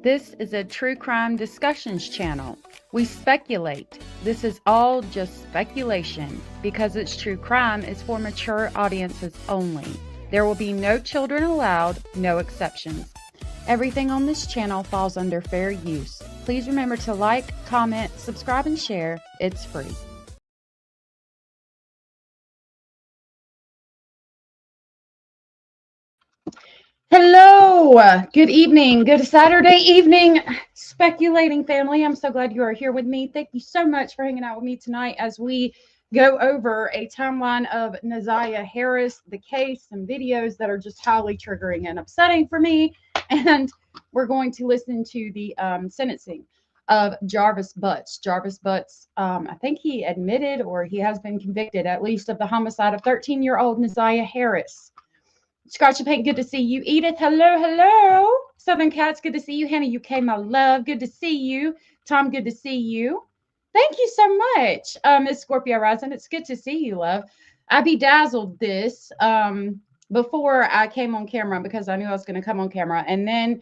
This is a true crime discussions channel. We speculate. This is all just speculation. Because it's true crime, it's for mature audiences only. There will be no children allowed, no exceptions. Everything on this channel falls under fair use. Please remember to like, comment, subscribe, and share. It's free. Hello, good evening, good Saturday evening, speculating family. I'm so glad you are here with me. Thank you so much for hanging out with me tonight as we go over a timeline of ZiyahHarris, the case, and videos that are just highly triggering and upsetting for me. And we're going to listen to the sentencing of Jarvis Butts. Jarvis Butts, I think he admitted or he has been convicted at least of the homicide of 13-year-old ZiyahHarris. Scratch and Paint, good to see you. Edith, hello, hello. Southern Cats, good to see you. Hannah UK, my love, good to see you. Tom, good to see you. Thank you so much, Miss Scorpio Rising. It's good to see you, love. I bedazzled this before I came on camera because I knew I was going to come on camera. And then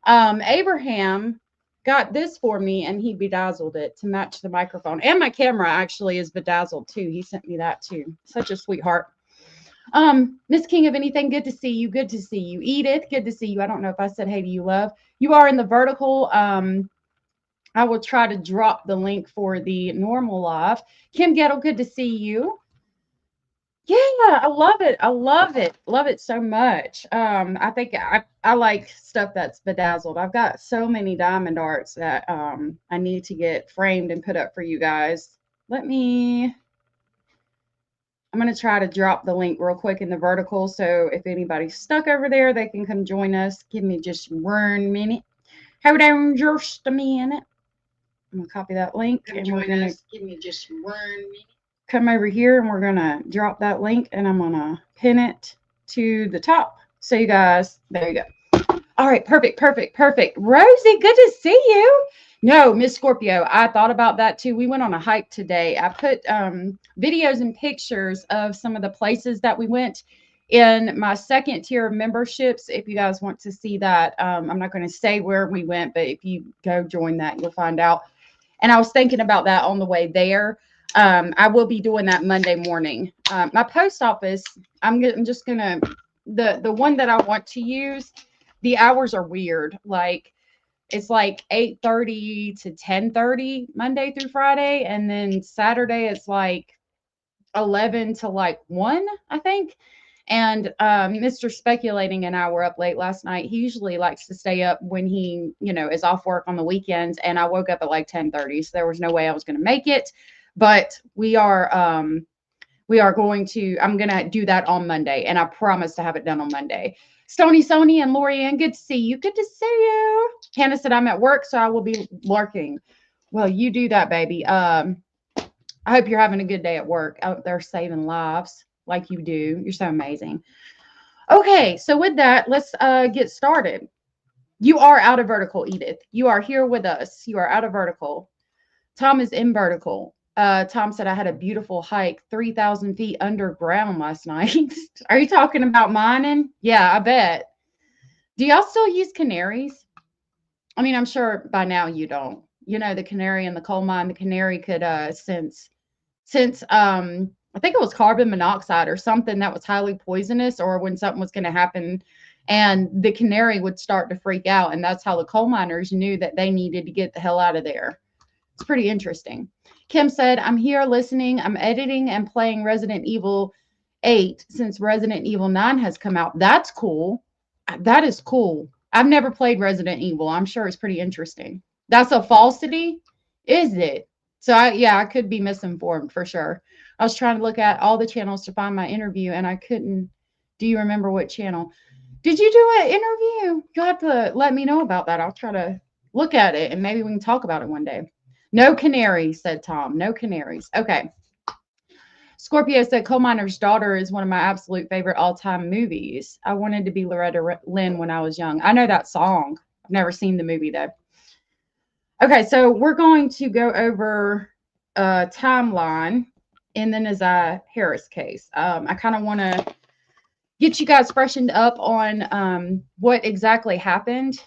Abraham got this for me and he bedazzled it to match the microphone. And my camera actually is bedazzled too. He sent me that too. Such a sweetheart. Miss King of Anything, good to see you. Good to see you. Edith, good to see you. I don't know if I said hey to you, love. You are in the vertical. I will try to drop the link for the normal live. Kim Gettle, good to see you. Yeah, I love it. I love it. Love it so much. I think I like stuff that's bedazzled. I've got so many diamond arts that I need to get framed and put up for you guys. I'm going to try to drop the link real quick in the vertical. So if anybody's stuck over there, they can come join us. Give me just 1 minute. Hold on just a minute. I'm going to copy that link. And we're going to give me just 1 minute. Come over here and we're going to drop that link and I'm going to pin it to the top. So you guys, there you go. All right. Perfect. Perfect. Perfect. Rosie, good to see you. No, Miss Scorpio, I thought about that too. We went on a hike today. I put videos and pictures of some of the places that we went in my second tier of memberships. If you guys want to see that, I'm not going to say where we went, but if you go join that, you'll find out. And I was thinking about that on the way there. I will be doing that Monday morning. My post office, I'm just going to, the one that I want to use, the hours are weird. Like, it's like 8:30 to 10:30 Monday through Friday. And then Saturday it's like 11 to like 1, I think. And Mr. Speculating and I were up late last night. He usually likes to stay up when he, is off work on the weekends. And I woke up at like 10:30. So there was no way I was going to make it. But I'm going to do that on Monday. And I promise to have it done on Monday. Stony Sony and Lorianne, good to see you. Good to see you. Hannah said, I'm at work, so I will be lurking. Well, you do that, baby. I hope you're having a good day at work out there saving lives like you do. You're so amazing. Okay, so with that, let's get started. You are out of vertical, Edith. You are here with us. You are out of vertical. Tom is in vertical. Tom said, I had a beautiful hike 3,000 feet underground last night. Are you talking about mining? Yeah, I bet. Do y'all still use canaries? I mean, I'm sure by now you don't. The canary in the coal mine, the canary could sense I think it was carbon monoxide or something that was highly poisonous, or when something was going to happen, and the canary would start to freak out. And that's how the coal miners knew that they needed to get the hell out of there. It's pretty interesting. Kim said, I'm here listening. I'm editing and playing Resident Evil 8 since Resident Evil 9 has come out. That's cool. That is cool. I've never played Resident Evil. I'm sure it's pretty interesting. That's a falsity? Is it? So, I could be misinformed for sure. I was trying to look at all the channels to find my interview, and I couldn't. Do you remember what channel? Did you do an interview? You'll have to let me know about that. I'll try to look at it, and maybe we can talk about it one day. No canaries, said Tom. No canaries. Okay. Scorpio said, Coal Miner's Daughter is one of my absolute favorite all-time movies. I wanted to be Loretta Lynn when I was young. I know that song. I've never seen the movie, though. Okay, so we're going to go over a timeline in the ZiyahHarris case. I kind of want to get you guys freshened up on what exactly happened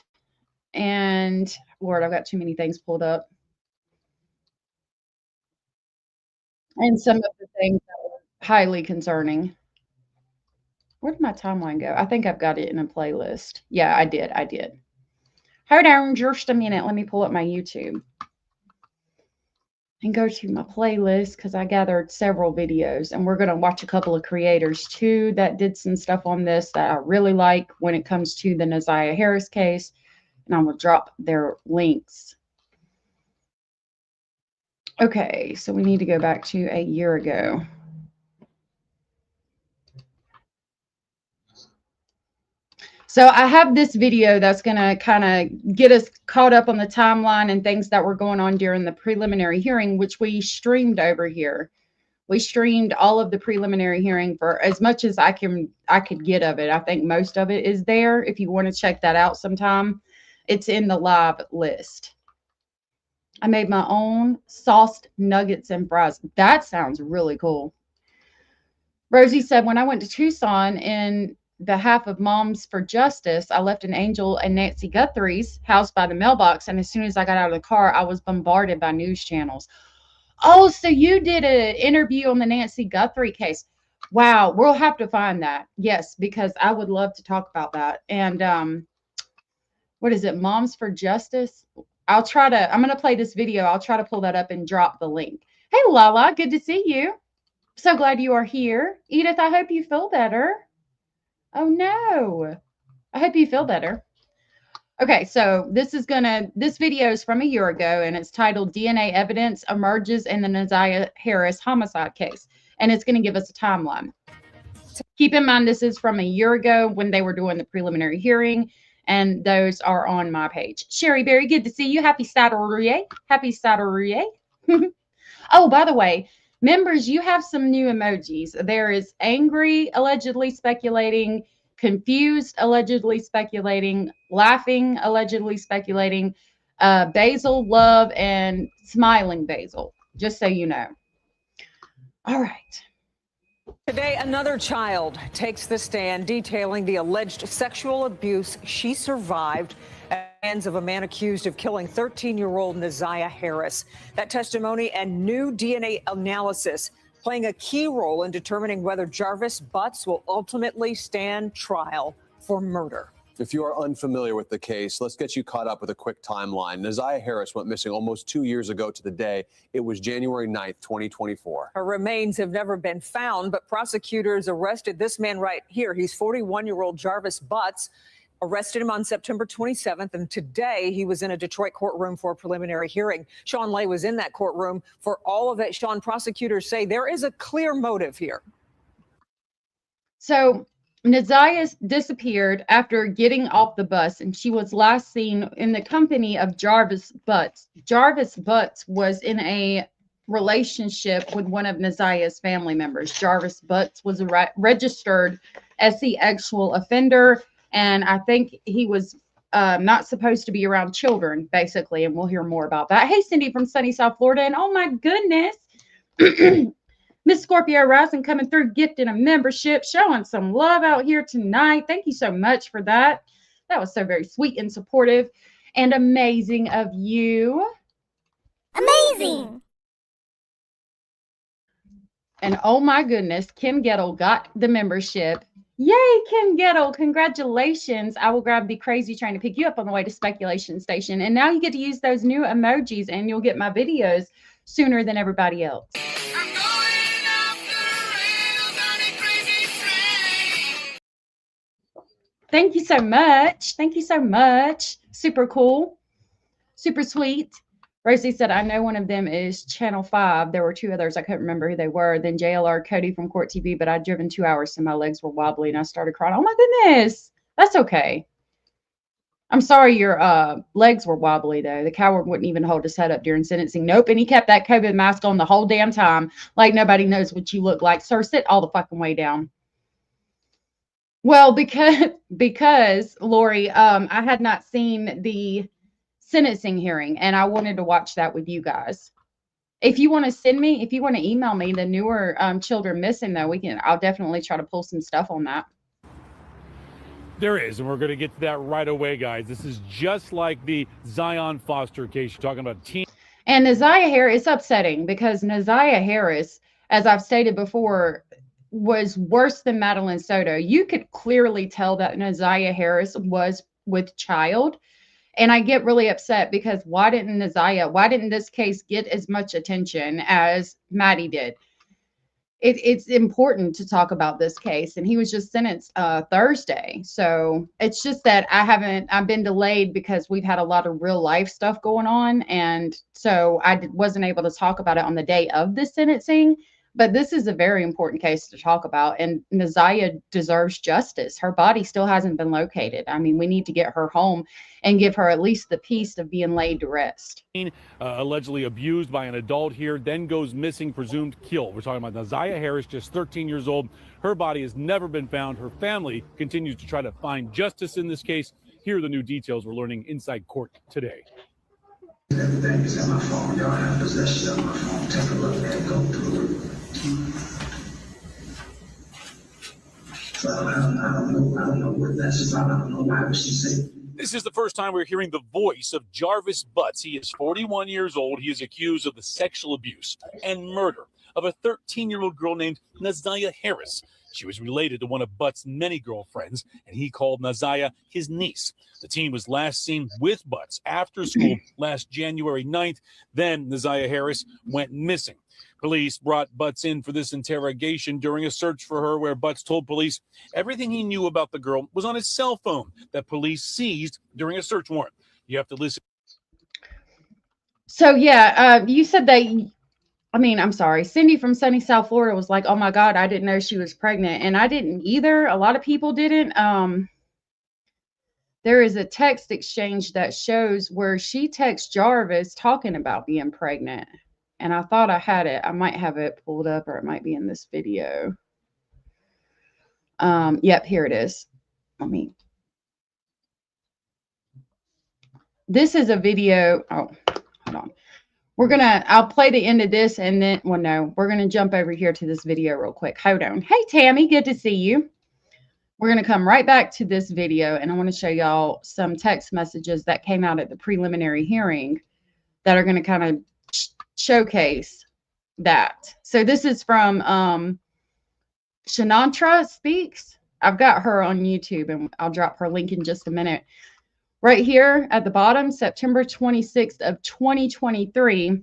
And Lord, I've got too many things pulled up. And some of the things that were highly concerning. Where did my timeline go? I think I've got it in a playlist. Yeah, I did. Hold on just a minute. Let me pull up my YouTube and go to my playlist because I gathered several videos, and we're going to watch a couple of creators too that did some stuff on this that I really like when it comes to the ZiyahHarris case, and I will drop their links. Okay, so we need to go back to a year ago. So I have this video that's going to kind of get us caught up on the timeline and things that were going on during the preliminary hearing, which we streamed over here. We streamed all of the preliminary hearing for as much as I could get of it. I think most of it is there. If you want to check that out sometime, it's in the live list. I made my own sauced nuggets and fries. That sounds really cool. Rosie said, when I went to Tucson in behalf of Moms for Justice, I left an Angel and Nancy Guthrie's house by the mailbox, and as soon as I got out of the car, I was bombarded by news channels. Oh, so you did an interview on the Nancy Guthrie case. Wow, we'll have to find that. Yes, because I would love to talk about that. And what is it, Moms for Justice? I'm going to play this video. I'll try to pull that up and drop the link. Hey, Lala, good to see you. So glad you are here. Edith, I hope you feel better. Oh, no. I hope you feel better. Okay, so this video is from a year ago, and it's titled DNA Evidence Emerges in the ZiyahHarris Homicide Case. And it's going to give us a timeline. Keep in mind, this is from a year ago when they were doing the preliminary hearing, and those are on my page. Sherry Berry, good to see you. Happy Saturday. Happy Saturday. Oh, by the way, members, you have some new emojis. There is angry, allegedly speculating, confused, allegedly speculating, laughing, allegedly speculating, Basil, love, and smiling Basil, just so you know. All right. Today, another child takes the stand detailing the alleged sexual abuse she survived at the hands of a man accused of killing 13-year-old ZiyahHarris. That testimony and new DNA analysis playing a key role in determining whether Jarvis Butts will ultimately stand trial for murder. If you are unfamiliar with the case, let's get you caught up with a quick timeline. ZiyahHarris went missing almost 2 years ago to the day. It was January 9th, 2024. Her remains have never been found, but prosecutors arrested this man right here. He's 41-year-old Jarvis Butts. Arrested him on September 27th, and today he was in a Detroit courtroom for a preliminary hearing. Sean Lay was in that courtroom for all of it. Sean, prosecutors say there is a clear motive here. So Ziya disappeared after getting off the bus, and she was last seen in the company of Jarvis Butt. Jarvis Butt was in a relationship with one of Ziya's family members. Jarvis Butt was registered as the actual offender, and I think he was not supposed to be around children, basically, and we'll hear more about that. Hey, Cindy from sunny South Florida, and oh my goodness, Miss Scorpio Rising coming through, gifting a membership, showing some love out here tonight. Thank you so much for that. That was so very sweet and supportive and amazing of you. Amazing. And oh my goodness, Kim Gettle got the membership. Yay, Kim Gettle, congratulations. I will grab the crazy train to pick you up on the way to Speculation Station. And now you get to use those new emojis, and you'll get my videos sooner than everybody else. Thank you so much. Thank you so much. Super cool. Super sweet. Rosie said, I know one of them is Channel 5. There were two others. I couldn't remember who they were. Then JLR Cody from Court TV, but I'd driven 2 hours, so my legs were wobbly, and I started crying. Oh, my goodness. That's okay. I'm sorry your legs were wobbly, though. The coward wouldn't even hold his head up during sentencing. Nope, and he kept that COVID mask on the whole damn time, like nobody knows what you look like. Sir, sit all the fucking way down. Well, because Lori, I had not seen the sentencing hearing, and I wanted to watch that with you guys. If you want to email me the newer children missing, though, I'll definitely try to pull some stuff on that. There is, and we're going to get to that right away, guys. This is just like the Zion Foster case. You're talking about teen. And ZiyahHarris, it's upsetting because ZiyahHarris, as I've stated before, was worse than Madeline Soto. You could clearly tell that ZiyahHarris was with child. And I get really upset because why didn't this case get as much attention as Maddie did? It's important to talk about this case, and he was just sentenced Thursday. So it's just that I've been delayed because we've had a lot of real life stuff going on, and so I wasn't able to talk about it on the day of the sentencing. But this is a very important case to talk about, and Ziya deserves justice. Her body still hasn't been located. I mean, we need to get her home and give her at least the peace of being laid to rest. Allegedly abused by an adult here, then goes missing, presumed killed. We're talking about ZiyahHarris, just 13 years old. Her body has never been found. Her family continues to try to find justice in this case. Here are the new details we're learning inside court today. Everything is on my phone. Y'all have possession of my phone. Take a look at it, go through it. So I don't know what that's about. I don't know why she said. This is the first time we're hearing the voice of Jarvis Butts. He is 41 years old. He is accused of the sexual abuse and murder of a 13-year-old girl named ZiyahHarris. She was related to one of Butts' many girlfriends, and he called Ziya his niece. The teen was last seen with Butts after school last January 9th. Then ZiyahHarris went missing. Police brought Butts in for this interrogation during a search for her, where Butts told police everything he knew about the girl was on his cell phone that police seized during a search warrant. You have to listen. So, yeah, you said I'm sorry. Cindy from sunny South Florida was like, oh, my God, I didn't know she was pregnant. And I didn't either. A lot of people didn't. There is a text exchange that shows where she texts Jarvis talking about being pregnant. And I thought I had it. I might have it pulled up, or it might be in this video. Yep, here it is. This is a video. Oh, hold on. I'll play the end of this and then, well, no, we're going to jump over here to this video real quick. Hold on. Hey, Tammy, good to see you. We're going to come right back to this video, and I want to show y'all some text messages that came out at the preliminary hearing that are going to kind of showcase that. So this is from Shanantra Speaks. I've got her on YouTube, and I'll drop her link in just a minute. Right here at the bottom, September 26th of 2023,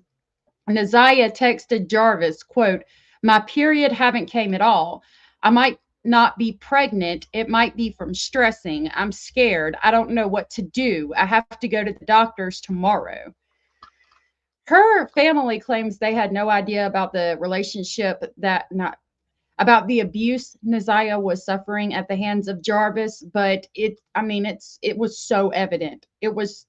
Ziya texted Jarvis, quote, "My period haven't came at all. I might not be pregnant. It might be from stressing. I'm scared. I don't know what to do. I have to go to the doctor's tomorrow." Her family claims they had no idea about the relationship about the abuse Ziya was suffering at the hands of Jarvis, but it was so evident.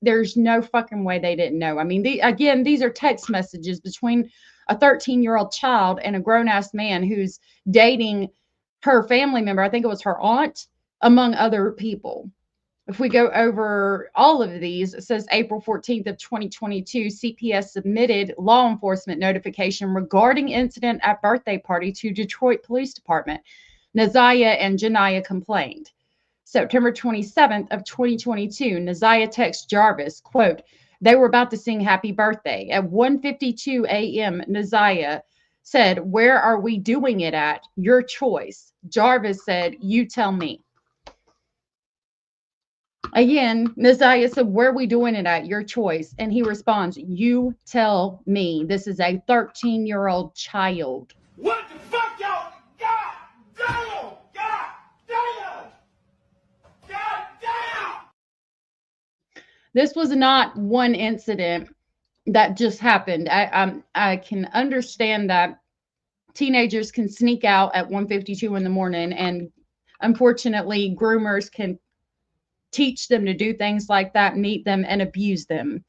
There's no fucking way they didn't know. I mean, these are text messages between a 13-year-old child and a grown-ass man who's dating her family member. I think it was her aunt, among other people. If we go over all of these, it says April 14th of 2022, CPS submitted law enforcement notification regarding incident at birthday party to Detroit Police Department. Ziya and Janiyah complained. September 27th of 2022, Ziya texts Jarvis, quote, "They were about to sing happy birthday." At 1:52 a.m., Ziya said, "Where are we doing it at? Your choice." Jarvis said, "You tell me." Again, Ziya said, "Where are we doing it at? Your choice." And he responds, "You tell me." This is a 13-year-old child. What the fuck, y'all? God damn! God damn! God damn! This was not one incident that just happened. I can understand that teenagers can sneak out at 1:52 in the morning, and unfortunately, groomers can teach them to do things like that, meet them, and abuse them.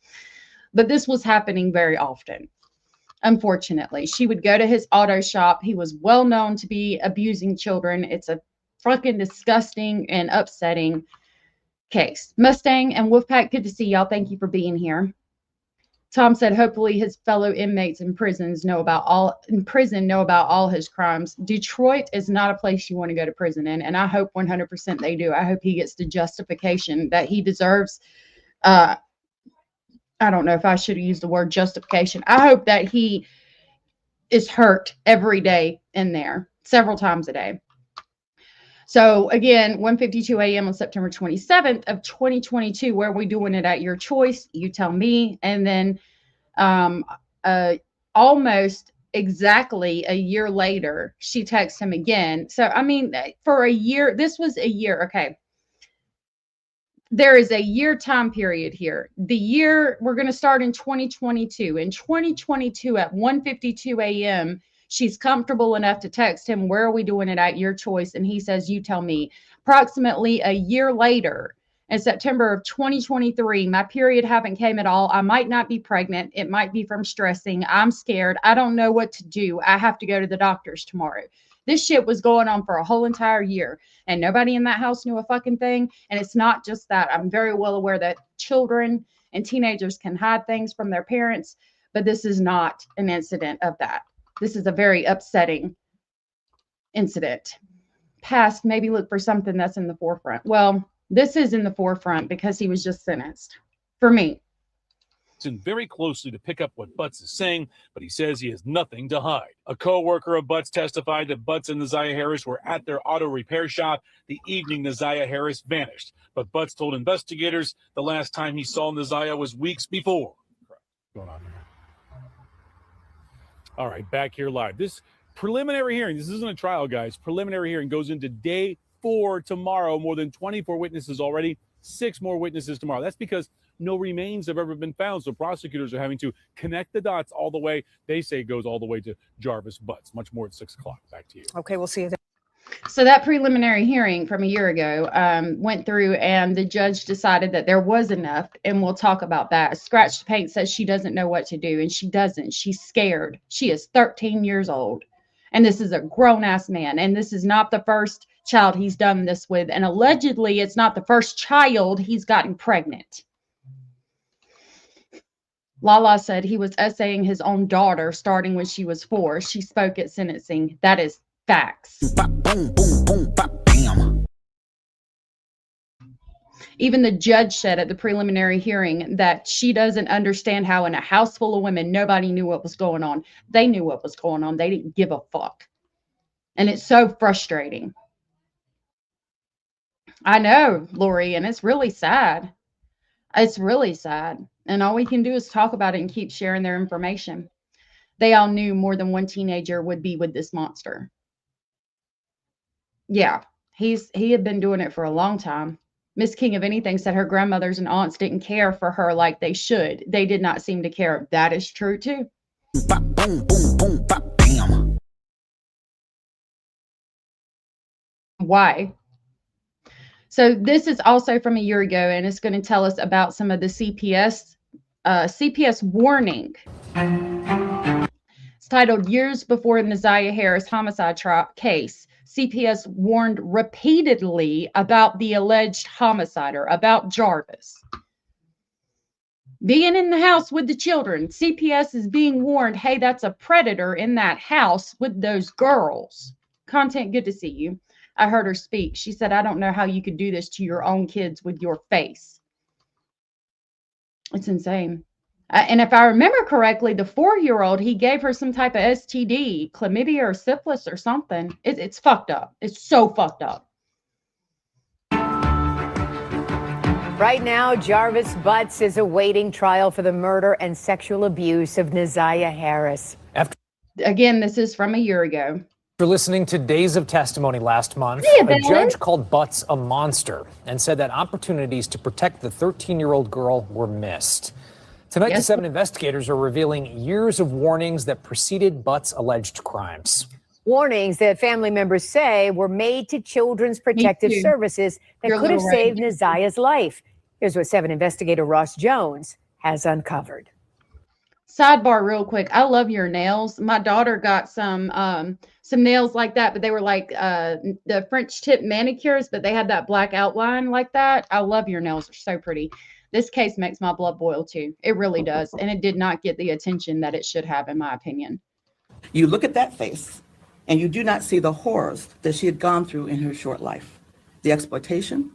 But this was happening very often. Unfortunately, she would go to his auto shop. He was well known to be abusing children. It's a fucking disgusting and upsetting case. Mustang and Wolfpack, good to see y'all. Thank you for being here. Tom said, hopefully his fellow inmates in prisons know about all his crimes. Detroit is not a place you want to go to prison in, and I hope 100% they do. I hope he gets the justification that he deserves. I don't know if I should have used the word justification. I hope that he is hurt every day in there, several times a day. So again, 1:52 a.m. on September 27th of 2022, where are we doing it at your choice? You tell me. And then almost exactly a year later, she texts him again. So, I mean, for a year, this was a year. Okay. There is a year time period here. The year, we're going to start in 2022. In 2022 at 1:52 a.m., she's comfortable enough to text him, where are we doing it at your choice? And he says, you tell me. Approximately a year later, in September of 2023, my period haven't came at all. I might not be pregnant. It might be from stressing. I'm scared. I don't know what to do. I have to go to the doctor's tomorrow. This shit was going on for a whole entire year, and nobody in that house knew a fucking thing. And it's not just that. I'm very well aware that children and teenagers can hide things from their parents, but this is not an incident of that. This is a very upsetting incident. Past, maybe look for something that's in the forefront. Well, this is in the forefront because he was just sentenced. For me. Very closely to pick up what Butts is saying, but he says he has nothing to hide. A co-worker of Butts testified that Butts and ZiyahHarris were at their auto repair shop the evening ZiyahHarris vanished. But Butts told investigators the last time he saw Ziya was weeks before. What's going on here? All right, back here live. This preliminary hearing, this isn't a trial, guys. Preliminary hearing goes into day 4 tomorrow. More than 24 witnesses already, 6 more witnesses tomorrow. That's because no remains have ever been found. So prosecutors are having to connect the dots all the way. They say it goes all the way to Jarvis Butts. Much more at 6 o'clock. Back to you. Okay, we'll see you there. So that preliminary hearing from a year ago went through, and the judge decided that there was enough, and we'll talk about that. Scratch the Paint says she doesn't know what to do, and she doesn't. She's scared. She is 13 years old, and this is a grown-ass man, and this is not the first child he's done this with, and allegedly it's not the first child he's gotten pregnant. Lala said he was essaying his own daughter starting when she was 4. She spoke at sentencing. That is facts. Even the judge said at the preliminary hearing that she doesn't understand how in a house full of women, nobody knew what was going on. They knew what was going on. They didn't give a fuck. And it's so frustrating. I know, Lori, and it's really sad. It's really sad. And all we can do is talk about it and keep sharing their information. They all knew more than one teenager would be with this monster. Yeah, he had been doing it for a long time. Miss King of Anything said her grandmothers and aunts didn't care for her like they should. They did not seem to care. That is true too. Why? So this is also from a year ago, and it's going to tell us about some of the CPS warning. It's titled Years Before the ZiyahHarris Homicide Case. CPS warned repeatedly about the alleged homicider, about Jarvis. Being in the house with the children, CPS is being warned, hey, that's a predator in that house with those girls. Content, good to see you. I heard her speak. She said, I don't know how you could do this to your own kids with your face. It's insane. And if I remember correctly, the 4-year-old, he gave her some type of STD, chlamydia or syphilis or something. It's fucked up. It's so fucked up. Right now, Jarvis Butts is awaiting trial for the murder and sexual abuse of ZiyahHarris. Again, this is from a year ago. After listening to days of testimony last month, a judge called Butts a monster and said that opportunities to protect the 13-year-old girl were missed. Tonight, the 7 investigators are revealing years of warnings that preceded Butts' alleged crimes. Warnings that family members say were made to Children's Protective Services that could have saved Ziya's life. Here's what 7 investigator Ross Jones has uncovered. Sidebar real quick. I love your nails. My daughter got some nails like that, but they were like the French tip manicures, but they had that black outline like that. I love your nails. They're so pretty. This case makes my blood boil too. It really does. And it did not get the attention that it should have, in my opinion. You look at that face and you do not see the horrors that she had gone through in her short life. The exploitation,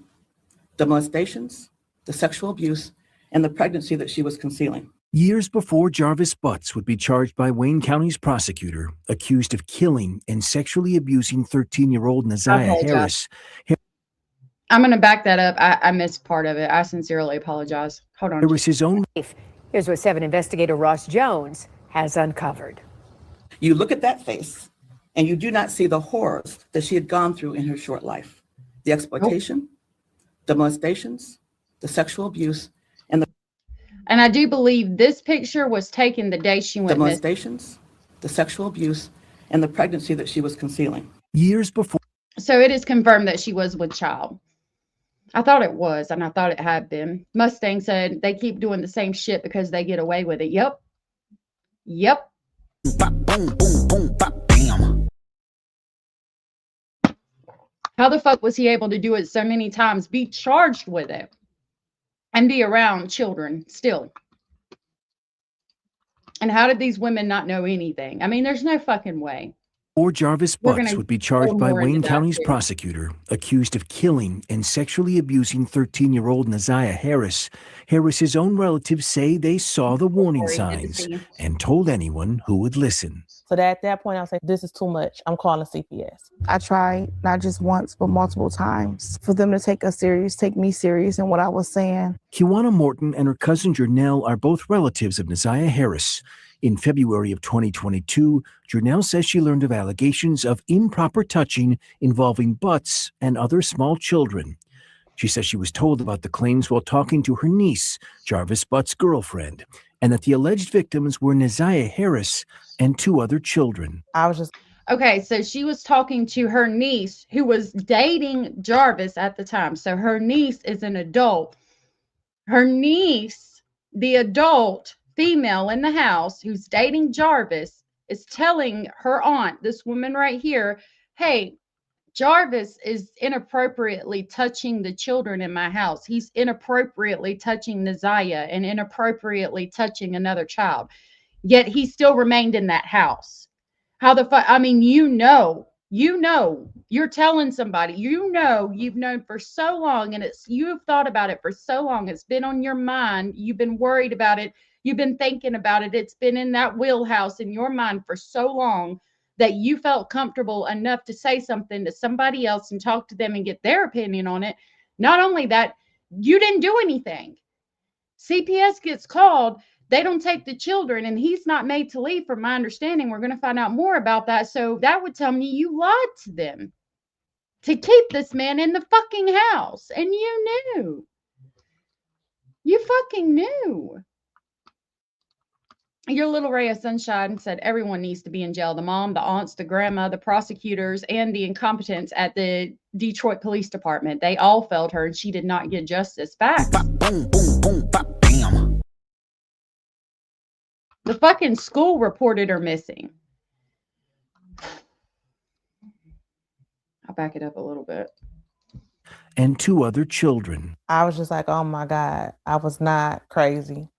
the molestations, the sexual abuse, and the pregnancy that she was concealing. Years before Jarvis Butts would be charged by Wayne County's prosecutor, accused of killing and sexually abusing 13-year-old ZiyahHarris. I'm going to back that up. I missed part of it. I sincerely apologize. Hold on. It was his own. Here's what 7 investigator Ross Jones has uncovered. You look at that face and you do not see the horrors that she had gone through in her short life. The exploitation, the molestations, the sexual abuse, and I do believe this picture was taken the day she went missing. The molestations, the sexual abuse, and the pregnancy that she was concealing. Years before. So it is confirmed that she was with child. I thought it was, and I thought it had been. Mustang said they keep doing the same shit because they get away with it. Yep. Yep. Boom, boom, boom, bam. How the fuck was he able to do it so many times, be charged with it, and be around children still? And how did these women not know anything? I mean, there's no fucking way. Or Jarvis Butts would be charged by Wayne County's prosecutor, accused of killing and sexually abusing 13-year-old ZiyahHarris. Harris's own relatives say they saw the warning signs and told anyone who would listen. So that at that point, I was like, this is too much. I'm calling CPS. I tried not just once, but multiple times for them to take me serious in what I was saying. Kiwana Morton and her cousin Jernell are both relatives of ZiyahHarris. In February of 2022, Jernell says she learned of allegations of improper touching involving Butts and other small children. She says she was told about the claims while talking to her niece, Jarvis Butt's girlfriend, and that the alleged victims were ZiyahHarris and 2 other children. I was just... Okay, so she was talking to her niece who was dating Jarvis at the time. So her niece is an adult. Her niece, the adult female in the house who's dating Jarvis, is telling her aunt, this woman right here, hey, Jarvis is inappropriately touching the children in my house. He's inappropriately touching Ziya and inappropriately touching another child. Yet he still remained in that house. How the fuck? I mean, you're telling somebody, you've known for so long, and you've thought about it for so long. It's been on your mind. You've been worried about it. You've been thinking about it. It's been in that wheelhouse in your mind for so long that you felt comfortable enough to say something to somebody else and talk to them and get their opinion on it. Not only that, you didn't do anything. CPS gets called. They don't take the children, and he's not made to leave, from my understanding. We're going to find out more about that. So that would tell me you lied to them to keep this man in the fucking house. And you knew. You fucking knew. Your little ray of sunshine said everyone needs to be in jail. The mom, the aunts, the grandma, the prosecutors, and the incompetents at the Detroit Police Department. They all failed her, and she did not get justice. Facts. Boom, boom, boom, bam. The fucking school reported her missing. I'll back it up a little bit. And 2 other children. I was just like, oh my God, I was not crazy.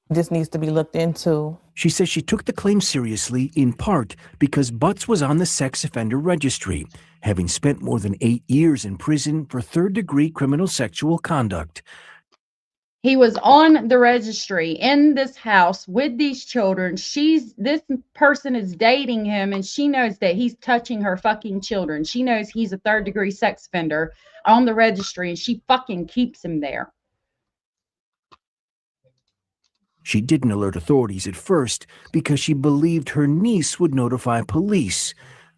This needs to be looked into. She says she took the claim seriously in part because Butts was on the sex offender registry, having spent more than 8 years in prison for 3rd-degree criminal sexual conduct. He was on the registry in this house with these children. This person is dating him, and she knows that he's touching her fucking children. She knows he's a 3rd-degree sex offender on the registry, and she fucking keeps him there. She didn't alert authorities at first because she believed her niece would notify police.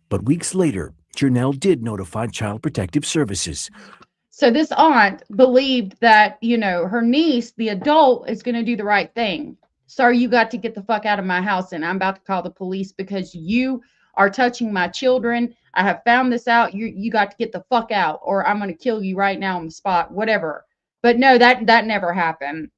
But weeks later, Jernell did notify Child Protective Services. So this aunt believed that, her niece, the adult, is going to do the right thing. Sir, you got to get the fuck out of my house, and I'm about to call the police because you are touching my children. I have found this out. You got to get the fuck out, or I'm going to kill you right now on the spot, whatever. But no, that never happened.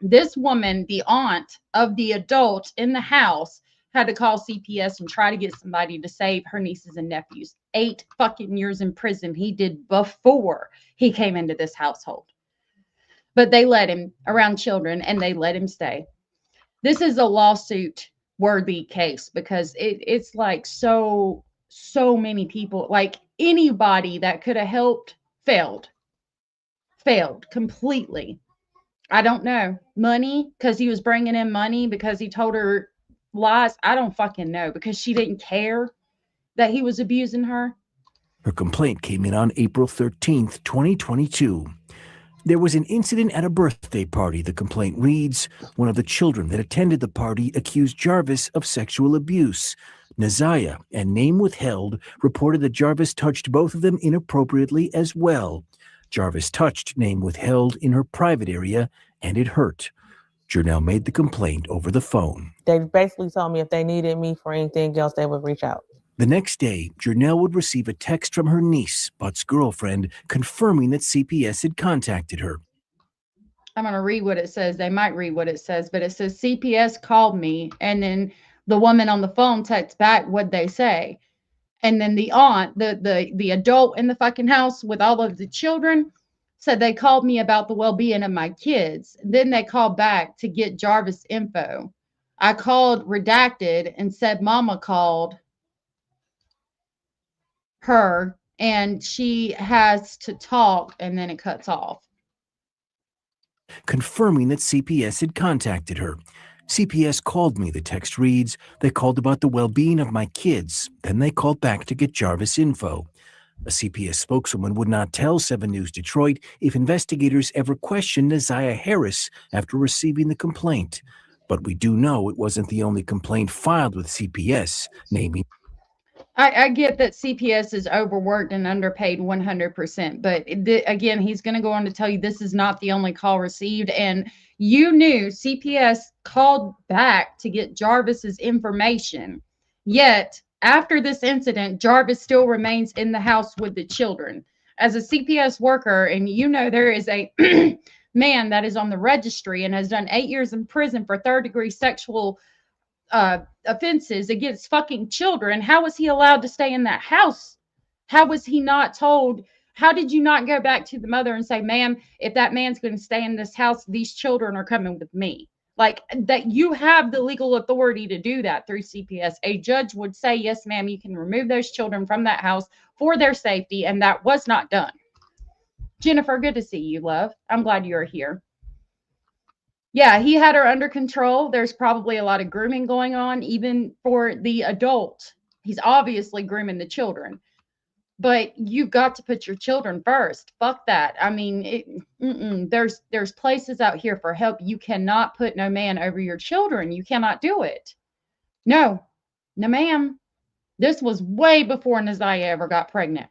This woman, the aunt of the adult in the house, had to call CPS and try to get somebody to save her nieces and nephews. 8 fucking years in prison he did before he came into this household. but they let him around children and they let him stay. This is a lawsuit worthy case because it's like so many people, like anybody that could have helped failed completely. I don't know. Money, because he was bringing in money, because he told her lies. I don't fucking know, because she didn't care that he was abusing her. Her complaint came in on April 13th, 2022. There was an incident at a birthday party, the complaint reads. One of the children that attended the party accused Jarvis of sexual abuse. Naziah, and name withheld, reported that Jarvis touched both of them inappropriately as well. Jarvis touched, name withheld, in her private area, and it hurt. Jernell made the complaint over the phone. They basically told me if they needed me for anything else, they would reach out. The next day, Jernell would receive a text from her niece, Butt's girlfriend, confirming that CPS had contacted her. I'm going to read what it says. They might read what it says, but it says CPS called me, and then the woman on the phone texts back what they say. And then the aunt, the adult in the fucking house with all of the children, said they called me about the well-being of my kids. Then they called back to get Jarvis info. I called redacted and said mama called her and she has to talk, and then it cuts off. Confirming that CPS had contacted her. CPS called me, the text reads. They called about the well-being of my kids. Then they called back to get Jarvis info. A CPS spokeswoman would not tell 7 News Detroit if investigators ever questioned ZiyahHarris after receiving the complaint. But we do know it wasn't the only complaint filed with CPS, naming. I get that CPS is overworked and underpaid 100%, but again, he's going to go on to tell you this is not the only call received, and you knew CPS called back to get Jarvis's information. Yet, after this incident, Jarvis still remains in the house with the children. As a CPS worker, and you know there is a man that is on the registry and has done 8 years in prison for third-degree sexual offenses against fucking children. How was he allowed to stay in that house? How was he not told? How did you not go back to the mother and say, ma'am, if that man's going to stay in this house, these children are coming with me? Like, that you have the legal authority to do that through CPS. A judge would say, yes, ma'am, you can remove those children from that house for their safety, and that was not done. Jennifer, good to see you, love. I'm glad you're here. Yeah, he had her under control. There's probably a lot of grooming going on, even for the adult. He's obviously grooming the children. But you've got to put your children first. Fuck that. I mean, there's places out here for help. You cannot put no man over your children. You cannot do it. No, ma'am. This was way before Naziah ever got pregnant.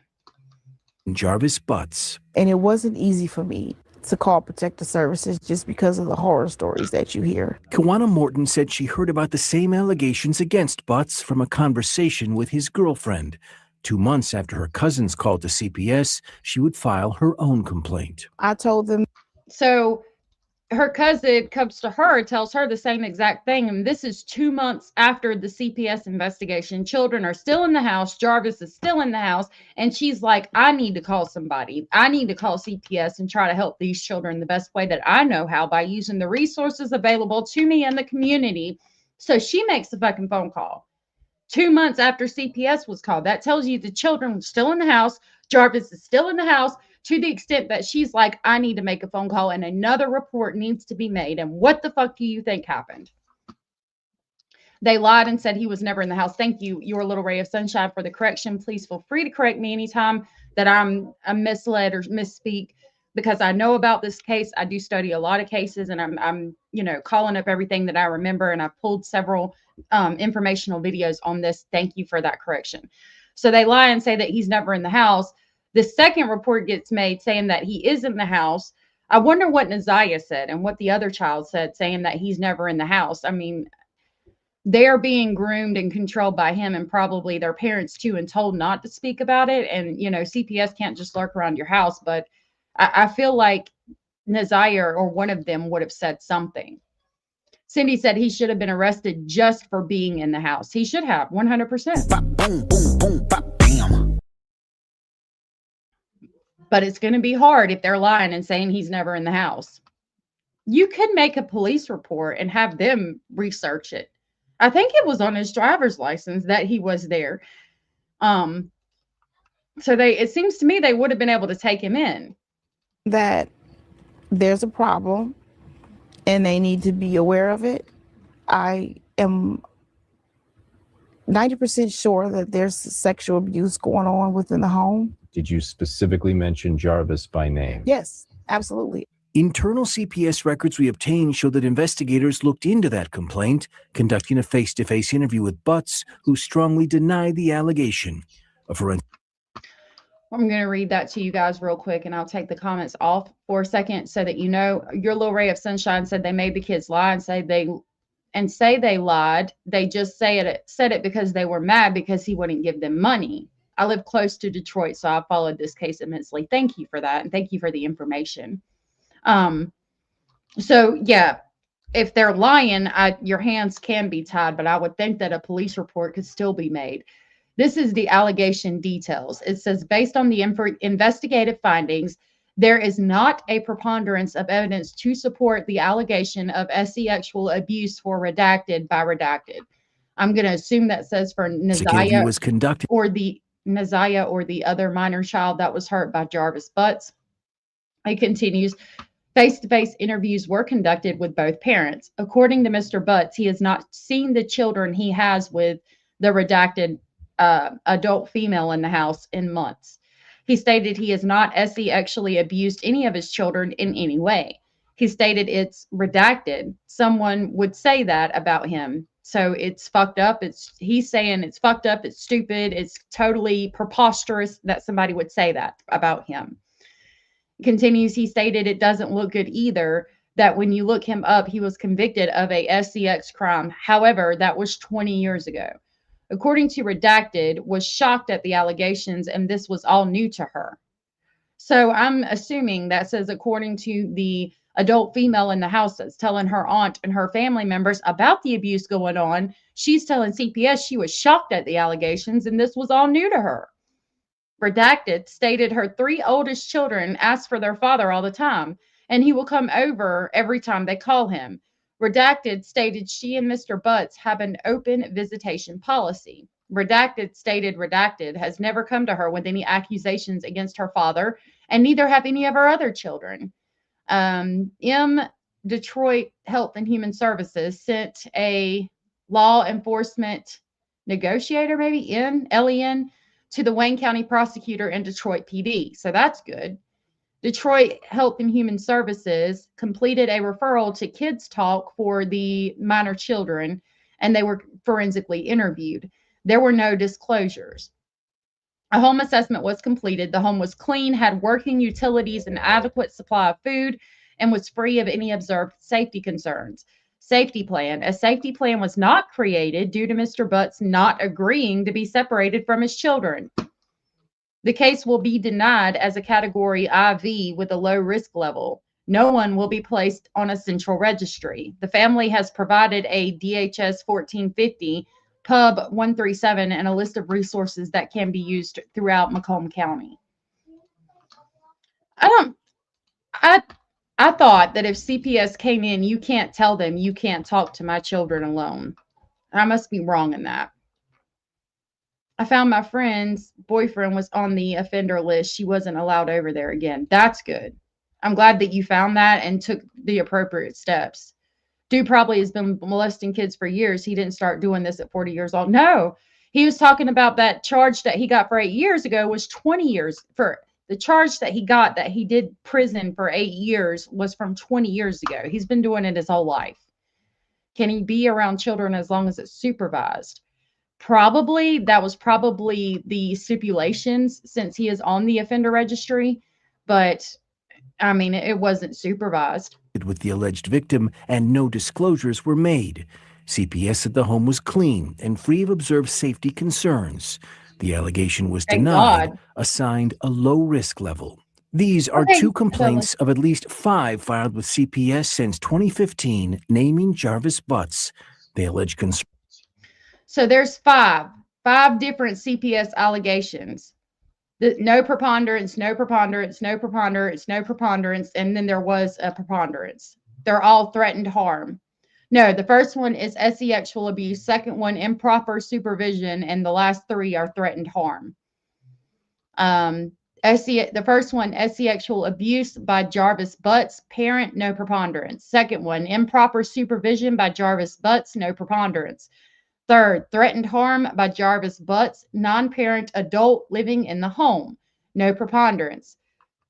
Jarvis Butts. And it wasn't easy for me to call protective services just because of the horror stories that you hear. Kawana Morton said she heard about the same allegations against Butts from a conversation with his girlfriend. 2 months after her cousins called to CPS, she would file her own complaint. I told them. So her cousin comes to her, tells her the same exact thing. And this is 2 months after the CPS investigation. Children are still in the house. Jarvis is still in the house. And she's like, I need to call somebody. I need to call CPS and try to help these children the best way that I know how, by using the resources available to me in the community. So she makes a fucking phone call 2 months after CPS was called. That tells you the children were still in the house. Jarvis is still in the house, to the extent that she's like, I need to make a phone call and another report needs to be made. And what the fuck do you think happened? They lied and said he was never in the house. Thank you, your little ray of sunshine, for the correction. Please feel free to correct me anytime that I'm misled or misspeak, because I know about this case. I do study a lot of cases, and I'm calling up everything that I remember, and I've pulled several informational videos on this. Thank you for that correction. So they lie and say that he's never in the house. The second report gets made saying that he is in the house. I wonder what Naziah said and what the other child said, saying that he's never in the house. I mean, they're being groomed and controlled by him, and probably their parents too, and told not to speak about it. And, CPS can't just lurk around your house. But I feel like Naziah or one of them would have said something. Cindy said he should have been arrested just for being in the house. He should have, 100%. Bop, boom, boom, boom, bop, bam. But it's going to be hard if they're lying and saying he's never in the house. you could make a police report and have them research it. I think it was on his driver's license that he was there. So it seems to me they would have been able to take him in. That there's a problem and they need to be aware of it. I am 90% sure that there's sexual abuse going on within the home. Did you specifically mention Jarvis by name? Yes, absolutely. Internal CPS records we obtained show that investigators looked into that complaint, conducting a face-to-face interview with Butts, who strongly denied the allegation. I'm going to read that to you guys real quick, and I'll take the comments off for a second so that you know. Your little ray of sunshine said they made the kids lie and say they lied. They just said it because they were mad because he wouldn't give them money. I live close to Detroit, so I followed this case immensely. Thank you for that, and thank you for the information. So yeah, if they're lying, your hands can be tied, but I would think that a police report could still be made. This is the allegation details. It says, based on the investigative findings, there is not a preponderance of evidence to support the allegation of sexual abuse for redacted by redacted. I'm going to assume that says for Neziah was conducted or the Neziah or the other minor child that was hurt by Jarvis Butts. It continues. Face-to-face interviews were conducted with both parents. According to Mr. Butts, he has not seen the children he has with the redacted adult female in the house in months. He stated he has not sexually abused any of his children in any way. He stated it's redacted. Someone would say that about him. So it's fucked up. He's saying it's fucked up. It's stupid. It's totally preposterous that somebody would say that about him. Continues, he stated it doesn't look good either, that when you look him up, he was convicted of a SCX crime. However, that was 20 years ago. According to Redacted, was shocked at the allegations, and this was all new to her. So I'm assuming that says, according to the adult female in the house that's telling her aunt and her family members about the abuse going on, she's telling CPS she was shocked at the allegations, and this was all new to her. Redacted stated her 3 oldest children ask for their father all the time, and he will come over every time they call him. Redacted stated she and Mr. Butts have an open visitation policy. Redacted stated Redacted has never come to her with any accusations against her father, and neither have any of her other children. Detroit Health and Human Services sent a law enforcement negotiator, maybe LEN, to the Wayne County prosecutor and Detroit PD. So that's good. Detroit Health and Human Services completed a referral to Kids Talk for the minor children, and they were forensically interviewed. There were no disclosures. A home assessment was completed. The home was clean, had working utilities, and adequate supply of food, and was free of any observed safety concerns. Safety plan. A safety plan was not created due to Mr. Butts not agreeing to be separated from his children. The case will be denied as a category IV with a low risk level. No one will be placed on a central registry. The family has provided a DHS 1450, Pub 137, and a list of resources that can be used throughout Macomb County. I thought that if CPS came in, you can't tell them you can't talk to my children alone. I must be wrong in that. I found my friend's boyfriend was on the offender list. She wasn't allowed over there again. That's good. I'm glad that you found that and took the appropriate steps. Dude probably has been molesting kids for years. He didn't start doing this at 40 years old. No, he was talking about that charge that he got for 8 years ago was 20 years. For the charge that he got that he did prison for 8 years was from 20 years ago. He's been doing it his whole life. Can he be around children as long as it's supervised? Probably. That was probably the stipulations since he is on the offender registry, but I mean, it wasn't supervised. With the alleged victim, and no disclosures were made. CPS said the home was clean and free of observed safety concerns. The allegation was denied, assigned a low risk level. These are 2 complaints of at least 5 filed with CPS since 2015, naming Jarvis Butts. They allege concerns. So there's 5 different CPS allegations. No preponderance, no preponderance, no preponderance, no preponderance, and then there was a preponderance. They're all threatened harm. No, the first one is sexual abuse. Second one, improper supervision. And the last three are threatened harm. The first one, sexual abuse by Jarvis Butts, parent, no preponderance. Second one, improper supervision by Jarvis Butts, no preponderance. Third, threatened harm by Jarvis Butts, non-parent adult living in the home, no preponderance.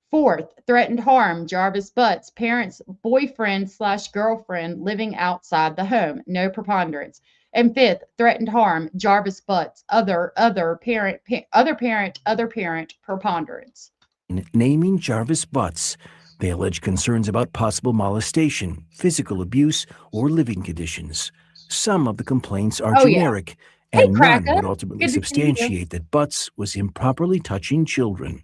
Fourth, threatened harm, Jarvis Butts, parents, boyfriend/girlfriend living outside the home, no preponderance. And fifth, threatened harm, Jarvis Butts, other parent, preponderance. Naming Jarvis Butts, they allege concerns about possible molestation, physical abuse, or living conditions. Some of the complaints are generic, and none would ultimately substantiate that Butts was improperly touching children.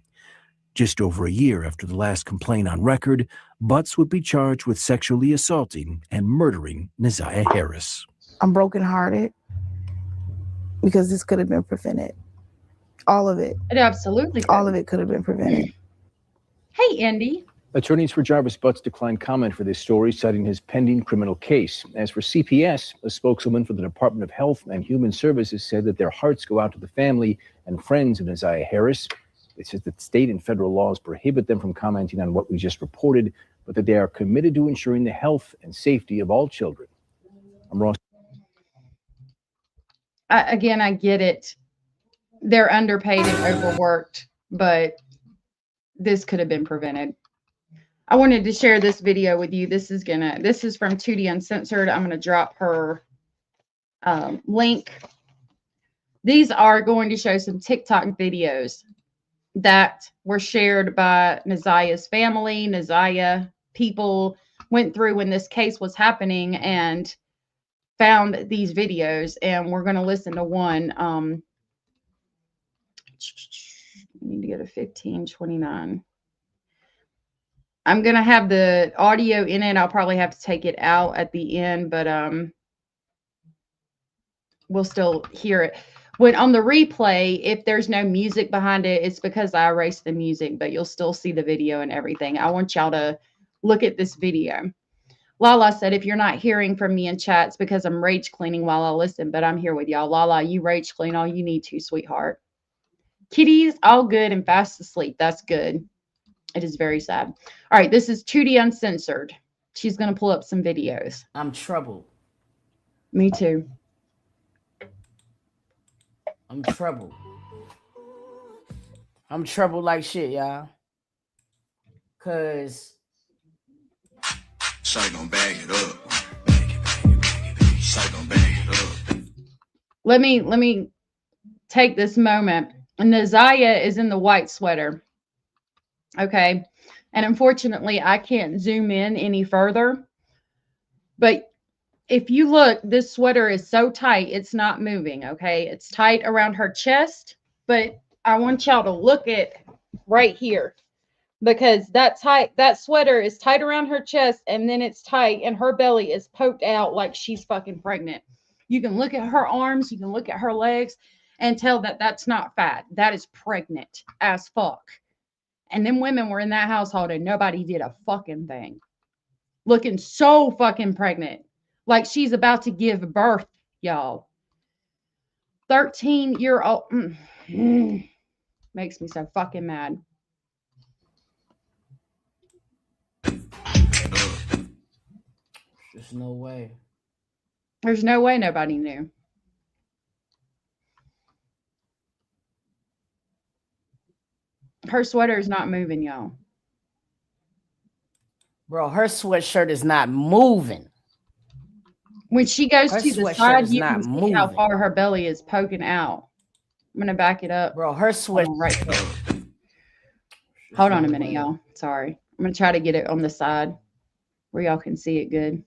Just over a year after the last complaint on record, Butts would be charged with sexually assaulting and murdering ZiyahHarris. I'm brokenhearted because this could have been prevented. All of it. It absolutely could. All of it could have been prevented. Hey, Indy. Attorneys for Jarvis Butts declined comment for this story, citing his pending criminal case. As for CPS, a spokeswoman for the Department of Health and Human Services said that their hearts go out to the family and friends of ZiyahHarris. They said that state and federal laws prohibit them from commenting on what we just reported, but that they are committed to ensuring the health and safety of all children. I'm Ross. Again, I get it. They're underpaid and overworked, but this could have been prevented. I wanted to share this video with you. This is from Tootie Uncensored. I'm gonna drop her link. These are going to show some TikTok videos that were shared by Ziyah's family. Ziyah people went through when this case was happening and found these videos, and we're going to listen to one. I need to go to 1529. I'm going to have the audio in it. I'll probably have to take it out at the end, but we'll still hear it. When on the replay, if there's no music behind it, it's because I erased the music, but you'll still see the video and everything. I want y'all to look at this video. Lala said, if you're not hearing from me in chats because I'm rage cleaning while I listen, but I'm here with y'all. Lala, you rage clean all you need to, sweetheart. Kitty's all good and fast asleep. That's good. It is very sad. All right, this is Tootie Uncensored. She's going to pull up some videos. I'm troubled. Me too. I'm troubled. I'm troubled like shit, y'all. Cause Shawty gon' bag it up. Shawty gon' bag it up. Let me take this moment. And Ziyah is in the white sweater. Okay. And unfortunately, I can't zoom in any further. But if you look, this sweater is so tight, it's not moving, okay? It's tight around her chest, but I want y'all to look at right here because that sweater is tight around her chest and then it's tight and her belly is poked out like she's fucking pregnant. You can look at her arms, you can look at her legs and tell that that's not fat. That is pregnant as fuck. And then women were in that household and nobody did a fucking thing. Looking so fucking pregnant. Like she's about to give birth, y'all. 13-year-old. Makes me so fucking mad. there's no way. There's no way nobody knew. Her sweater is not moving, y'all. Bro, her sweatshirt is not moving. When she goes Her to the sweatshirt side, is you not can see how moving. far her belly is poking out. I'm going to back it up. Bro, her sweat. Right there. Hold on a minute, y'all. Sorry. I'm going to try to get it on the side where y'all can see it good.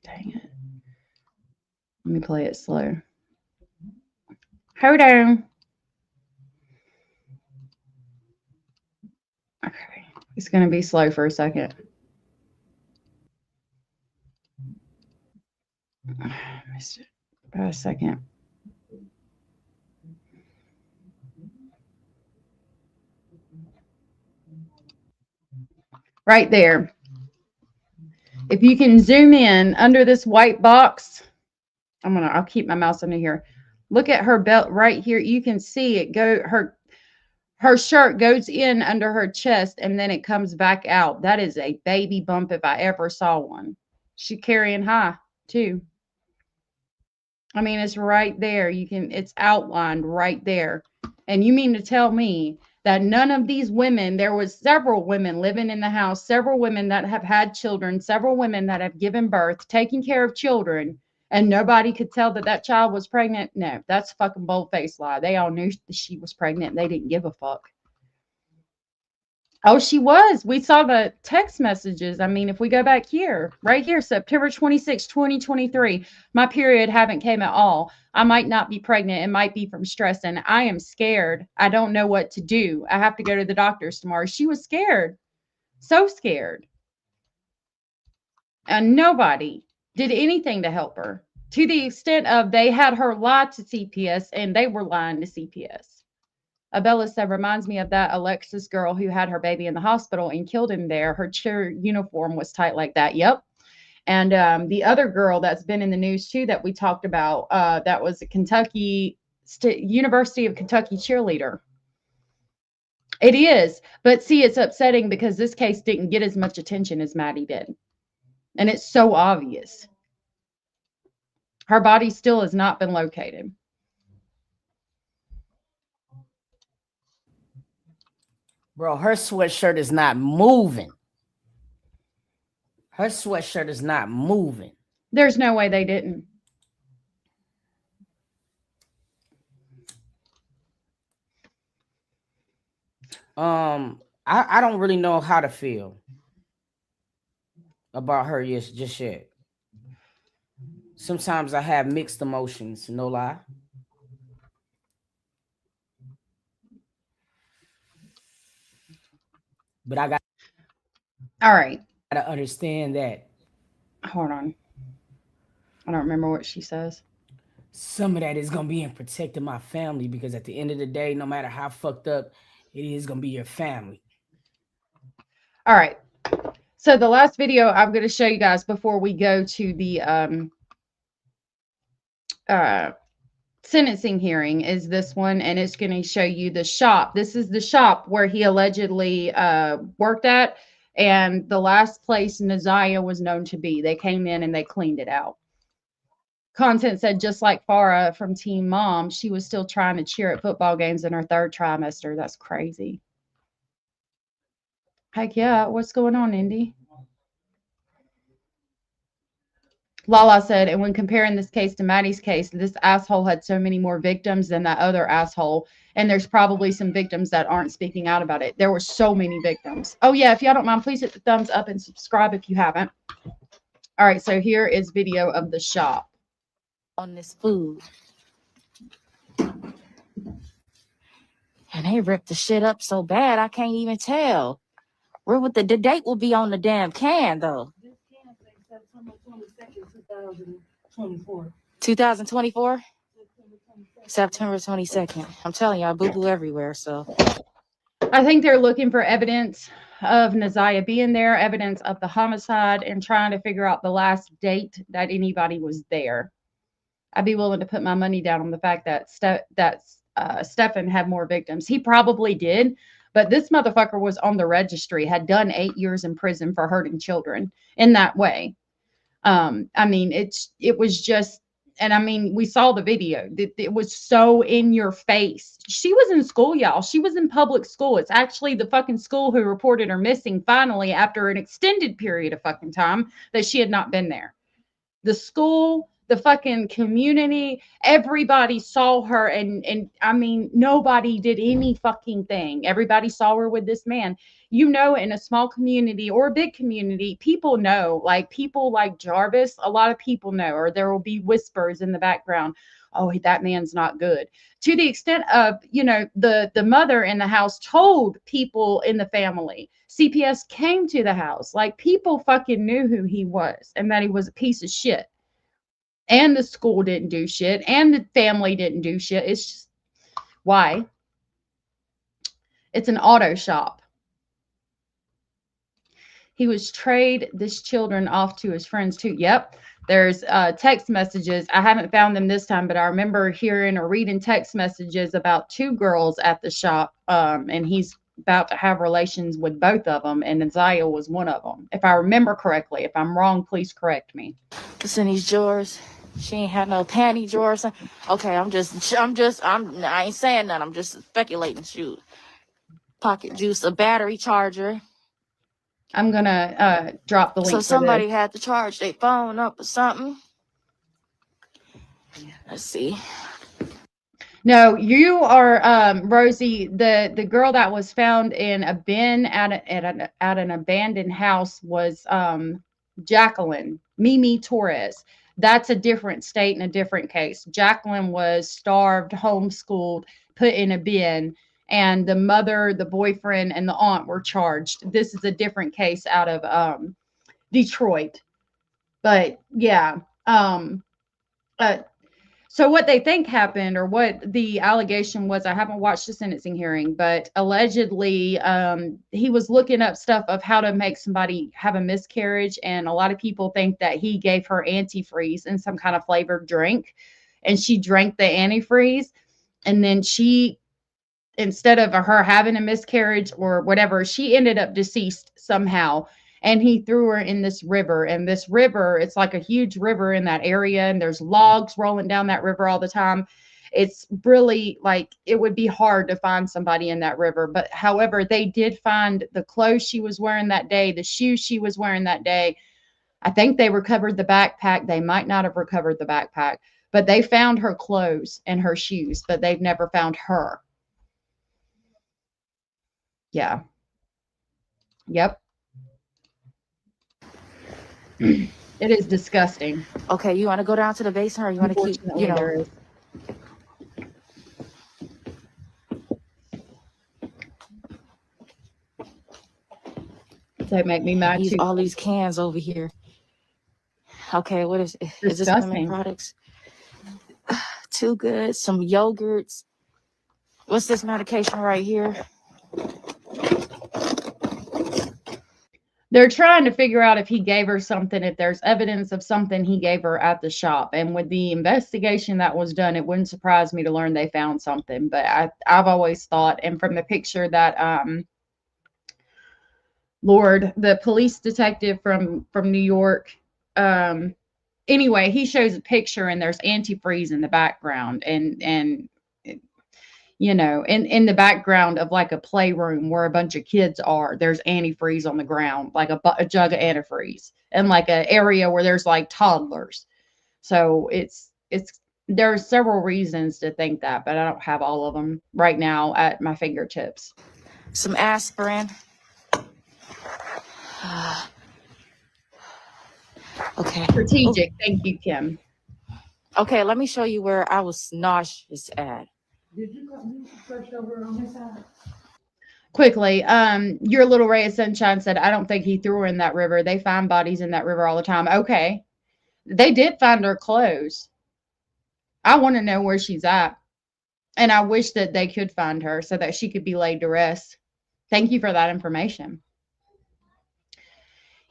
Dang it. Let me play it slow. Hold on. Okay. It's going to be slow for a second. I missed it. About a second. Right there. If you can zoom in under this white box, I'll keep my mouse under here. Look at her belt right here. You can see it go, her shirt goes in under her chest and then it comes back out. That is a baby bump if I ever saw one. She carrying high too. I mean, it's right there. It's outlined right there. And you mean to tell me that none of these women, there was several women living in the house, several women that have had children, several women that have given birth, taking care of children, and nobody could tell that that child was pregnant? No, that's a fucking bold-faced lie. They all knew she was pregnant. They didn't give a fuck. Oh, she was. We saw the text messages. I mean, if we go back here, right here, September 26, 2023, my period haven't came at all. I might not be pregnant. It might be from stress, and I am scared. I don't know what to do. I have to go to the doctor's tomorrow. She was scared. So scared. And nobody did anything to help her, to the extent of they had her lie to CPS, and they were lying to CPS. Abella said, reminds me of that Alexis girl who had her baby in the hospital and killed him there. Her cheer uniform was tight like that. Yep. And the other girl that's been in the news too that we talked about, that was a University of Kentucky cheerleader. It is. But see, it's upsetting because this case didn't get as much attention as Maddie did. And it's so obvious. Her body still has not been located. Bro, her sweatshirt is not moving. Her sweatshirt is not moving. There's no way they didn't. I don't really know how to feel about her just yet. Sometimes I have mixed emotions, no lie. But I got all right. To understand that. Hold on. I don't remember what she says. Some of that is gonna be in protecting my family, because at the end of the day, no matter how fucked up it is, gonna be your family. All right. So the last video I'm going to show you guys before we go to the sentencing hearing is this one, and it's going to show you the shop. This is the shop where he allegedly worked at, and the last place Naziah was known to be. They came in and they cleaned it out. Content said, just like Farah from Teen Mom, she was still trying to cheer at football games in her third trimester. That's crazy. Heck yeah. What's going on, Indy? Lala said, and when comparing this case to Maddie's case, this asshole had so many more victims than that other asshole. And there's probably some victims that aren't speaking out about it. There were so many victims. Oh, yeah. If y'all don't mind, please hit the thumbs up and subscribe if you haven't. All right. So here is video of the shop. On this food. And they ripped the shit up so bad, I can't even tell. Where would the date will be on the damn can, though? 2024? September 22nd. I'm telling y'all, boo-boo everywhere, so. I think they're looking for evidence of Naziah being there, evidence of the homicide, and trying to figure out the last date that anybody was there. I'd be willing to put my money down on the fact that Stefan had more victims. He probably did, but this motherfucker was on the registry, had done 8 years in prison for hurting children in that way. I mean, it was just, and I mean, we saw the video. It was so in your face. She was in school, y'all. She was in public school. It's actually the fucking school who reported her missing finally after an extended period of fucking time that she had not been there. The school, the fucking community, everybody saw her, and I mean, nobody did any fucking thing. Everybody saw her with this man. You know, in a small community or a big community, people know, like people like Jarvis, a lot of people know, or there will be whispers in the background. Oh, that man's not good. To the extent of, you know, the mother in the house told people in the family. CPS came to the house. Like, people fucking knew who he was and that he was a piece of shit. And the school didn't do shit. And the family didn't do shit. It's just, why? It's an auto shop. He was trade this children off to his friends too. Yep. There's text messages. I haven't found them this time, but I remember hearing or reading text messages about 2 girls at the shop. And he's about to have relations with both of them. And Ziyah was one of them. If I remember correctly. If I'm wrong, please correct me. What's in these drawers? She ain't had no panty drawers. Okay, I ain't saying that. I'm just speculating. Shoot. Pocket juice, a battery charger. I'm gonna drop the link. So somebody had to charge their phone up or something. Let's see. No, you are Rosie, the girl that was found in a bin at an abandoned house was Jacqueline Mimi Torres. That's a different state and a different case. Jacqueline was starved, homeschooled, put in a bin, and the mother, the boyfriend, and the aunt were charged. This is a different case out of Detroit. But yeah, so what they think happened, or what the allegation was, I haven't watched the sentencing hearing, but allegedly he was looking up stuff of how to make somebody have a miscarriage, and a lot of people think that he gave her antifreeze in some kind of flavored drink, and she drank the antifreeze, and then she, instead of her having a miscarriage or whatever, she ended up deceased somehow. And he threw her in this river. And this river, it's like a huge river in that area. And there's logs rolling down that river all the time. It's really like, it would be hard to find somebody in that river. But however, they did find the clothes she was wearing that day, the shoes she was wearing that day. I think they recovered the backpack. They might not have recovered the backpack, but they found her clothes and her shoes, but they've never found her. Yeah. Yep. It is disgusting. Okay, you want to go down to the basement, or you want to keep, you know? They make me mad too. All these cans over here. Okay, what is this? Women products? Too good. Some yogurts. What's this medication right here? They're trying to figure out if he gave her something, if there's evidence of something he gave her at the shop. And with the investigation that was done, it wouldn't surprise me to learn they found something. But I've always thought, and from the picture that Lord, the police detective from New York, anyway, he shows a picture and there's antifreeze in the background, and you know, in the background of like a playroom where a bunch of kids are, there's antifreeze on the ground, like a jug of antifreeze, and like an area where there's like toddlers. So there are several reasons to think that, but I don't have all of them right now at my fingertips. Some aspirin. Okay. Strategic. Thank you, Kim. Okay, let me show you where I was nauseous at. Did you search over on his side? Quickly, your little ray of sunshine said, I don't think he threw her in that river. They find bodies in that river all the time. Okay. They did find her clothes. I want to know where she's at. And I wish that they could find her so that she could be laid to rest. Thank you for that information.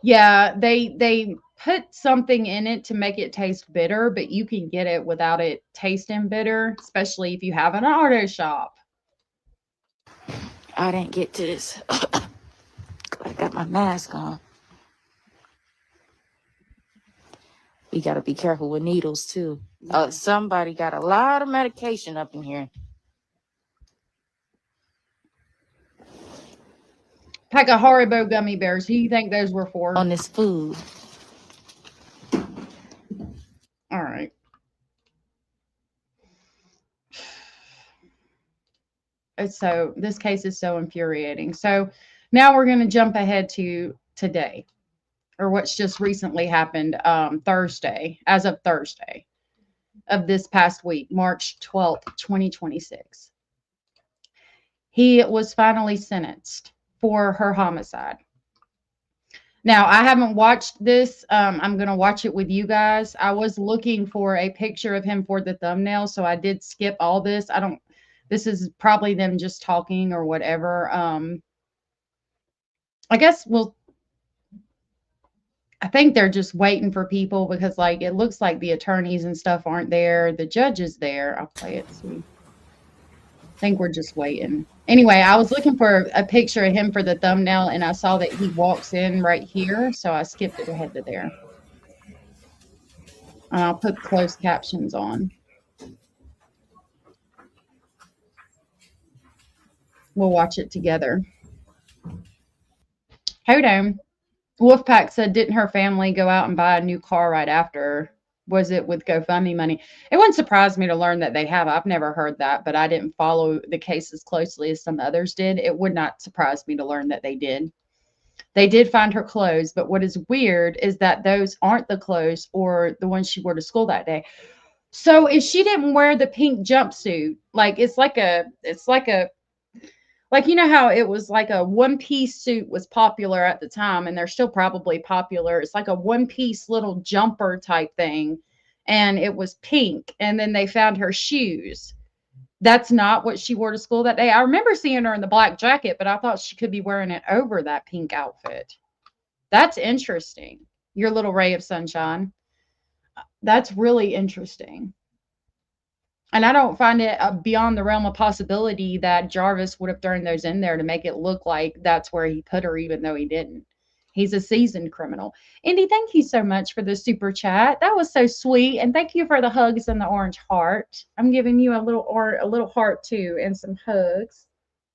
Yeah, they put something in it to make it taste bitter, but you can get it without it tasting bitter, especially if you have an auto shop. I didn't get to this. I got my mask on. We got to be careful with needles too. Somebody got a lot of medication up in here. Pack of Haribo gummy bears. Who do you think those were for? On this food. All right. This case is so infuriating. So now we're going to jump ahead to today, or what's just recently happened, Thursday, as of Thursday of this past week, March 12th, 2026. He was finally sentenced for her homicide. Now, I haven't watched this. I'm going to watch it with you guys. I was looking for a picture of him for the thumbnail, so I did skip all this. This is probably them just talking or whatever. I guess we'll I think they're just waiting for people because, like, it looks like the attorneys and stuff aren't there. The judge is there. I'll play it. See. I think we're just waiting. Anyway, I was looking for a picture of him for the thumbnail, and I saw that he walks in right here, so I skipped it ahead to there. And I'll put closed captions on. We'll watch it together. Hold on. Wolfpack said, didn't her family go out and buy a new car right after? Was it with GoFundMe money? It wouldn't surprise me to learn that they have. I've never heard that, but I didn't follow the case as closely as some others did. It would not surprise me to learn that they did. They did find her clothes, but what is weird is that those aren't the clothes or the ones she wore to school that day. So if she didn't wear the pink jumpsuit, like like, you know how it was like a one-piece suit was popular at the time, and they're still probably popular. It's like a one-piece little jumper type thing, and it was pink, and then they found her shoes. That's not what she wore to school that day. I remember seeing her in the black jacket, but I thought she could be wearing it over that pink outfit. That's interesting. Your little ray of sunshine. That's really interesting. And I don't find it beyond the realm of possibility that Jarvis would have thrown those in there to make it look like that's where he put her, even though he didn't. He's a seasoned criminal. Indy, thank you so much for the super chat. That was so sweet. And thank you for the hugs and the orange heart. I'm giving you a little heart too and some hugs.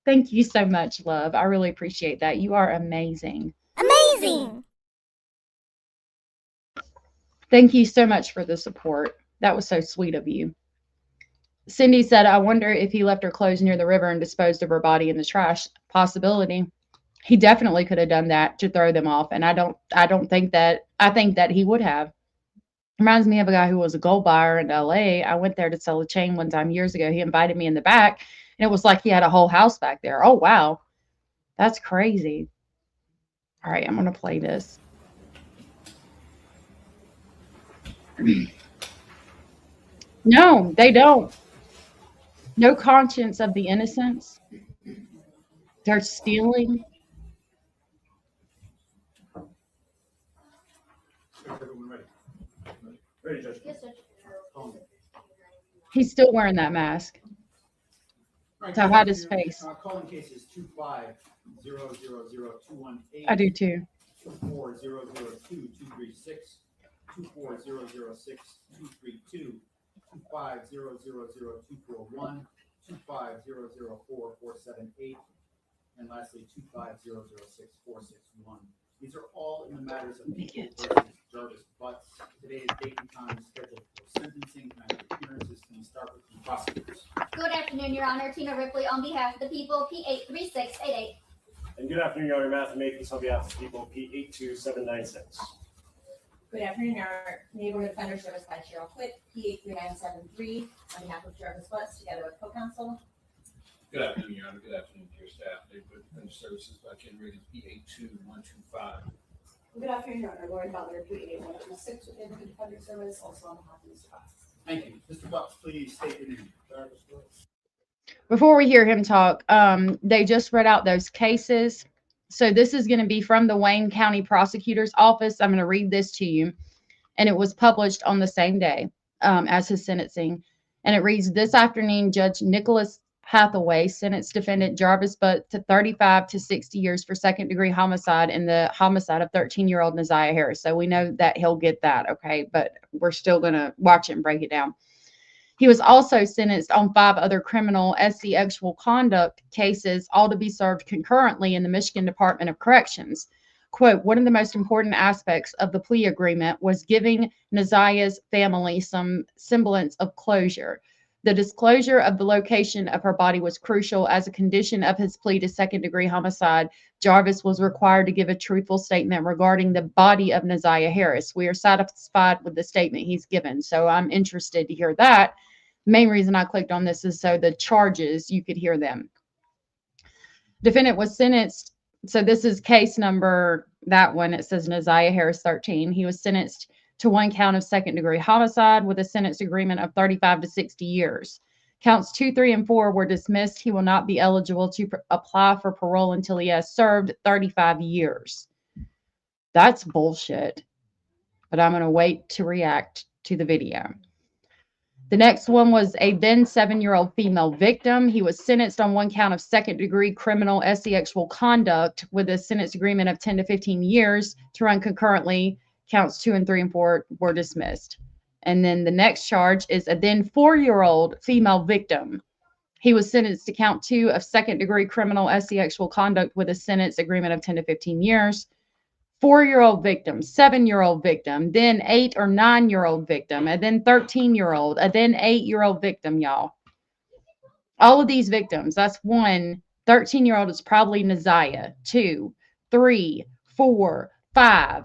Thank you so much, love. I really appreciate that. You are amazing. Amazing. Thank you so much for the support. That was so sweet of you. Cindy said, I wonder if he left her clothes near the river and disposed of her body in the trash. Possibility. He definitely could have done that to throw them off. And I think that he would have. Reminds me of a guy who was a gold buyer in LA. I went there to sell a chain one time years ago. He invited me in the back, and it was like he had a whole house back there. Oh, wow. That's crazy. All right, I'm going to play this. No, they don't. No conscience of the innocents. They're stealing. He's still wearing that mask. To hide his face. Calling case is 250000218. I do too. 2400223 24006 2500241 2500478, and lastly 25006 These are all in the matters of People versus Jarvis Butts. Today's date and time is scheduled for sentencing and appearances. Can we start with the prosecutors? Good afternoon, Your Honor. Tina Ripley on behalf of the people, P83688. And good afternoon, Your Honor. Matthew Makis on behalf of the people, P82796. Good afternoon, our Neighborhood Offender Service by Cheryl Quick, P83973, on behalf of Jarvis Butts, together with co-counsel. Good afternoon, Your Honor. Good afternoon to your staff. Neighborhood Offender Services by Ken Reagan, P82125. Good afternoon, Your Honor. Lori Butler, P88126, with Neighborhood Defender Service, also on behalf of Mr. Butts. Thank you. Mr. Butts, please state your name. Jarvis Butts. Before we hear him talk, they just read out those cases. So this is going to be from the Wayne County Prosecutor's Office. I'm going to read this to you. And it was published on the same day as his sentencing. And it reads, this afternoon, Judge Nicholas Hathaway sentenced defendant Jarvis Butt to 35 to 60 years for second-degree homicide in the homicide of 13-year-old Ziyyah Harris. So we know that he'll get that, okay? But we're still going to watch it and break it down. He was also sentenced on 5 other criminal SC actual conduct cases, all to be served concurrently in the Michigan Department of Corrections. Quote, one of the most important aspects of the plea agreement was giving Ziyyah's family some semblance of closure. The disclosure of the location of her body was crucial. As a condition of his plea to second-degree homicide, Jarvis was required to give a truthful statement regarding the body of Ziyyah Harris. We are satisfied with the statement he's given, so I'm interested to hear that. The main reason I clicked on this is so the charges, you could hear them. Defendant was sentenced, so this is case number, that one, it says Ziyyah Harris 13. He was sentenced to 1 count of second-degree homicide with a sentence agreement of 35 to 60 years. Counts 2, 3, and 4 were dismissed. He will not be eligible to apply for parole until he has served 35 years. That's bullshit. but I'm going to wait to react to the video. The next one was a then 7-year-old female victim. He was sentenced on 1 count of second-degree criminal sexual conduct with a sentence agreement of 10 to 15 years to run concurrently. Counts 2 and 3 and 4 were dismissed. And then the next charge is a then 4-year-old female victim. He was sentenced to count 2 of second-degree criminal sexual conduct with a sentence agreement of 10 to 15 years. 4-year-old victim, 7-year-old victim, then 8 or 9-year-old victim, and then 13-year-old, and then 8-year-old victim, y'all. All of these victims, that's 1. 13-year-old is probably Naziah. 2, 3, 4, 5.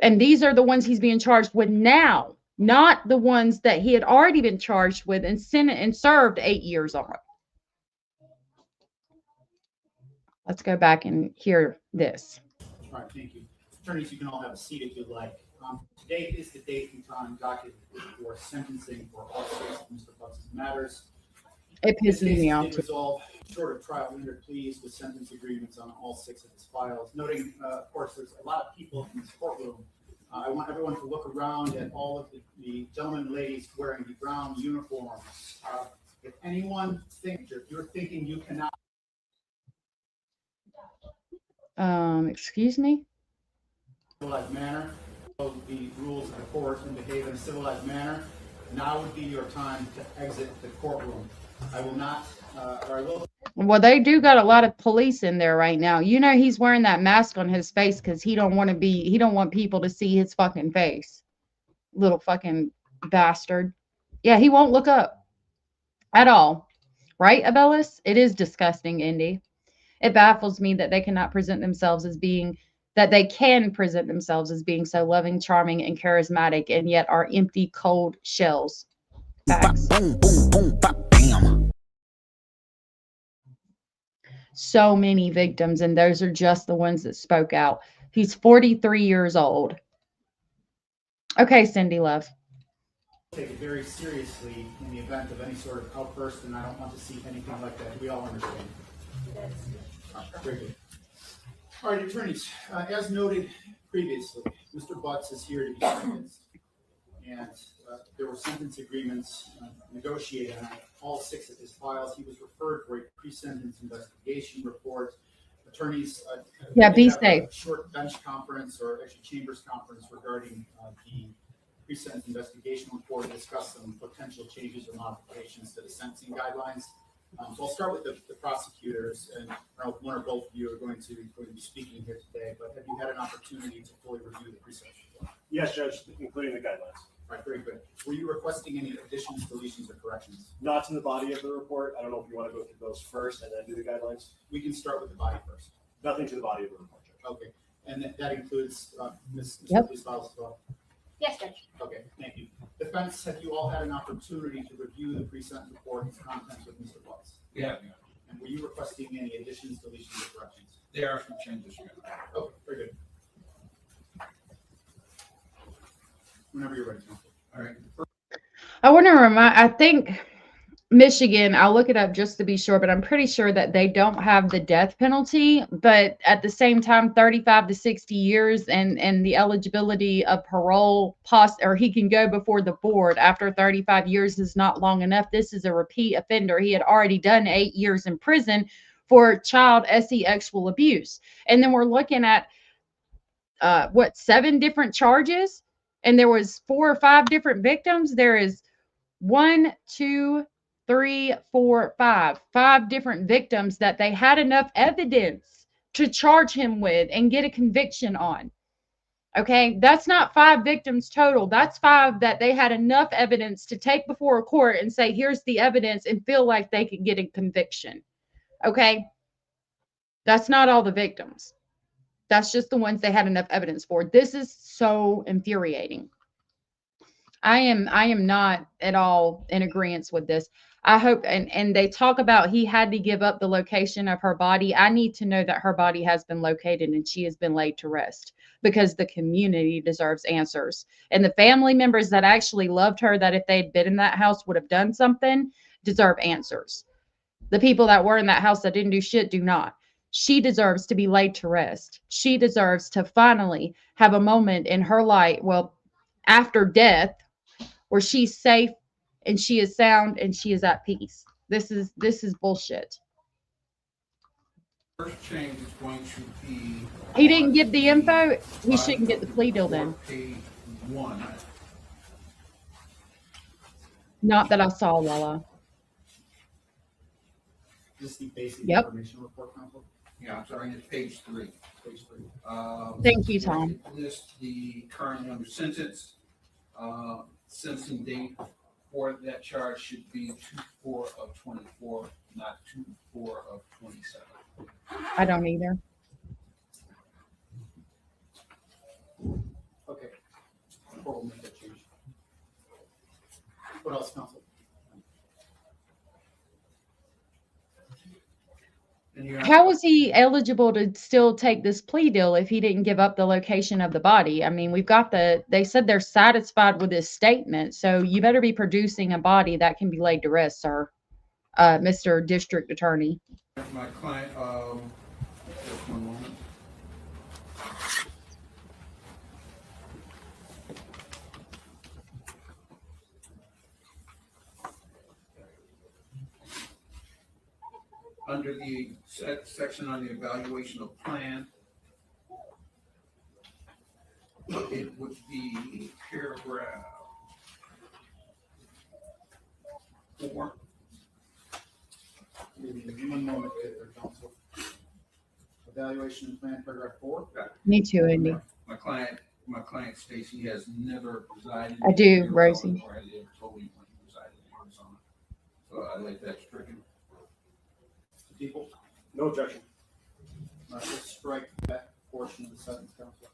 And these are the ones he's being charged with now, not the ones that he had already been charged with and served 8 years on. Let's go back and hear this. All right, thank you. Attorneys, you can all have a seat if you'd like. Today is the date and time docket for sentencing for all 6 of Mr. Butts' matters. It pisses me off. Resolve short of trial rendered pleas with sentence agreements on all 6 of his files. Noting, of course, there's a lot of people in this courtroom. I want everyone to look around at all of the gentlemen and ladies wearing the brown uniforms. If anyone thinks, if you're thinking you cannot. Excuse me? Civilized manner, follow the rules of the court and behave in a civilized manner. Now would be your time to exit the courtroom. I will not, or I will. Well, they do got a lot of police in there right now. You know, he's wearing that mask on his face because he don't want people to see his fucking face. Little fucking bastard. Yeah, he won't look up at all. Right, Abellis? It is disgusting, Indy. It baffles me that they cannot present themselves as being, that they can present themselves as being so loving, charming, and charismatic, and yet are empty, cold shells. Facts. Boom, boom, boom, bam. So many victims, and those are just the ones that spoke out. He's 43 years old. Okay, Cindy Love. Take it very seriously in the event of any sort of outburst, and I don't want to see anything like that. We all understand. Very good. All right, attorneys, as noted previously, Mr. Butts is here to be sentenced, and there were sentence agreements negotiated on all 6 of his files. He was referred for a pre-sentence investigation report. Attorneys, be safe. A short bench conference or actually chambers conference regarding the pre-sentence investigation report to discuss some potential changes or modifications to the sentencing guidelines. So I'll start with the prosecutors, and I don't know if one or both of you are going to be speaking here today, but have you had an opportunity to fully review the pre-sentence report? Yes, Judge, including the guidelines. All right, very good. Were you requesting any additions, deletions, or corrections? Not in the body of the report. I don't know if you want to go through those first and then do the guidelines. We can start with the body first. Nothing to the body of the report, Judge. Okay, and that includes Ms. Police files as well? Yes, Judge. Okay, thank you. Defense, have you all had an opportunity to review the pre-sentence report and its contents with Mr. Butts? Yeah. And were you requesting any additions, deletions, or corrections? There are some changes here. Okay, very good. Whenever you're ready. All right. I want to I think Michigan, I'll look it up just to be sure, but I'm pretty sure that they don't have the death penalty, but at the same time, 35 to 60 years and the eligibility of parole, or he can go before the board after 35 years is not long enough. This is a repeat offender. He had already done 8 years in prison for child sexual abuse. And then we're looking at, 7 different charges? And there was 4 or 5 different victims. There is 1, 2, 3, 4, 5 different victims that they had enough evidence to charge him with and get a conviction on. Okay, that's not 5 victims total. That's 5 that they had enough evidence to take before a court and say, here's the evidence, and feel like they could get a conviction. Okay, that's not all the victims. That's just the ones they had enough evidence for. This is so infuriating. I am not at all in agreement with this. I hope, and they talk about he had to give up the location of her body. I need to know that her body has been located and she has been laid to rest, because the community deserves answers. And the family members that actually loved her, that if they'd been in that house would have done something, deserve answers. The people that were in that house that didn't do shit do not. She deserves to be laid to rest. She deserves to finally have a moment in her life, well, after death, where she's safe and she is sound and she is at peace. This is bullshit. First change is going to be. He didn't give the info. He shouldn't get the plea deal then. Page 1. Not that I saw, Lala. This is the basic Yep. information report, counsel. Yeah, I'm sorry, it's page 3. Page 3. Thank you, Tom. List the currently under sentence. Sentencing date for that charge should be 2/4 of 24, not 2/4 of 27. I don't either. Okay. We'll make that change. What else, counsel? How was he eligible to still take this plea deal if he didn't give up the location of the body? I mean, we've got they said they're satisfied with his statement, so you better be producing a body that can be laid to rest, sir, Mr. District Attorney. My client, just one moment. Under the section on the evaluation of plan, it would be paragraph 4. One moment, counsel. Evaluation plan, paragraph 4. Me too, Andy. My client states he has never resided. I do, in Arizona, Rosie. or has ever told me when he resided in Arizona. So I like that stricken. People? No objection. Let's strike that portion of the sentence, counsel.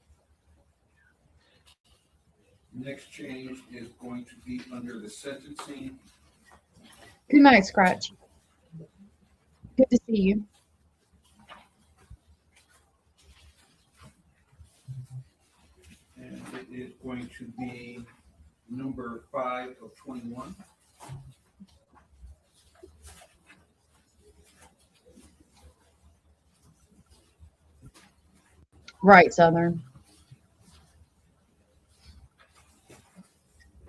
Next change is going to be under the sentencing. Good night, Scratch. Good to see you. And it is going to be number 5 of 21. Right, Southern.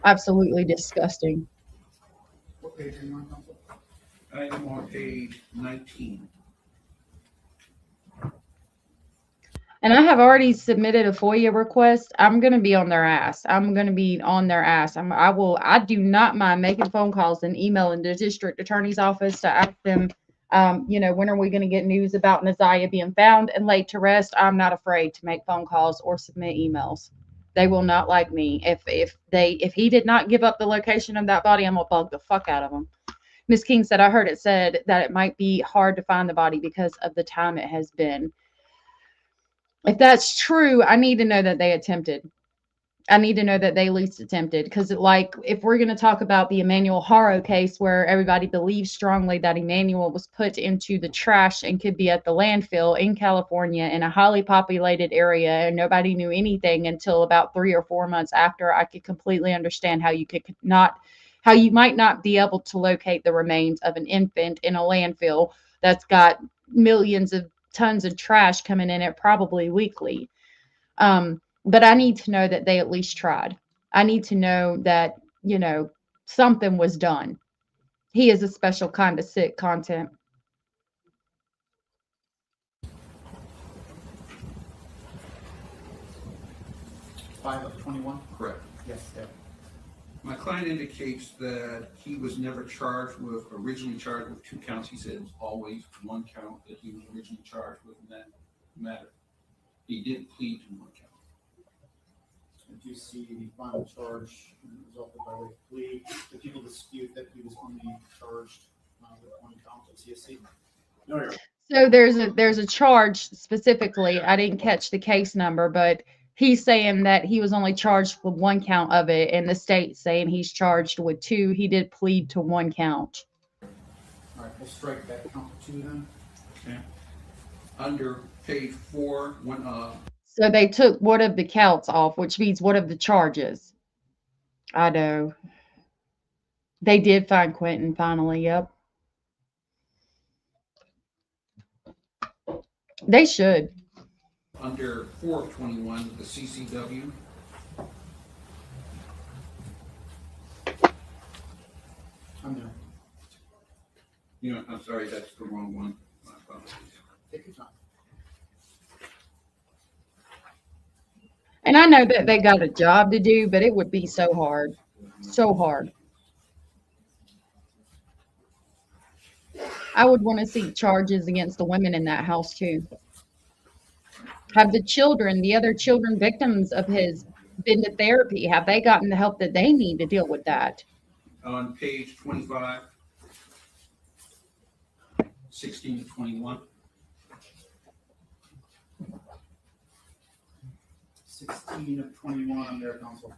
Absolutely disgusting. What page are you on, counsel? I am on page 19. And I have already submitted a FOIA request. I'm going to be on their ass. I'm going to be on their ass. I do not mind making phone calls and emailing the district attorney's office to ask them, when are we going to get news about Naziah being found and laid to rest? I'm not afraid to make phone calls or submit emails. They will not like me. If he did not give up the location of that body, I'm going to bug the fuck out of him. Ms. King said, I heard it said that it might be hard to find the body because of the time it has been. If that's true, I need to know that they attempted. I need to know that they at least attempted. Because, if we're going to talk about the Emmanuel Haro case where everybody believes strongly that Emmanuel was put into the trash and could be at the landfill in California in a highly populated area and nobody knew anything until about 3 or 4 months after, I could completely understand how you might not be able to locate the remains of an infant in a landfill that's got millions of tons of trash coming in it probably weekly. But I need to know that they at least tried. I need to know that, something was done. He is a special kind of sick content. Five of 21? Correct. Yes, sir. My client indicates that he was never originally charged with 2 counts. He said it was always 1 count that he was originally charged with in that matter. He did plead to 1 count. Did you see the final charge resulted by way of plea? Do people dispute that he was only charged with 1 count of CSC? No, Your Honor. So there's a charge specifically. I didn't catch the case number, but he's saying that he was only charged with 1 count of it, and the state's saying he's charged with 2. He did plead to 1 count. All right, we'll strike that count 2 then. Okay. Under page 4, So they took one of the counts off, which means one of the charges. I know. They did find Quentin finally, yep. They should. Under 4 of 21, the CCW. I'm there. You know, I'm sorry, that's the wrong one. My apologies. Take your time. And I know that they got a job to do, but it would be so hard. So hard. I would want to see charges against the women in that house too. Have the children, the other children victims of his, been to therapy? Have they gotten the help that they need to deal with that? On page 25, 16 to 21. 16 of 21 on their counsel.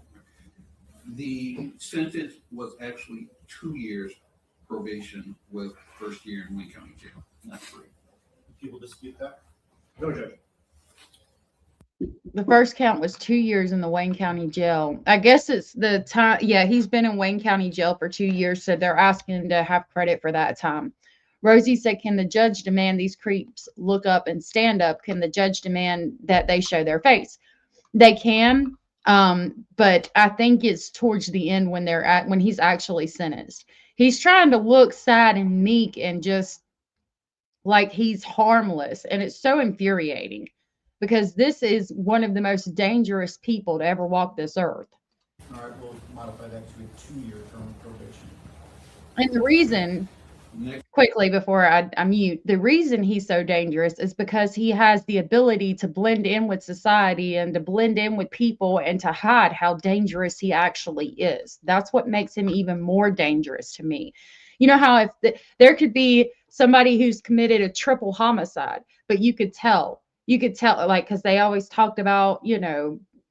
The sentence was actually 2 years probation with first year in Wayne County Jail, not 3. People dispute that? No, Judge. The first count was 2 years in the Wayne County Jail. I guess it's the time. Yeah, he's been in Wayne County Jail for 2 years, so they're asking to have credit for that time. Rosie said, can the judge demand these creeps look up and stand up? Can the judge demand that they show their face? They can, but I think it's towards the end when he's actually sentenced. He's trying to look sad and meek and just like he's harmless, and it's so infuriating because this is one of the most dangerous people to ever walk this earth. All right, we'll modify that to a 2-year term of probation. And the reason, quickly before I mute, the reason he's so dangerous is because he has the ability to blend in with society and to blend in with people and to hide how dangerous he actually is. That's what makes him even more dangerous to me. You know how if there could be somebody who's committed a triple homicide, but you could tell, like, because they always talked about,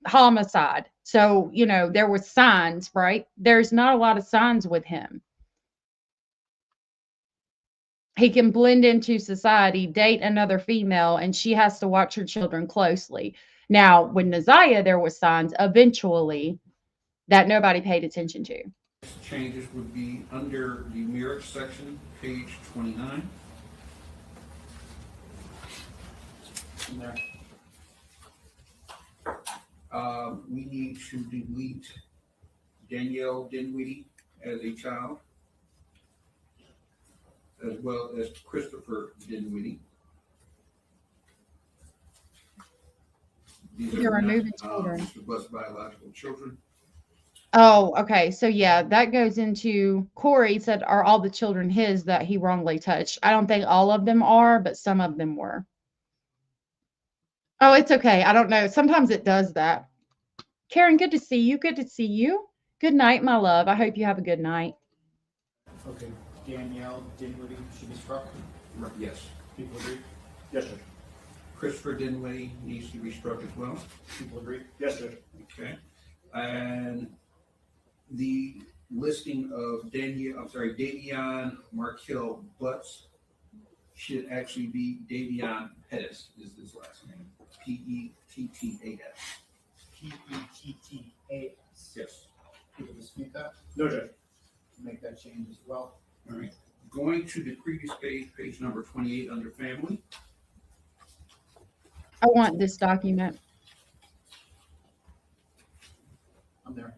homicide. So, there were signs, right? There's not a lot of signs with him. He can blend into society, date another female, and she has to watch her children closely. Now, with Neziah, there was signs eventually that nobody paid attention to. Changes would be under the marriage section, page 29. In there. We need to delete Danielle Dinwiddie as a child, as well as Christopher Dinwiddie. These You're are removing not children. Mr. Butts' biological children. Oh, okay. So yeah, that goes into Corey said, are all the children his that he wrongly touched? I don't think all of them are, but some of them were. Oh, it's okay. I don't know. Sometimes it does that. Karen, good to see you. Good to see you. Good night, my love. I hope you have a good night. Okay, Danielle Dinwiddie should be struck. Yes. People agree? Yes, sir. Christopher Dinwiddie needs to be struck as well. People agree? Yes, sir. Okay. And the listing of Davion Marketa Butts should actually be Davion Pettis is his last name. Pettas. Pettas. Yes. People dispute that? No, Judge. Make that change as well. All right. Going to the previous page, page number 28 under family. I want this document. I'm there.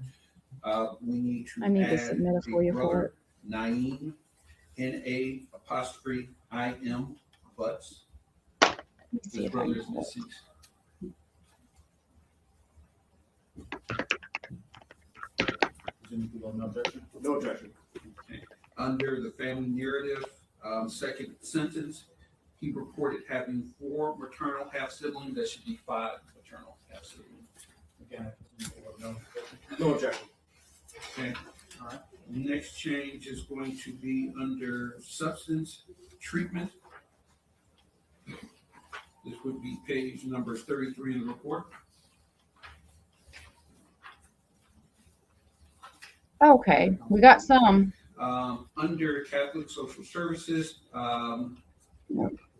We need to I need to add submit a the FOIA for brother, it. Naeem, N-A-'I-M, Butts. See His if I brother can is pull it. deceased. No objection? No objection. Okay. Under the family narrative, second sentence, he reported having 4 maternal half-siblings. That should be 5 maternal half-siblings. Again, no objection. Okay. All right. Next change is going to be under substance treatment. This would be page number 33 in the report. Okay, we got some. Under Catholic Social Services,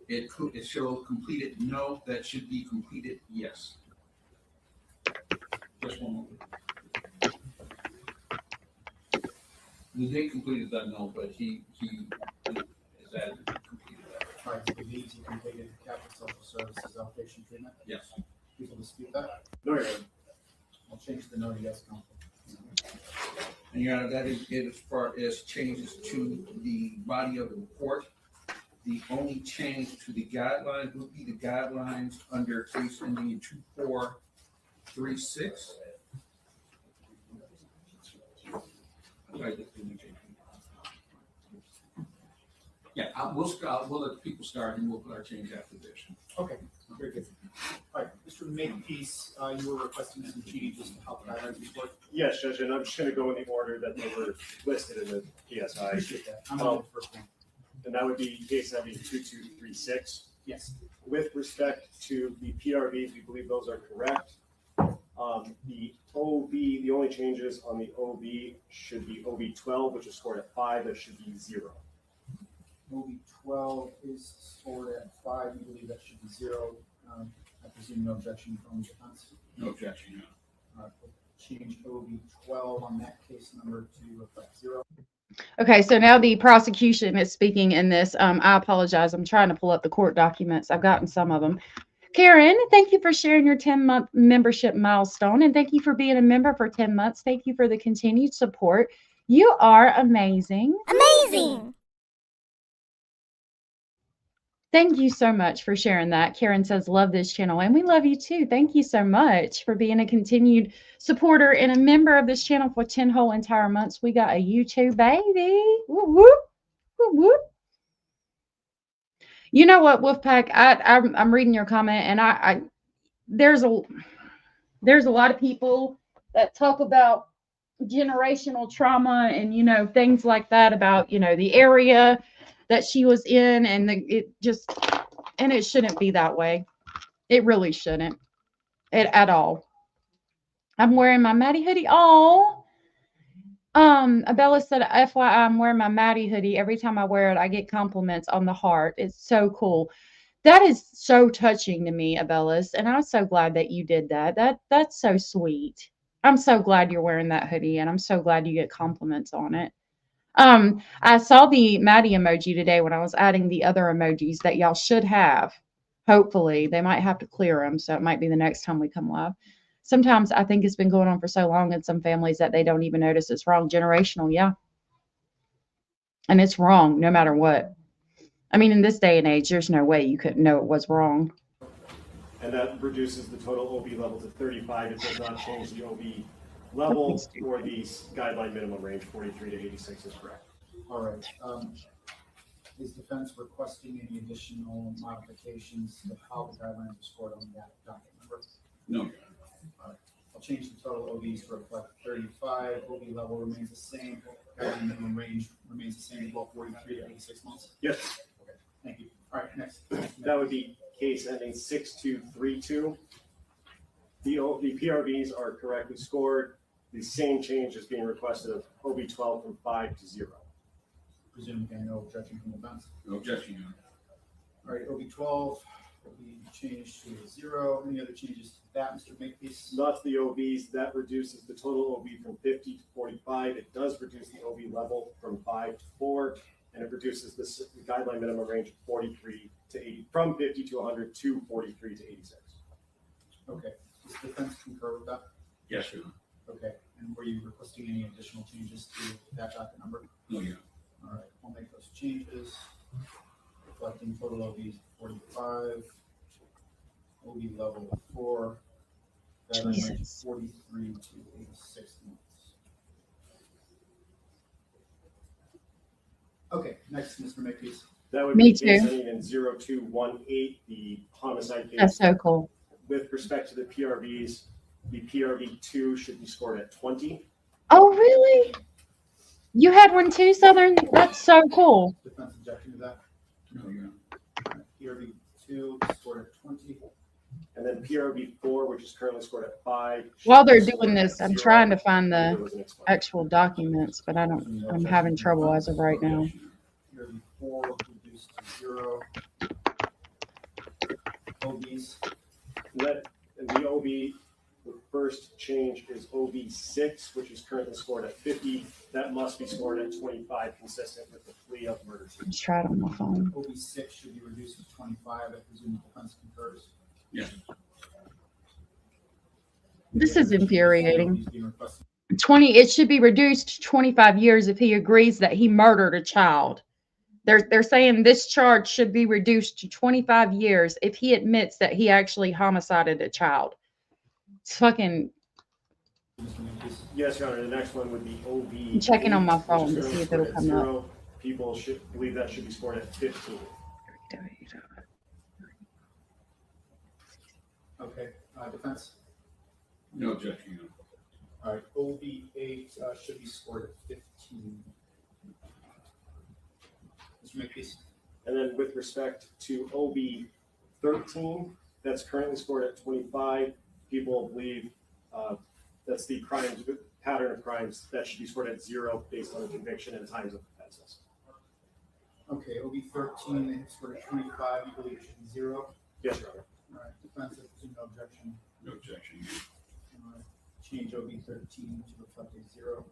it showed completed no. That should be completed yes. Just one moment. They completed that no, but he is added completed that. All right, so the needs you completed Catholic Social Services outpatient treatment? Yes. People dispute that? No, Your Honor. I'll change the no to yes, counsel. And Your Honor, that is it as far as changes to the body of the report. The only change to the guidelines would be the guidelines under case ending in 2436. Yeah, we'll let the people start and we'll put our change after this. Okay, very good. All right, Mr. Makepeace, you were requesting some changes to help guidelines report. Yes, Judge, and I'm just gonna go in the order that they were listed in the PSI. Appreciate that. I'm on the first one. And that would be case ending 2236. Yes. With respect to the PRVs, we believe those are correct. The OB, the only changes on the OB should be OB12, which is scored at 5, that should be 0. OB12 is scored at 5. You believe that should be 0. I presume no objection from the defense. No objection, no. All right, we'll change OB12 on that case number to reflect 0. Okay, so now the prosecution is speaking in this. I apologize. I'm trying to pull up the court documents. I've gotten some of them. Karen, thank you for sharing your 10-month membership milestone, and thank you for being a member for 10 months. Thank you for the continued support. You are amazing. Amazing. Thank you so much for sharing that. Karen says, love this channel, and we love you too. Thank you so much for being a continued supporter and a member of this channel for 10 whole entire months. We got a YouTube baby. Whoop, whoop, whoop, whoop. You know what, Wolfpack? I'm reading your comment, and there's a lot of people that talk about generational trauma and things like that about the area that she was in, and it shouldn't be that way. It really shouldn't, at all. I'm wearing my Maddie hoodie. Oh. Abella said, FYI, I'm wearing my Maddie hoodie. Every time I wear it, I get compliments on the heart. It's so cool. That is so touching to me, Abellas, and I'm so glad that you did that. That's so sweet. I'm so glad you're wearing that hoodie, and I'm so glad you get compliments on it. I saw the Maddie emoji today when I was adding the other emojis that y'all should have. Hopefully, they might have to clear them, so it might be the next time we come live. Sometimes I think it's been going on for so long in some families that they don't even notice it's wrong. Generational, yeah. And it's wrong no matter what. I mean, in this day and age, there's no way you couldn't know it was wrong. And that reduces the total OB level to 35. It does not change the OB level or the guideline minimum range. 43 to 86 is correct. All right. Is defense requesting any additional modifications to how the guidelines are scored on that document number? No. All right. I'll change the total OBs to reflect 35. OB level remains the same. Guideline minimum range remains the same as well, 43 to 86 months. Yes. Okay. Thank you. All right. Next. That would be case ending 6232. The PRVs are correctly scored. The same change is being requested of OB12 from 5 to 0. Presumably, no objection from the defense. No objection, Your Honor. All right. OB12 will be changed to 0. Any other changes to that, Mr. Makepeace? Not the OBs. That reduces the total OB from 50 to 45. It does reduce the OB level from 5 to 4, and it reduces the guideline minimum range of 43 to 80, from 50 to 100 to 43 to 86. Okay. Does the defense concur with that? Yes, Your Honor. Okay. And were you requesting any additional changes to that docket number? No, Your Honor. All right. I'll make those changes. Reflecting total OBs 45, OB level 4, guideline range 43 to 86 months. Okay, next, Mr. Makepeace. That would Me be case too. ending in 0218, the homicide case. That's so cool. With respect to the PRVs, the PRV2 should be scored at 20. Oh, really? You had one too, Southern? That's so cool. Defense objection to that? No, Your Honor. PRV2 scored at 20. And then PRV4, which is currently scored at 5. While they're doing this, I'm trying to find the actual documents, but I'm having trouble as of right now. PRV4 reduced to 0. OBs. And the OB, the first change is OB6, which is currently scored at 50. That must be scored at 25, consistent with the plea. plea of murder. Let's try it on my phone. OB 6 should be reduced to 25. I presume the defense concurs. Yeah. This is infuriating. 20. It should be reduced to 25 years if he agrees that he murdered a child. They're saying this charge should be reduced to 25 years if he admits that he actually homicided a child. It's fucking. Yes, Your Honor. The next one would be OB. I'm checking on my phone to see if it'll come up. People should believe that should be scored at 15. Okay. Defense. No objection. All right. OB 8 should be scored at 15. Mr. Makepeace. And then with respect to OB 13, that's currently scored at 25. People believe that's the crimes pattern of crimes that should be scored at 0 based on the conviction and times of offenses. Okay, OB 13, they scored at 25. You believe it should be 0? Yes, Your Honor. All right, defense, I presume no objection. No objection. All right, change OB 13 to reflect a 0.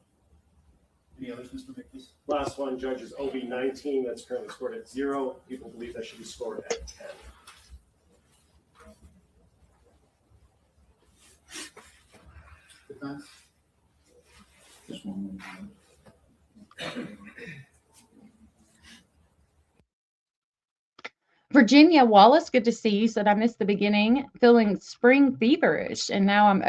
Any others, Mr. Makepeace? Last one, Judge, is OB 19. That's currently scored at 0. People believe that should be scored at 10. Defense? Just one more. Virginia Wallace, good to see you. Said I missed the beginning. Feeling spring feverish, and now I'm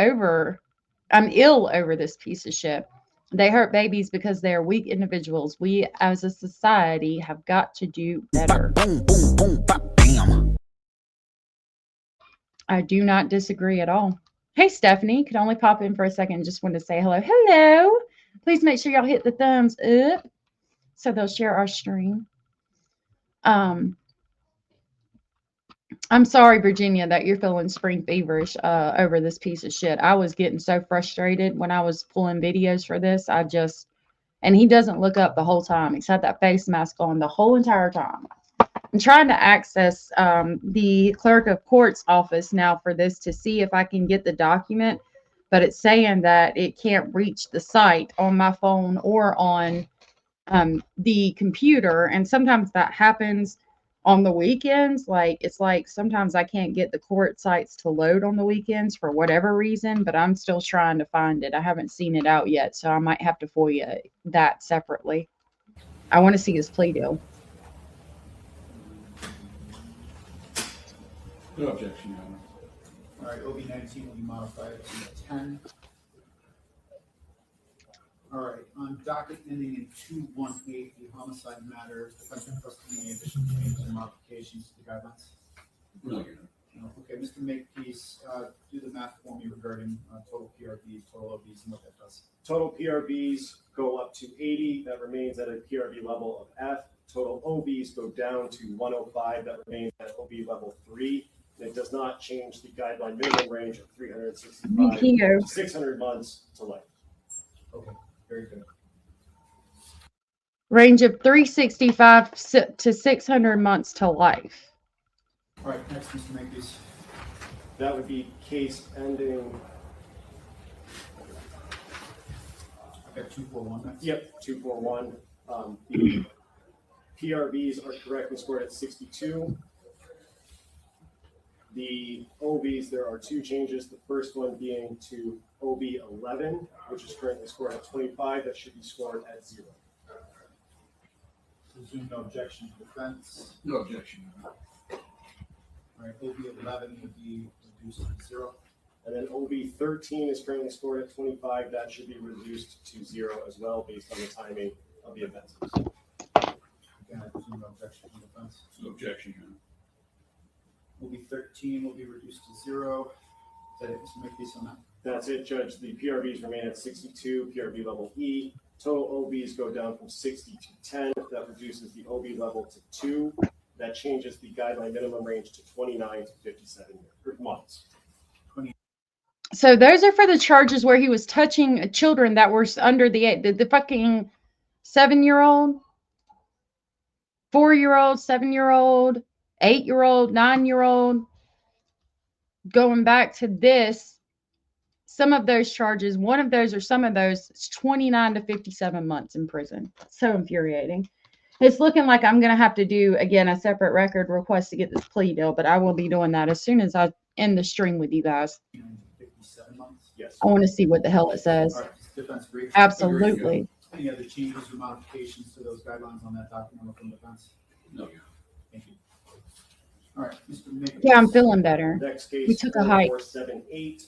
ill over this piece of shit. They hurt babies because they are weak individuals. We as a society have got to do better. Boom, boom, boom, bop, bam. I do not disagree at all. Hey, Stephanie, could only pop in for a second. Just wanted to say hello. Hello. Please make sure y'all hit the thumbs up so they'll share our stream. I'm sorry, Virginia, that you're feeling spring feverish over this piece of shit. I was getting so frustrated when I was pulling videos for this. And he doesn't look up the whole time. He's had that face mask on the whole entire time. I'm trying to access the clerk of court's office now for this to see if I can get the document, but it's saying that it can't reach the site on my phone or on the computer. And sometimes that happens on the weekends. It's like sometimes I can't get the court sites to load on the weekends for whatever reason, but I'm still trying to find it. I haven't seen it out yet, so I might have to FOIA that separately. I want to see his plea deal. No objection, Your Honor. All right, OB 19 will be modified to 10. All right, on docket ending in 218, the homicide matter, defense requesting any additional changes and modifications to the guidelines? No, Your Honor. No. Okay, Mr. Makepeace, do the math for me regarding total PRBs, total OBs, and what that does. Total PRBs go up to 80. That remains at a PRB level of F. Total OBs go down to 105. That remains at OB level 3. And it does not change the guideline minimum range of 365 to 600 months to life. Okay, very good. Range of 365 to 600 months to life. All right, next, Mr. Makepeace. That would be case ending. I've got 241 next. Yep, 241. The PRBs are correctly scored at 62. The OBs, there are 2 changes. The first one being to OB 11, which is currently scored at 25. That should be scored at 0. Presume no objection to defense. No objection. All right, OB 11 would be reduced to 0. And then OB 13 is currently scored at 25. That should be reduced to 0 as well, based on the timing of the offenses. Again, I presume no objection to defense. No objection, Your Honor. OB 13 will be reduced to 0. Is that it, Mr. Makepeace, on that? That's it, Judge. The PRBs remain at 62, PRB level E. Total OBs go down from 60 to 10. That reduces the OB level to 2. That changes the guideline minimum range to 29 to 57 months. So those are for the charges where he was touching children that were under the fucking 7-year-old, 4-year-old, 7-year-old, 8-year-old, 9-year-old. Going back to this, some of those charges, one of those or some of those, it's 29 to 57 months in prison. So infuriating. It's looking like I'm going to have to do, again, a separate record request to get this plea deal, but I will be doing that as soon as I end the stream with you guys. 57 months? Yes. I want to see what the hell it says. All right, defense brief. Absolutely. Any other changes or modifications to those guidelines on that document from defense? No. Thank you. All right, Mr. Nichols. Yeah, I'm feeling better. Next case, We took a hike. 4478.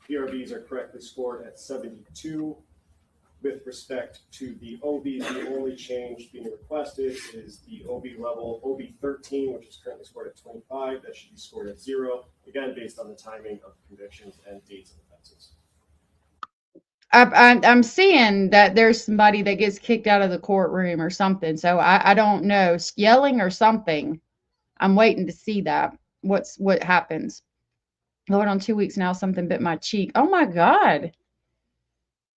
PRVs are correctly scored at 72. With respect to the OBs, the only change being requested is the OB level, OB 13, which is currently scored at 25. That should be scored at 0, again, based on the timing of convictions and dates of offenses. I'm seeing that there's somebody that gets kicked out of the courtroom or something. So I don't know, yelling or something. I'm waiting to see that. What happens? Going on 2 weeks now, something bit my cheek. Oh my God.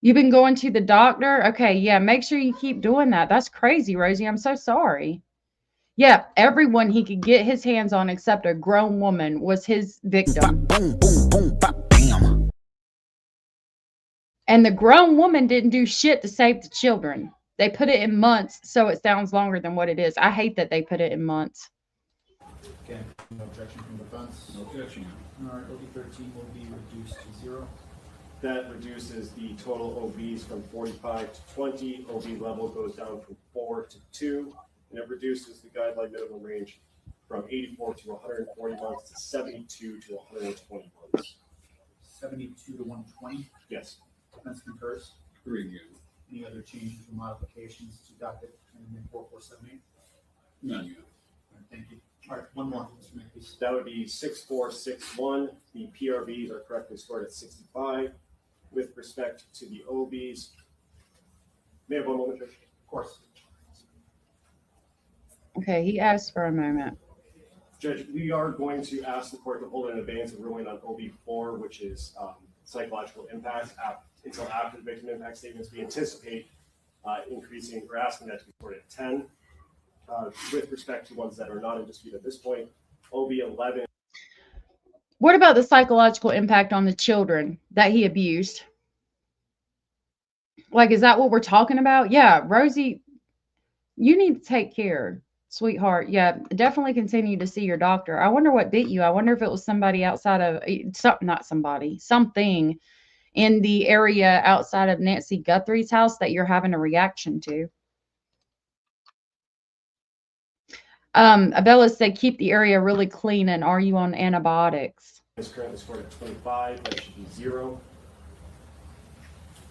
You've been going to the doctor? Okay, yeah, make sure you keep doing that. That's crazy, Rosie. I'm so sorry. Yeah, everyone he could get his hands on except a grown woman was his victim. Boom, boom, boom, bop, bam. And the grown woman didn't do shit to save the children. They put it in months, so it sounds longer than what it is. I hate that they put it in months. Okay, no objection from defense. No objection. All right, OB 13 will be reduced to 0. That reduces the total OBs from 45 to 20. OB level goes down from 4 to 2, and it reduces the guideline minimum range from 84 to 140 months to 72 to 120 months. 72 to 120. Yes. Defense concurs. Agree. Any other changes or modifications to docket 4478? None yet. All right, thank you. All right, one more, Mr. Nichols. That would be 6461. The PRVs are correctly scored at 65. With respect to the OBs, may I have one moment, Judge? Of course. Okay, he asked for a moment. Judge, we are going to ask the court to hold an advance of ruling on OB4, which is psychological impacts, until after the victim impact statements. We anticipate increasing or asking that to be scored at 10. With respect to ones that are not in dispute at this point, OB11. What about the psychological impact on the children that he abused? Like, is that what we're talking about? Yeah, Rosie, you need to take care, sweetheart. Yeah, definitely continue to see your doctor. I wonder what bit you. I wonder if it was somebody outside of something in the area outside of Nancy Guthrie's house that you're having a reaction to. Abella said, keep the area really clean, and are you on antibiotics? Is currently scored at 25. That should be 0.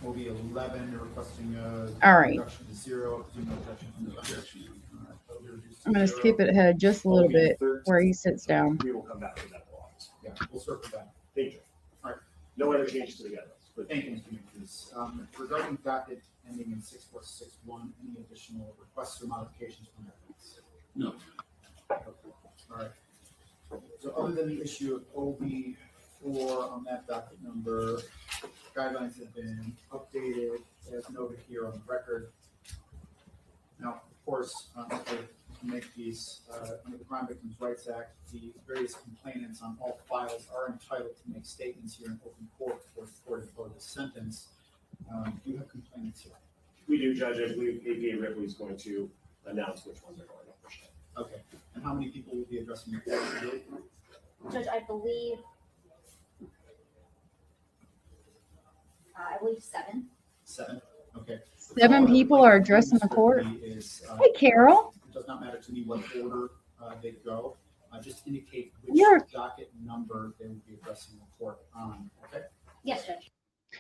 OB 11, you're requesting a All right. reduction to 0. No objection from the objection. All right, that'll be reduced to I'm going to 0. skip it ahead just a little bit where he sits down. We will come back to that office. Yeah, we'll circle back. Thank you. All right. No other changes to the guidelines. But Thank you, Mr. Nichols. Regarding docket ending in 6461, any additional requests or modifications from evidence? No. Okay. All right. So other than the issue of OB4 on that docket number, guidelines have been updated as noted here on the record. Now, of course, to make these under the Crime Victims' Rights Act, the various complainants on all files are entitled to make statements here in open court before the court imposes a sentence. Do you have complainants here? we do, Judge. I believe APA Ripley is going to announce which ones are going to push it. Okay. And how many people will be addressing the court today? Judge, I believe 7. 7. Okay. 7 people are addressing the court. Hey, Carol. It does not matter to me what order they go. Just indicate which docket number they will be addressing the court on. Okay. Yes, Judge.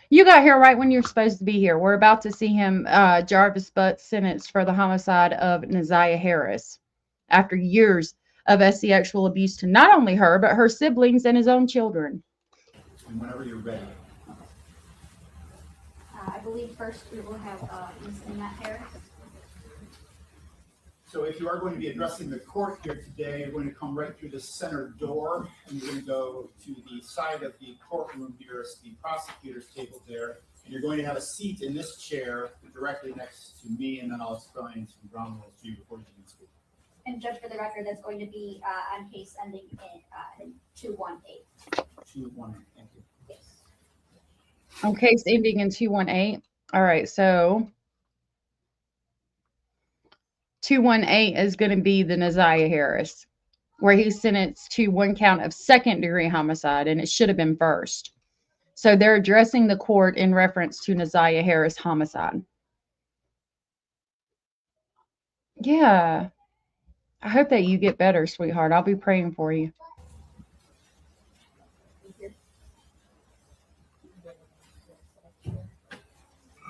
You got here right when you're supposed to be here. We're about to see him, Jarvis Butt, sentenced for the homicide of ZiyahHarris after years of sexual abuse to not only her, but her siblings and his own children. And whenever you're ready. I believe first we will have Ms. Harris. So if you are going to be addressing the court here today, you're going to come right through the center door, and you're going to go to the side of the courtroom nearest the prosecutor's table there, and you're going to have a seat in this chair directly next to me, and then I'll explain some ground rules to you before you can speak. And Judge, for the record, that's going to be on case ending in 218. 218, thank you. Yes. On case ending in 218. All right, so 218 is going to be the ZiyahHarris, where he's sentenced to 1 count of second-degree homicide, and it should have been first. So they're addressing the court in reference to ZiyahHarris homicide. Yeah. I hope that you get better, sweetheart. I'll be praying for you.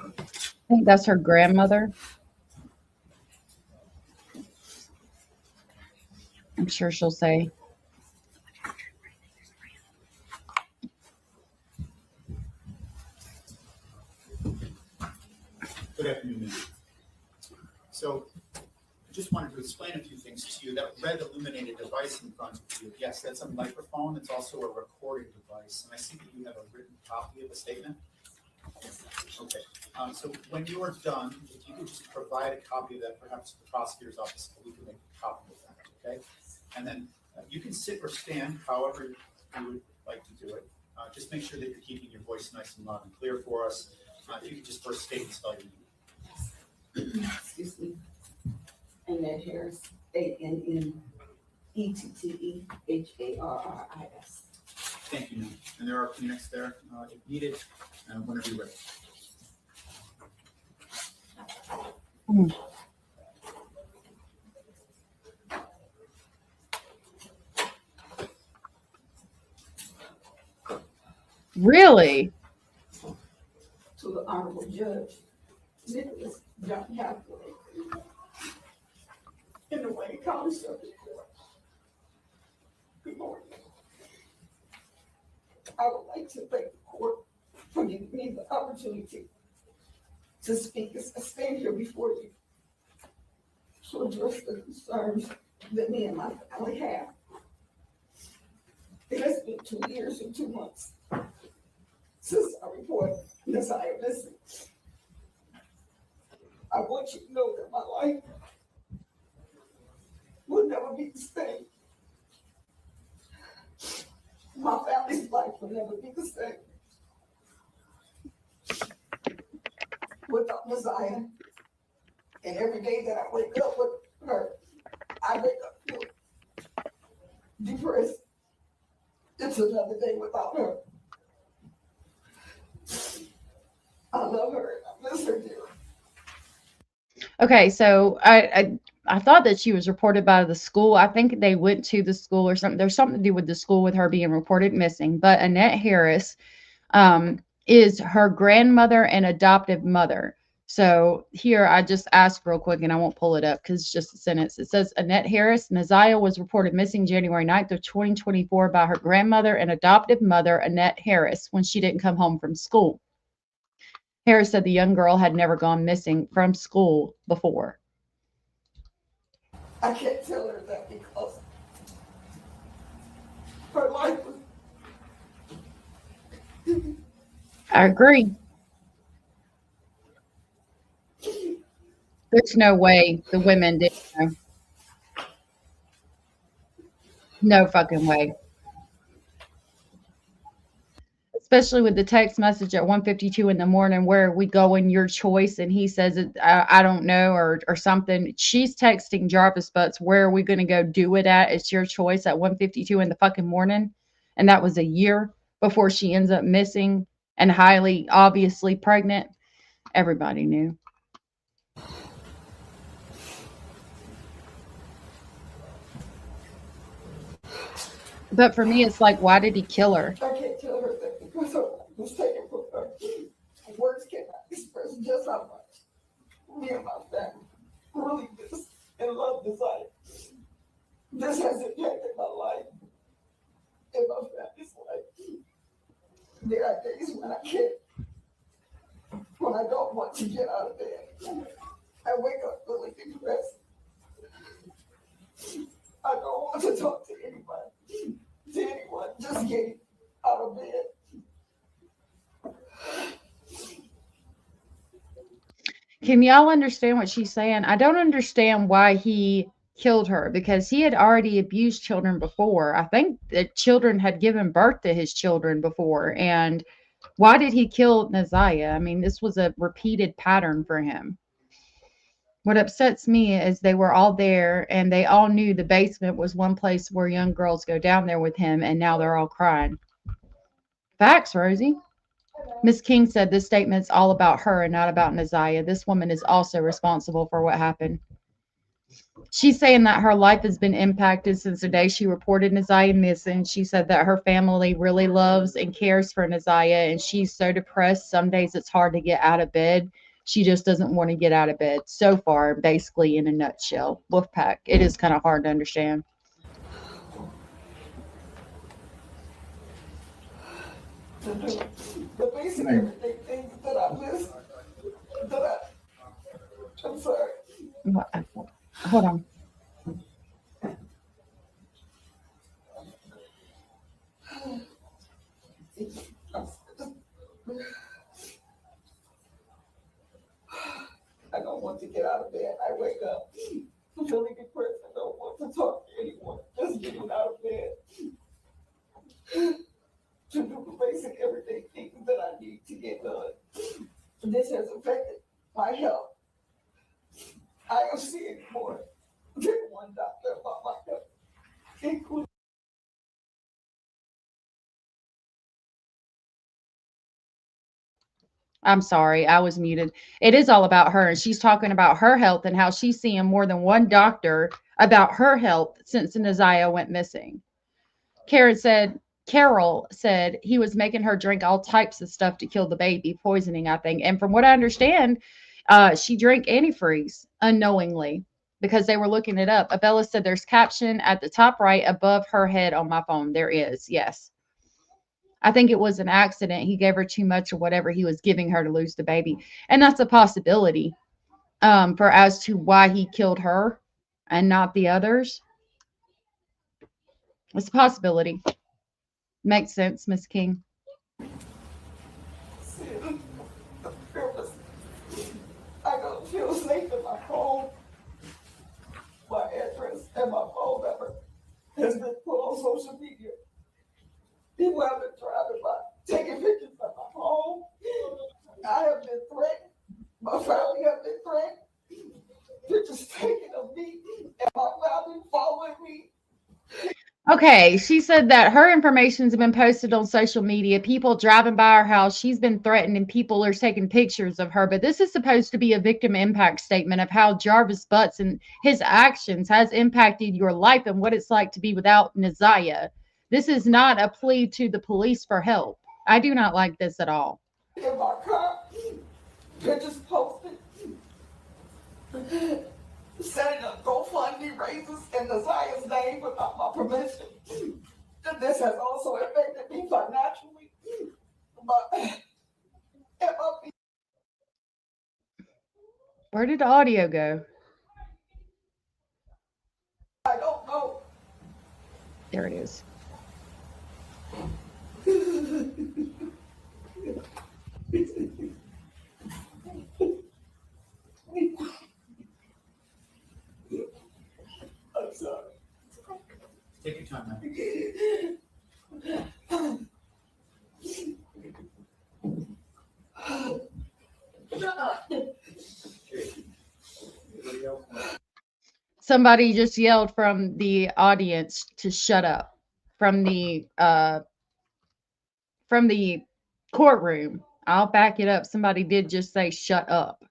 I think that's her grandmother. I'm sure she'll say. Good afternoon, ma'am. So I just wanted to explain a few things to you. That red illuminated device in front of you, yes, that's a microphone. It's also a recording device. And I see that you have a written copy of the statement. Okay. So when you are done, if you could just provide a copy of that, perhaps to the prosecutor's office, so we can make a copy of that, okay? And then you can sit or stand, however you would like to do it. Just make sure that you're keeping your voice nice and loud and clear for us. If you could just first state and spell your name. Excuse me. Annette Harris, ANNETTEHARRIS. Thank you, ma'am. And there are Kleenex there if needed, whenever you're ready. Really? To the Honorable Judge Nicholas John Hathaway in the Wayne County Circuit Court. Good morning. I would like to thank the court for giving me the opportunity to speak as I stand here before you to address the concerns that me and my family have. It has been 2 years and 2 months since I reported Ziya missing. I want you to know that my life will never be the same. My family's life will never be the same without Ziya. And every day that I wake up with her, I wake up feeling depressed. It's another day without her. I love her and I miss her dearly. Okay, so I thought that she was reported by the school. I think they went to the school or something. There's something to do with the school with her being reported missing. But Annette Harris is her grandmother and adoptive mother. So here I just asked real quick, and I won't pull it up because it's just a sentence. It says Annette Harris, Ziya was reported missing January 9th of 2024 by her grandmother and adoptive mother, Annette Harris, when she didn't come home from school. Harris said the young girl had never gone missing from school before. I can't tell her that because her life was. I agree. There's no way the women didn't know. No fucking way. Especially with the text message at 1:52 in the morning where we go in your choice and he says, I don't know, or something. She's texting Jarvis Butts, where are we going to go do it at? It's your choice at 1:52 in the fucking morning. And that was a year before she ends up missing and highly obviously pregnant. Everybody knew. But for me, it's like, why did he kill her? I can't tell her that because her life was taken from her. Words cannot express just how much me and my family really miss and love Ziya. This has impacted my life and my family's life. There are days when I can't, when I don't want to get out of bed. I wake up really depressed. I don't want to talk to anybody, to anyone, just getting out of bed. Can y'all understand what she's saying? I don't understand why he killed her, because he had already abused children before. I think that children had given birth to his children before. And why did he kill Ziya? I mean, this was a repeated pattern for him. What upsets me is they were all there and they all knew the basement was one place where young girls go down there with him, and now they're all crying. Facts, Rosie. Miss King said this statement's all about her and not about Naziah. This woman is also responsible for what happened. She's saying that her life has been impacted since the day she reported Naziah missing. She said that her family really loves and cares for Naziah, and she's so depressed. Some days it's hard to get out of bed. She just doesn't want to get out of bed. So far, basically in a nutshell. Wolfpack. It is kind of hard to understand. The basic everyday things that I miss, I'm sorry. Hold on. I don't want to get out of bed. I wake up feeling depressed. I don't want to talk to anyone. Just getting out of bed to do the basic everyday things that I need to get done. This has affected my health. I am seeing more than one doctor about my health, including. I'm sorry, I was muted. It is all about her, and she's talking about her health and how she's seeing more than one doctor about her health since Naziah went missing. Carol said he was making her drink all types of stuff to kill the baby, poisoning, I think. And from what I understand, she drank antifreeze unknowingly because they were looking it up. Abella said there's caption at the top right above her head on my phone. There is, yes. I think it was an accident. He gave her too much or whatever he was giving her to lose the baby. And that's a possibility for as to why he killed her and not the others. It's a possibility. Makes sense, Miss King. I don't feel safe in my home. My address and my phone number has been put on social media. People have been driving by, taking pictures of my home. I have been threatened. My family have been threatened. Pictures taken of me and my family following me. Okay, she said that her information's been posted on social media. People driving by her house, she's been threatened, and people are taking pictures of her. But this is supposed to be a victim impact statement of how Jarvis Butts and his actions has impacted your life and what it's like to be without Naziah. This is not a plea to the police for help. I do not like this at all. In my car, pictures posted, setting up GoFundMe raises in Naziah's name without my permission. This has also affected me financially. Where did the audio go? I don't know. There it is. I'm sorry. Take your time, man. Somebody just yelled from the audience to shut up from the courtroom. I'll back it up. Somebody did just say shut up.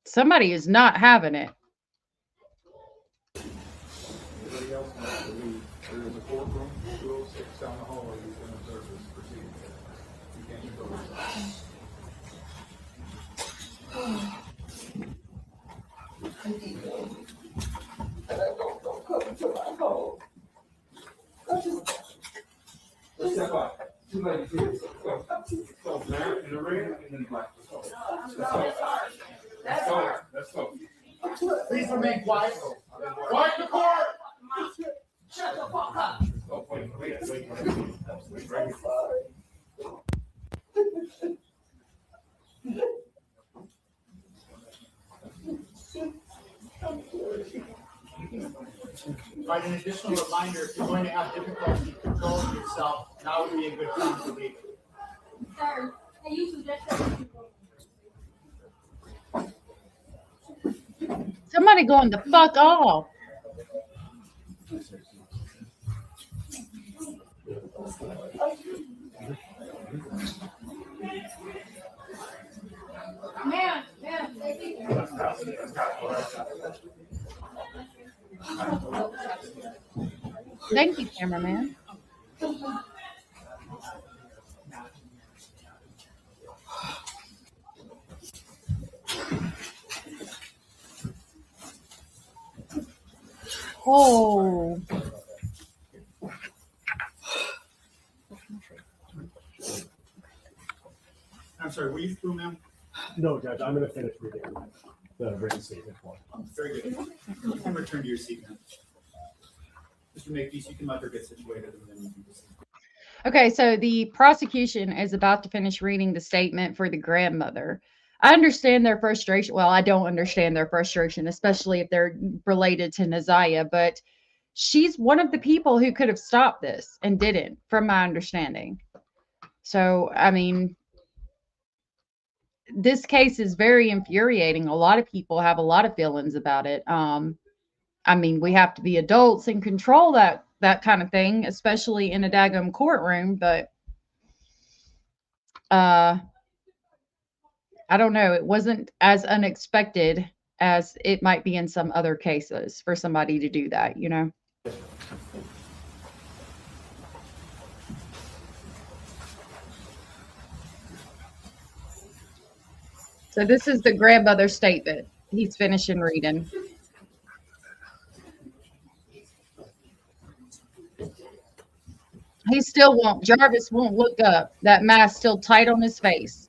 Somebody is not having it. Anybody else wants to leave? There is a courtroom, 206 down the hallway. You can observe this proceeding. You can't go inside. And I don't come to my home. Let's step up. Two ladies here. Go. There, in the red, and then black. Let's go. Let's go. Please remain quiet. Quiet in the court. Shut the fuck up. Oh, wait. Right, an additional reminder, if you're going to have difficulty controlling yourself, now would be a good time to leave. Sir, can you suggest that people? Somebody going the fuck off. Thank you, cameraman. Oh. I'm sorry, were you through, ma'am? No, Judge, I'm going to finish reading the written statement. Very good. You can return to your seat now. Mr. Makepeace, you can let her get situated and then you can proceed. Okay, so the prosecution is about to finish reading the statement for the grandmother. I understand their frustration. Well, I don't understand their frustration, especially if they're related to Naziah, but she's one of the people who could have stopped this and didn't, from my understanding. So, I mean, this case is very infuriating. A lot of people have a lot of feelings about it. I mean, we have to be adults and control that kind of thing, especially in a daggum courtroom, but I don't know. It wasn't as unexpected as it might be in some other cases for somebody to do that, you know? So this is the grandmother statement. He's finishing reading. He still won't. Jarvis won't look up. That mask still tight on his face.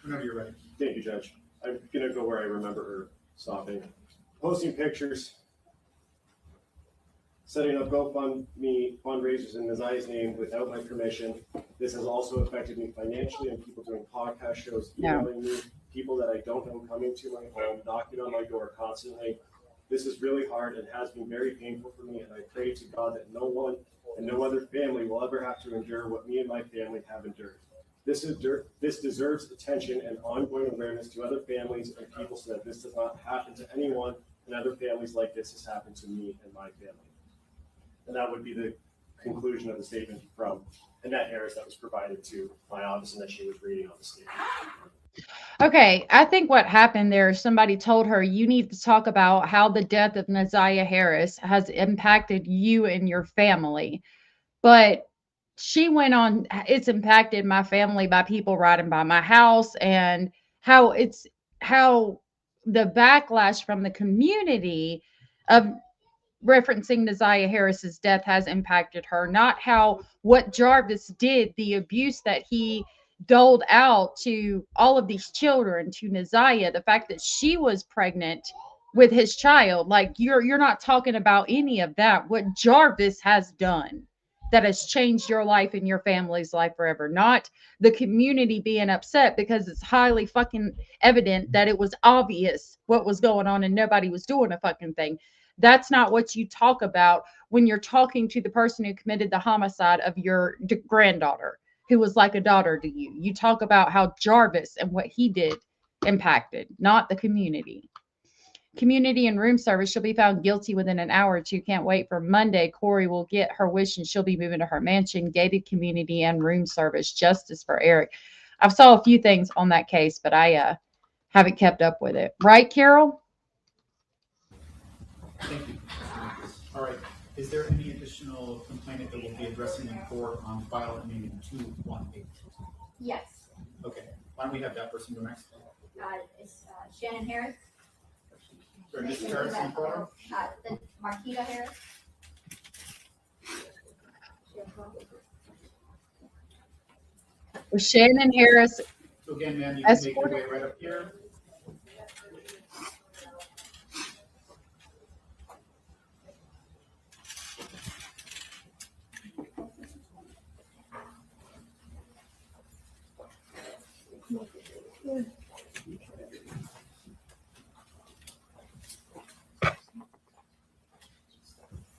Whenever you're ready. Thank you, Judge. I'm going to go where I remember her stopping. Posting pictures, setting up GoFundMe fundraisers in Naziah's name without my permission. This has also affected me financially, and people doing podcast shows, emailing me, people that I don't know coming to my home, knocking on my door constantly. This is really hard and has been very painful for me, and I pray to God that no one and no other family will ever have to endure what me and my family have endured. This deserves attention and ongoing awareness to other families and people so that this does not happen to anyone and other families like this has happened to me and my family. And that would be the conclusion of the statement from Annette Harris that was provided to my office and that she was reading on the statement. Okay, I think what happened there, somebody told her, you need to talk about how the death of Naziah Harris has impacted you and your family. But she went on, it's impacted my family by people riding by my house, and how the backlash from the community of referencing Naziah Harris's death has impacted her, not how what Jarvis did, the abuse that he doled out to all of these children, to Naziah, the fact that she was pregnant with his child. Like, you're not talking about any of that. What Jarvis has done that has changed your life and your family's life forever, not the community being upset because it's highly fucking evident that it was obvious what was going on and nobody was doing a fucking thing. That's not what you talk about when you're talking to the person who committed the homicide of your granddaughter, who was like a daughter to you. You talk about how Jarvis and what he did impacted, not the community. Community and room service. She'll be found guilty within an hour or two. Can't wait for Monday. Corey will get her wish and she'll be moving to her mansion. Gated community and room service. Justice for Eric. I've saw a few things on that case, but I haven't kept up with it. Right, Carol? Thank you. All right. Is there any additional complainant that will be addressing in court on file ending in 218? Yes. Okay. Why don't we have that person go next? It's Shannon Harris. Sorry, Mrs. Harris in front. The Marketa Harris. Well, Shannon Harris. So again, ma'am, you can make your way right up here.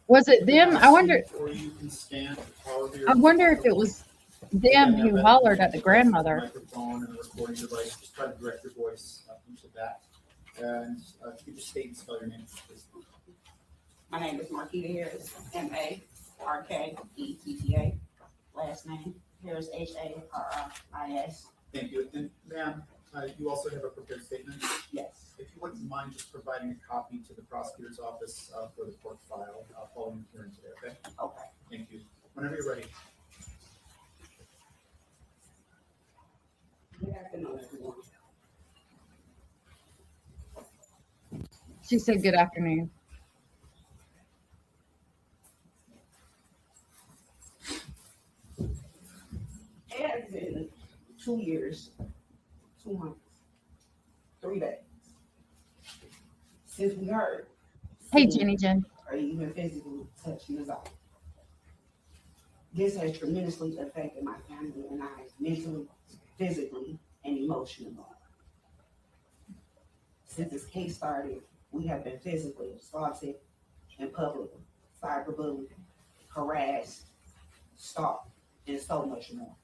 Was it them? I wonder. Or you can stand however you're I wonder if it was them Again, who that hollered at the microphone, grandmother. Microphone and a recording device. Just try to direct your voice into that. And if you just state and spell your name, please. My name is Marketa Harris, Marketta. Last name Harris, Harris. Thank you. And ma'am, you also have a prepared statement? Yes. If you wouldn't mind just providing a copy to the prosecutor's office for the court file following the hearing today, okay? Okay. Thank you. Whenever you're ready. Good afternoon, everyone. She said, "Good afternoon." It has been 2 years, 2 months, 3 days since we heard. Hey, Jenny Jen. Or even physically touching his eye. This has tremendously affected my family and I mentally, physically, and emotionally. Since this case started, we have been physically assaulted in public, cyberbullied, harassed, stalked, and so much more.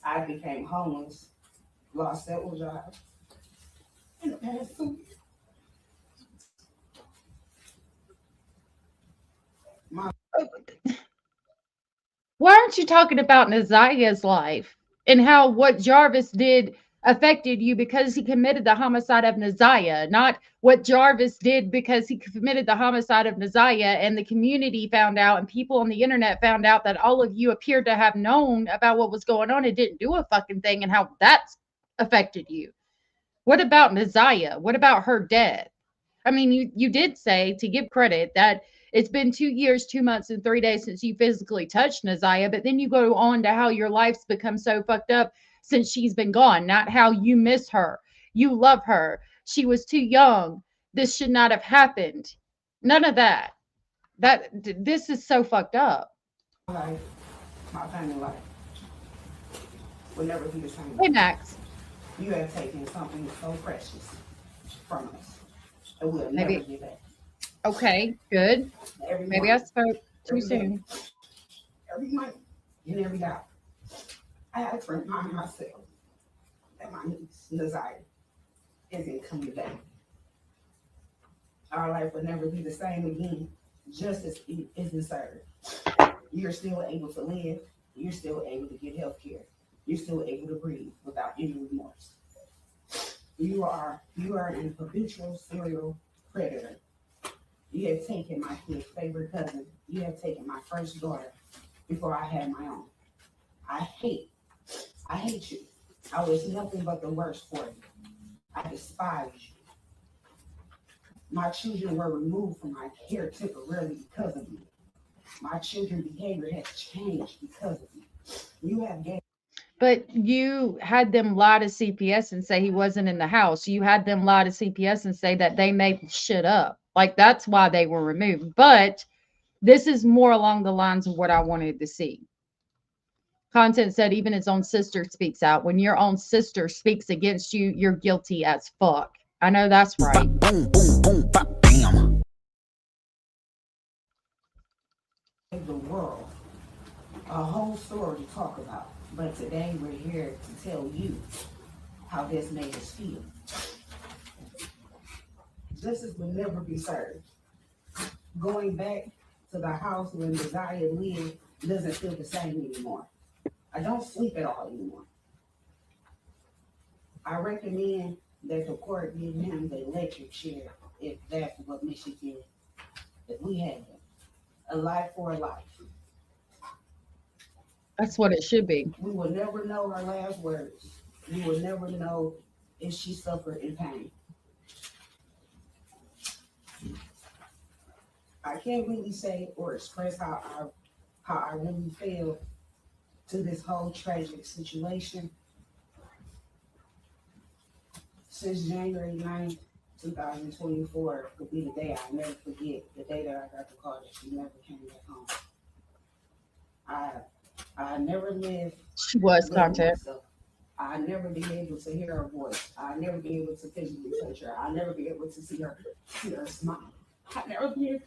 I became homeless, lost several jobs in the past 2 years. Why aren't you talking about Naziah's life and how what Jarvis did affected you because he committed the homicide of Naziah, not what Jarvis did because he committed the homicide of Naziah and the community found out and people on the internet found out that all of you appeared to have known about what was going on and didn't do a fucking thing and how that's affected you. What about Naziah? What about her death? I mean, you did say, to give credit, that it's been 2 years, 2 months, and 3 days since you physically touched Naziah, but then you go on to how your life's become so fucked up since she's been gone, not how you miss her. You love her. She was too young. This should not have happened. None of that. This is so fucked up. Life, my family life will never be the same. Hey, Max. You have taken something so precious from us, and we'll Maybe. never give back. Okay, good. Every Maybe month, I spoke too every soon. day, every month, and every hour. I have to remind myself that my niece, Naziah, isn't coming back. Our life will never be the same again. Justice is deserved. You're still able to live. You're still able to get health care. You're still able to breathe without any remorse. You are an habitual serial predator. You have taken my kid's favorite cousin. You have taken my first daughter before I had my own. I hate you. I was nothing but the worst for you. I despise you. My children were removed from my care temporarily because of you. My children's behavior has changed because of you. You have gained. But you had them lie to CPS and say he wasn't in the house. You had them lie to CPS and say that they made shit up. Like, that's why they were removed. But this is more along the lines of what I wanted to see. Content said even his own sister speaks out. When your own sister speaks against you, you're guilty as fuck. I know that's right. Boom, boom, boom, bop, bam. The world a whole story to talk about, but today we're here to tell you how this made us feel. Justice will never be served. Going back to the house where Naziah lived doesn't feel the same anymore. I don't sleep at all anymore. I recommend that the court give him the electric chair if that's what Michigan, if we had it. A life for a life. That's what it should be. We will never know her last words. We will never know if she suffered in pain. I can't really say or express how I really feel to this whole tragic situation. Since January 9th, 2024 will be the day I'll never forget, the day that I got the call that she never came back home. I never lived. She was content. I never be able to hear her voice. I never be able to physically touch her. I never be able to see her smile. I never be able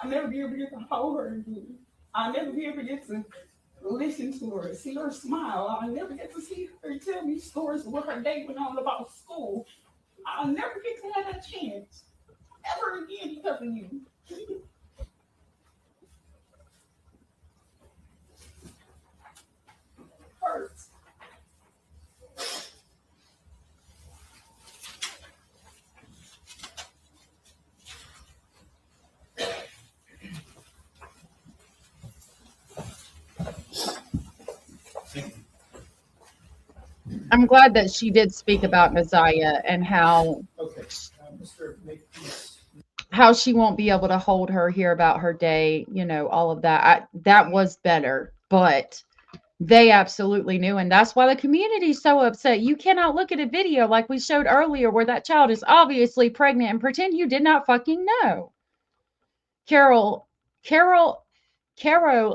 I'll never be able to get to hold her again. I'll never be able to get to listen to her, see her smile. I'll never get to see her tell me stories of what her day went on about school. I'll never get to have that chance ever again because of you. Hurts. I'm glad that she did speak about Naziah and how how she won't be able to hold her, hear about her day, you know, all of that. That was better, but they absolutely knew, and that's why the community is so upset. You cannot look at a video like we showed earlier where that child is obviously pregnant and pretend you did not fucking know. Carol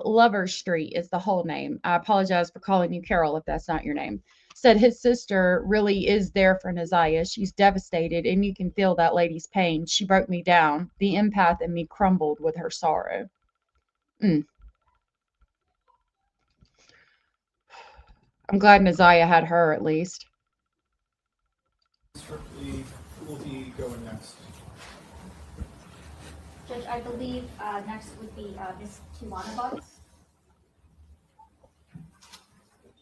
Lover Street is the whole name. I apologize for calling you Carol if that's not your name. Said his sister really is there for Naziah. She's devastated, and you can feel that lady's pain. She broke me down. The empath in me crumbled with her sorrow. I'm glad Naziah had her at least. Who will be going next? Judge, I believe next would be Ms. Butts.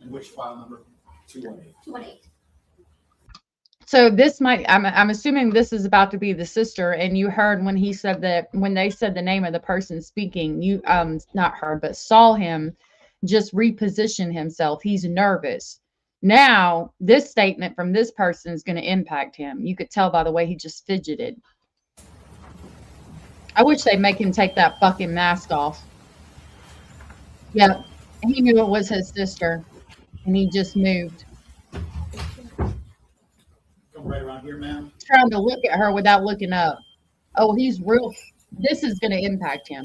And which file number? 218. 218. So this might, I'm assuming this is about to be the sister, and you heard when he said that, when they said the name of the person speaking, you not heard, but saw him just reposition himself. He's nervous. Now, this statement from this person is going to impact him. You could tell by the way he just fidgeted. I wish they'd make him take that fucking mask off. Yep. He knew it was his sister, and he just moved. Come right around here, ma'am. Trying to look at her without looking up. Oh, he's real. This is going to impact him.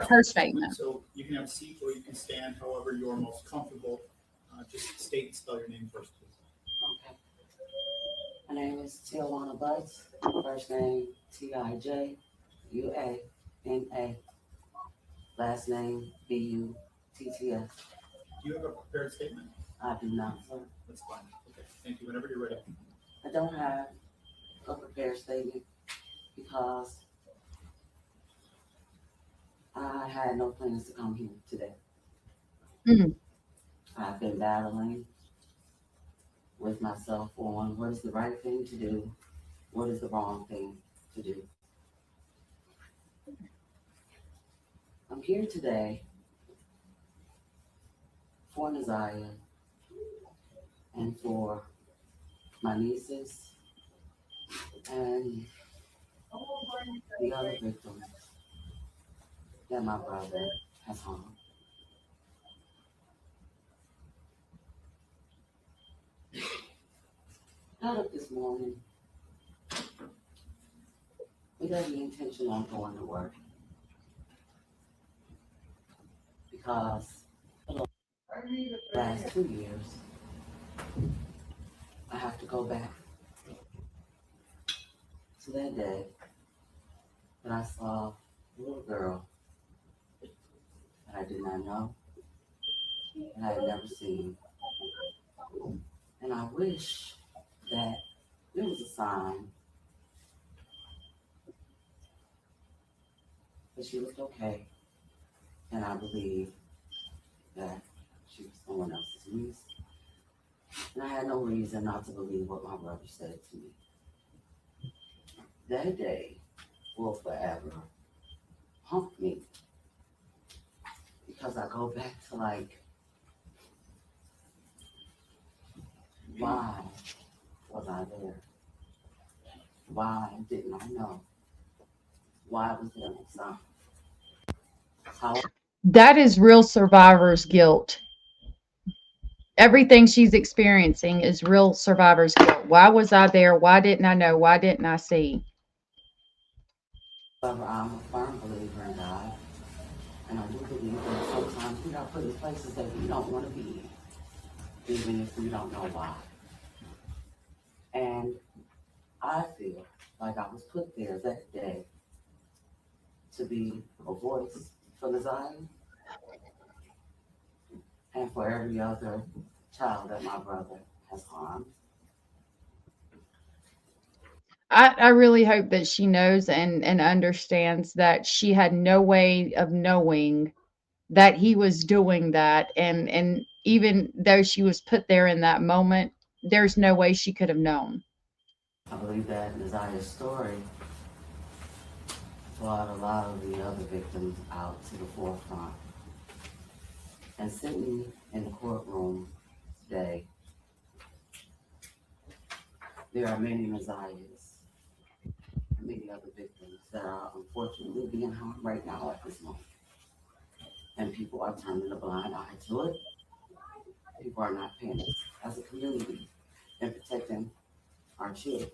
Her statement. So you can have a seat or you can stand, however you're most comfortable. Just state and spell your name first, please. Okay. My name is Butts. First name Tijuana. Last name Butts. Do you have a prepared statement? I do not, sir. That's fine. Okay. Thank you. Whenever you're ready. I don't have a prepared statement because I had no plans to come here today. I've been battling with myself on what is the right thing to do, what is the wrong thing to do. I'm here today for Naziah and for my nieces and the other victims that my brother has harmed. Got up this morning with every intention on going to work because for the last 2 years, I have to go back to that day that I saw a little girl that I did not know, and I had never seen. And I wish that there was a sign that she looked okay, and I believe that she was someone else's niece. And I had no reason not to believe what my brother said to me. That day will forever haunt me because I go back to like, why was I there? Why didn't I know? Why was there no sign? That is real survivor's guilt. Everything she's experiencing is real survivor's guilt. Why was I there? Why didn't I know? Why didn't I see? However, I'm a firm believer in God, and I do believe that sometimes we are put in places that we don't want to be in, even if we don't know why. And I feel like I was put there that day to be a voice for the Zion and for every other child that my brother has harmed. I really hope that she knows and understands that she had no way of knowing that he was doing that, and even though she was put there in that moment, there's no way she could have known. I believe that Ziya's story brought a lot of the other victims out to the forefront. And sitting in the courtroom today, there are many Messiahs, many other victims that are unfortunately being harmed right now at this moment. And people are turning a blind eye to it. People are not paying attention as a community and protecting our children.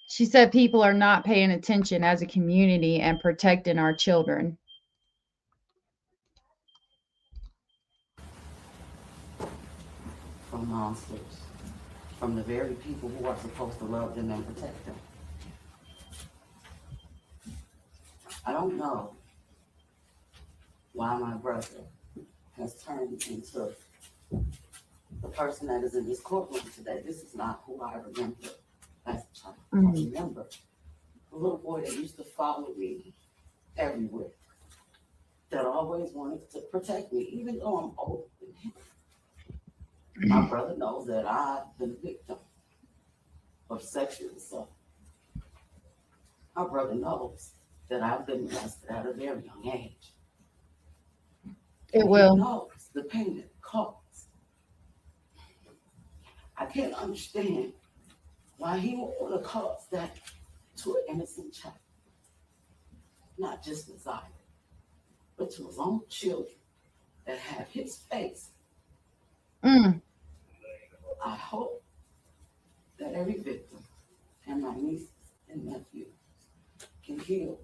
She said people are not paying attention as a community and protecting our children. From monsters, from the very people who are supposed to love them and protect them. I don't know why my brother has turned into the person that is in this courtroom today. This is not who I remember as a child. I remember the little boy that used to follow me everywhere, that always wanted to protect me, even though I'm older than him. My brother knows that I've been a victim of sexual assault. My brother knows that I've been molested at a very young age. It will. He knows the pain it caused. I can't understand why he would want to cause that to an innocent child. Not just Ziya, but to his own children that have his face. I hope that every victim and my nieces and nephews can heal.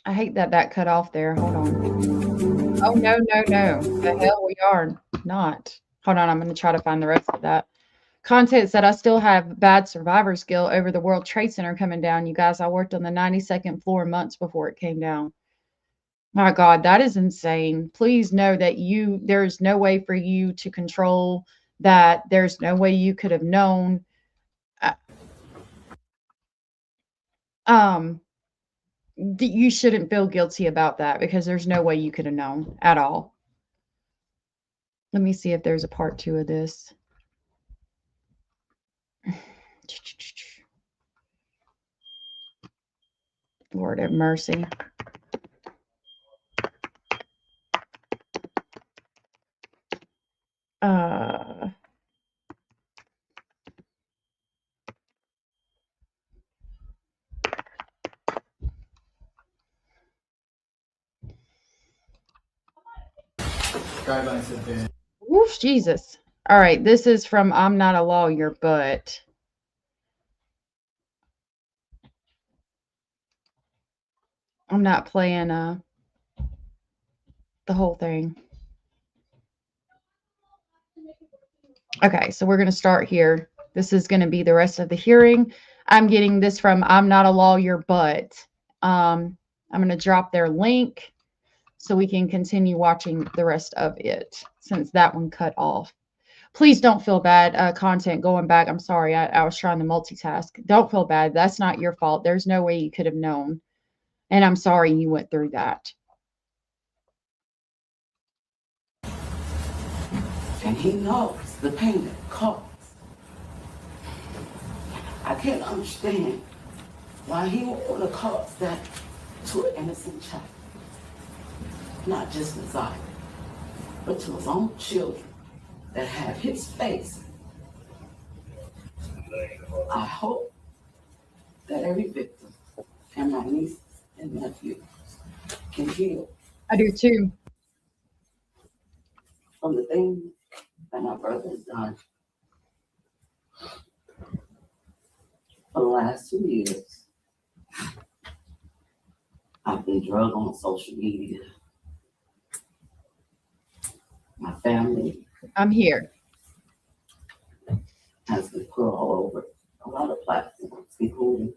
I hate that that cut off there. Hold on. Oh, no, no, no. The hell we are not. Hold on. I'm going to try to find the rest of that. Content said, I still have bad survivor's guilt over the World Trade Center coming down. You guys, I worked on the 92nd floor months before it came down. My God, that is insane. Please know that there's no way for you to control that. There's no way you could have known. You shouldn't feel guilty about that because there's no way you could have known at all. Let me see if there's a part 2 of this. Lord have mercy. Guidelines have been. Oof, Jesus. All right, this is from I'm Not a Lawyer, but I'm not playing the whole thing. Okay, so we're going to start here. This is going to be the rest of the hearing. I'm getting this from I'm Not a Lawyer, but I'm going to drop their link so we can continue watching the rest of it since that one cut off. Please don't feel bad, content going back. I'm sorry, I was trying to multitask. Don't feel bad. That's not your fault. There's no way you could have known. And I'm sorry you went through that. And he knows the pain it caused. I can't understand why he would want to cause that to an innocent child. Not just Ziya, but to his own children that have his face. I hope that every victim and my nieces and nephews can heal. I do too. From the things that my brother has done for the last 2 years. I've been drugged on social media. My family. I'm here. Has been put all over a lot of platforms, including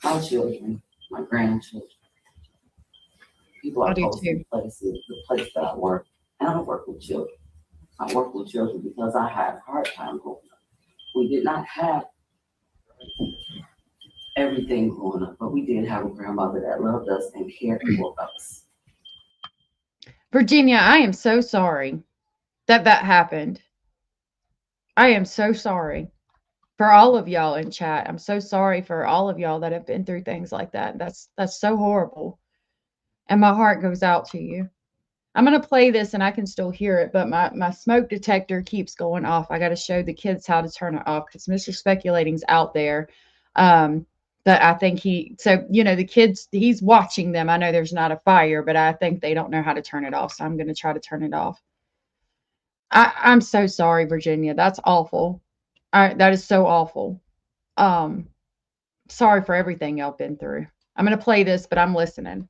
my children, my grandchildren. People are posting places, the place that I work, and I don't work with children. I work with children because I had a hard time growing up. We did not have everything growing up, but we did have a grandmother that loved us and cared for us. Virginia, I am so sorry that that happened. I am so sorry for all of y'all in chat. I'm so sorry for all of y'all that have been through things like that. That's so horrible. And my heart goes out to you. I'm going to play this and I can still hear it, but my smoke detector keeps going off. I got to show the kids how to turn it off because Mr. Speculating's out there. But I think the kids, he's watching them. I know there's not a fire, but I think they don't know how to turn it off. So I'm going to try to turn it off. I'm so sorry, Virginia. That's awful. That is so awful. Sorry for everything y'all been through. I'm going to play this, but I'm listening.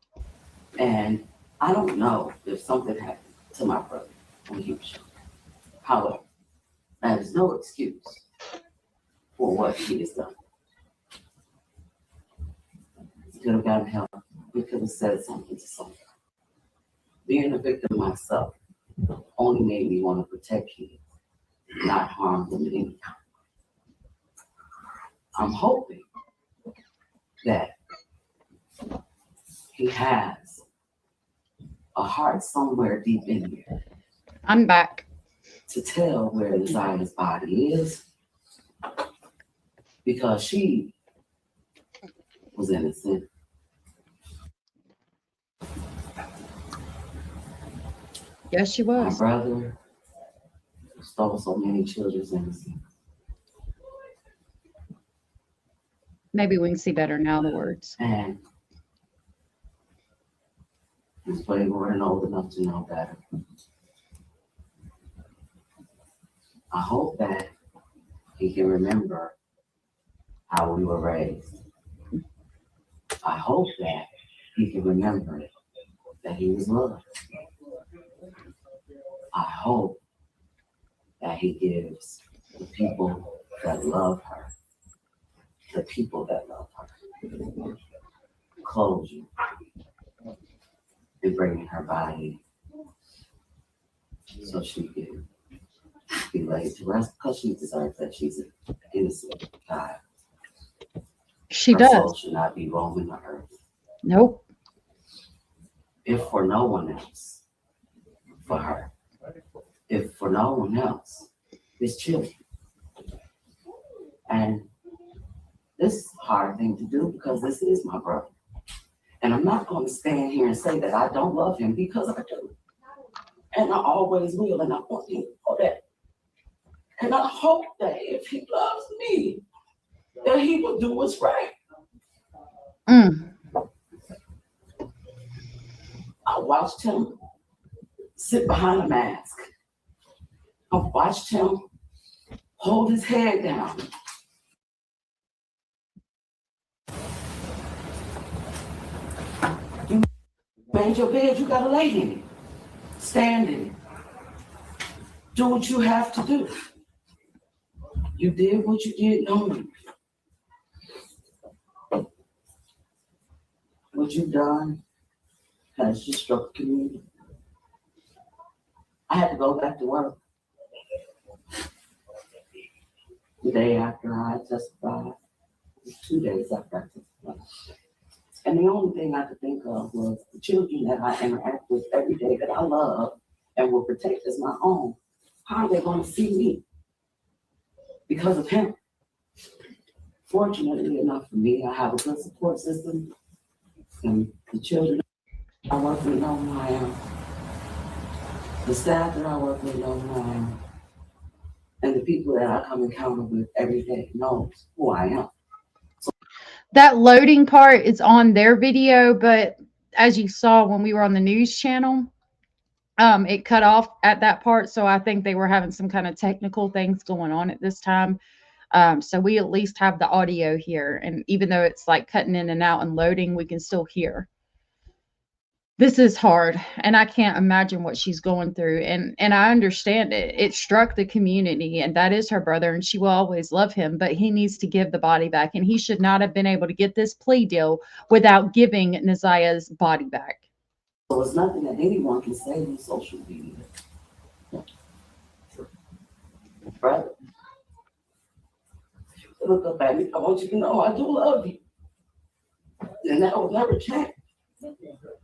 And I don't know if something happened to my brother when he was young. However, that is no excuse for what he has done. He could have gotten help. He could have said something to someone. Being a victim myself only made me want to protect kids, not harm them in any kind. I'm hoping that he has a heart somewhere deep in here. I'm back. To tell where Ziyah's body is, because she was innocent. Yes, she was. My brother stole so many children's innocence. Maybe we can see better now, the words. And he's way more than old enough to know better. I hope that he can remember how we were raised. I hope that he can remember that he was loved. I hope that he gives the people that love her, closure in bringing her body so she can be laid to rest because she deserves that. She's an innocent child. She her does. soul should not be roaming the earth. Nope. If for no one else, for her. If for no one else, it's children. And this is a hard thing to do because this is my brother. And I'm not going to stand here and say that I don't love him because I do. And I always will, and I want him to know that. And I hope that if he loves me, that he will do what's right. I watched him sit behind a mask. I watched him hold his head down. You made your bed, you gotta lay in it. Stand in it. Do what you have to do. You did what you did knowing. What you've done has just struck the community. I had to go back to work the day after I testified, 2 days after I testified. And the only thing I could think of was the children that I interact with every day that I love and will protect as my own. How are they going to see me? Because of him. Fortunately enough for me, I have a good support system. And the children I work with know who I am. The staff that I work with know who I am. And the people that I come encounter with every day knows who I am. That loading part is on their video, but as you saw when we were on the news channel, it cut off at that part. So I think they were having some kind of technical things going on at this time. So we at least have the audio here. And even though it's like cutting in and out and loading, we can still hear. This is hard, and I can't imagine what she's going through, and I understand it. It struck the community, and that is her brother, and she will always love him, but he needs to give the body back, and he should not have been able to get this plea deal without giving Naziah's body back. So it's nothing that anyone can say on social media. Right? Look up at me. I want you to know I do love you. And that will never change.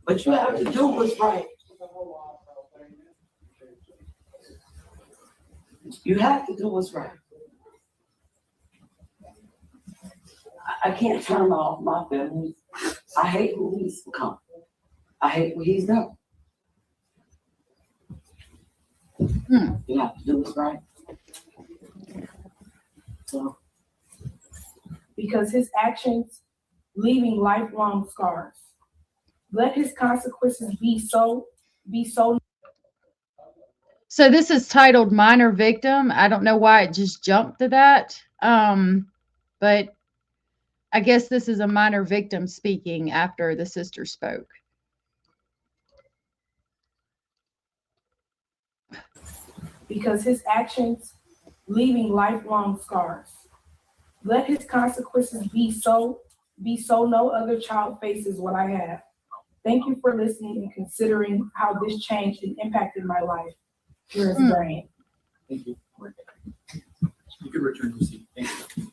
But you have to do what's right. You have to do what's right. I can't turn off my feelings. I hate who he's become. I hate what he's done. You have to do what's right. So. Because his actions leaving lifelong scars. Let his consequences be so. So this is titled Minor Victim. I don't know why it just jumped to that. But I guess this is a minor victim speaking after the sister spoke. Because his actions leaving lifelong scars. Let his consequences be so no other child faces what I have. Thank you for listening and considering how this changed and impacted my life. Here is Brian. Thank you. You can return to seat. Thank you.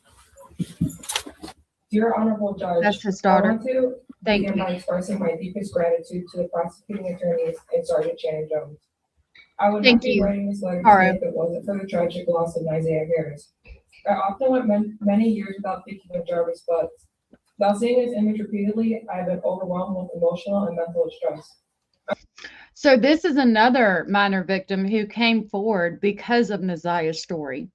Dear Honorable Judge, That's his daughter. I want to Thank begin you. by expressing my deepest gratitude to the prosecuting attorneys and Sergeant Shannon Jones. I would not be writing this letter today if it wasn't for the tragic loss of ZiyahHarris. I often went many years without thinking of Jarvis Butt. Without seeing his image repeatedly, I have been overwhelmed with emotional and mental stress. So this is another minor victim who came forward because of Naziah's story.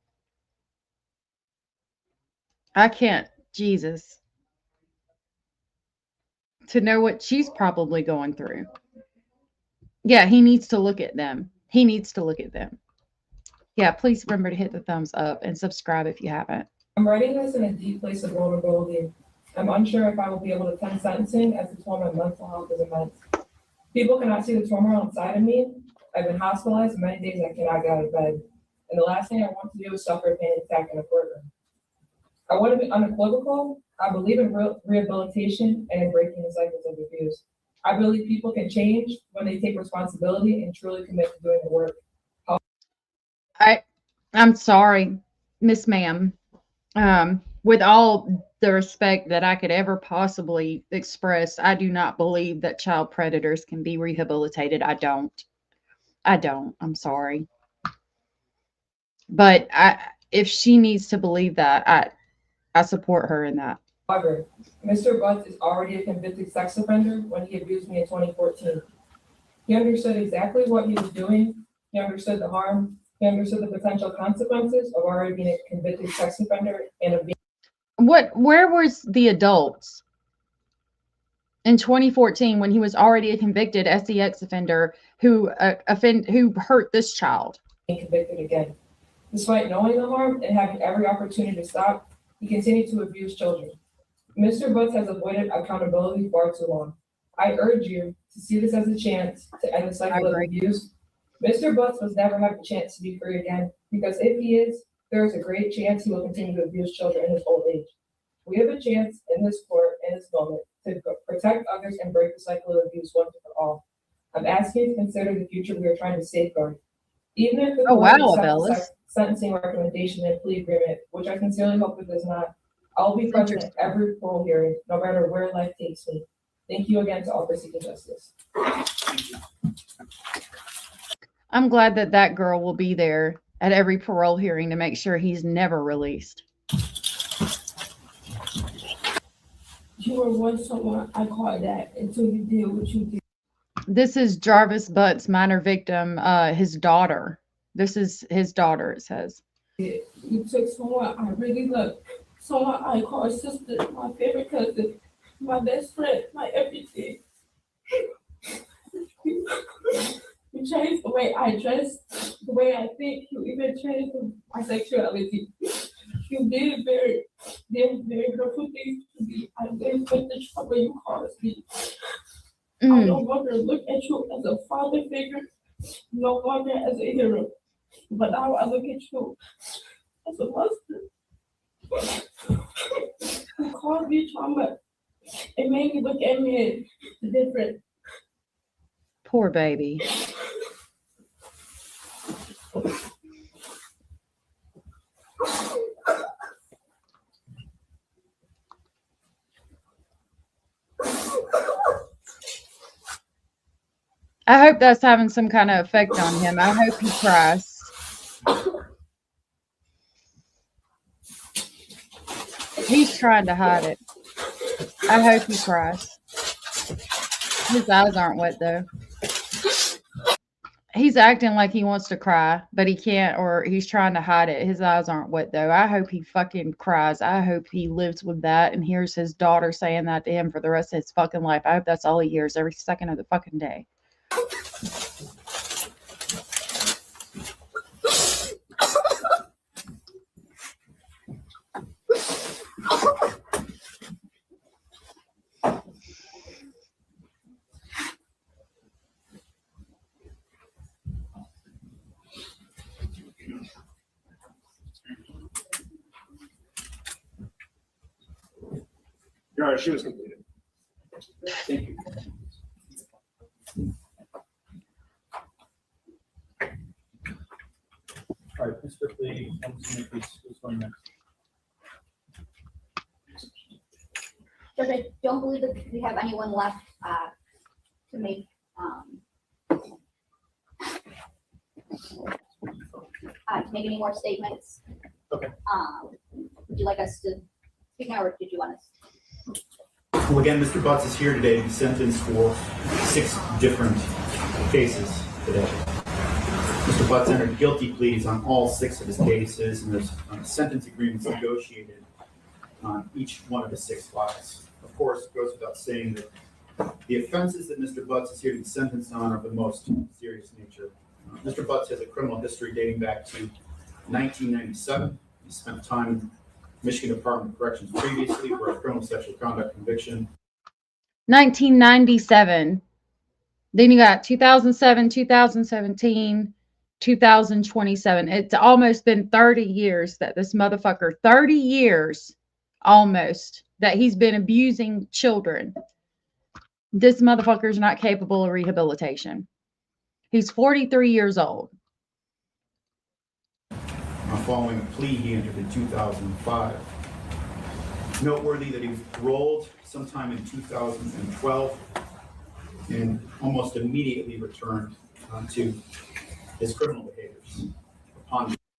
I can't, Jesus, to know what she's probably going through. Yeah, he needs to look at them. He needs to look at them. Yeah, please remember to hit the thumbs up and subscribe if you haven't. I'm writing this in a deep place of vulnerability. I'm unsure if I will be able to attend sentencing as the trauma of mental health is immense. People cannot see the trauma inside of me. I've been hospitalized many days I cannot get out of bed. And the last thing I want to do is suffer a panic attack in a courtroom. I want to be unequivocal. I believe in rehabilitation and in breaking the cycles of abuse. I believe people can change when they take responsibility and truly commit to doing the work. I'm sorry, Miss Ma'am. With all the respect that I could ever possibly express, I do not believe that child predators can be rehabilitated. I don't. I'm sorry. But if she needs to believe that, I support her in that. However, Mr. Butts is already a convicted sex offender when he abused me in 2014. He understood exactly what he was doing. He understood the harm. He understood the potential consequences of already being a convicted sex offender and of being. Where was the adults in 2014 when he was already a convicted sex offender who hurt this child? Convicted again. Despite knowing the harm and having every opportunity to stop, he continued to abuse children. Mr. Butts has avoided accountability far too long. I urge you to see this as a chance to end the cycle of abuse. Mr. Butts must never have a chance to be free again, because if he is, there is a great chance he will continue to abuse children in his old age. We have a chance in this court, in this moment, to protect others and break the cycle of abuse once and for all. I'm asking you to consider the future we are trying to safeguard. Even if the court accepts the sentencing recommendation and plea agreement, which I sincerely hope it does not, I'll be present at every parole hearing, no matter where life takes me. Thank you again to all for seeking justice. I'm glad that that girl will be there at every parole hearing to make sure he's never released. You were once someone I called that until you did what you did. This is Jarvis Butt's minor victim, his daughter. This is his daughter, it says. You took someone I really loved, someone I call sister, my favorite cousin, my best friend, my everything. You changed the way I dress, the way I think. You even changed my sexuality. You did very hurtful things to me. I didn't put the trouble you caused me. I no longer look at you as a father figure, no longer as a hero, but now I look at you as a monster who caused me trauma and made me look at men different. Poor baby. I hope that's having some kind of effect on him. I hope he cries. He's trying to hide it. I hope he cries. His eyes aren't wet though. He's acting like he wants to cry, but he can't, or he's trying to hide it. His eyes aren't wet though. I hope he fucking cries. I hope he lives with that and hears his daughter saying that to him for the rest of his fucking life. I hope that's all he hears every second of the fucking day. Your Honor, she was completed. Thank you. All right, Ms. Ripley, who's going next? Judge, I don't believe that we have anyone left to make any more statements. Okay. Would you like us to speak now, or did you want us? Well, again, Mr. Butts is here today to be sentenced for 6 different cases today. Mr. Butts entered guilty pleas on all 6 of his cases, and there's sentence agreements negotiated on each one of the 6 files. Of course, it goes without saying that the offenses that Mr. Butts is here to be sentenced on are of the most serious nature. Mr. Butts has a criminal history dating back to 1997. He spent time in Michigan Department of Corrections previously for a criminal sexual conduct conviction. 1997. Then you got 2007, 2017, 2027. It's almost been 30 years that this motherfucker, 30 years almost, that he's been abusing children. This motherfucker's not capable of rehabilitation. He's 43 years old. Following a plea he entered in 2005. Noteworthy that he was paroled sometime in 2012 and almost immediately returned to his criminal behaviors.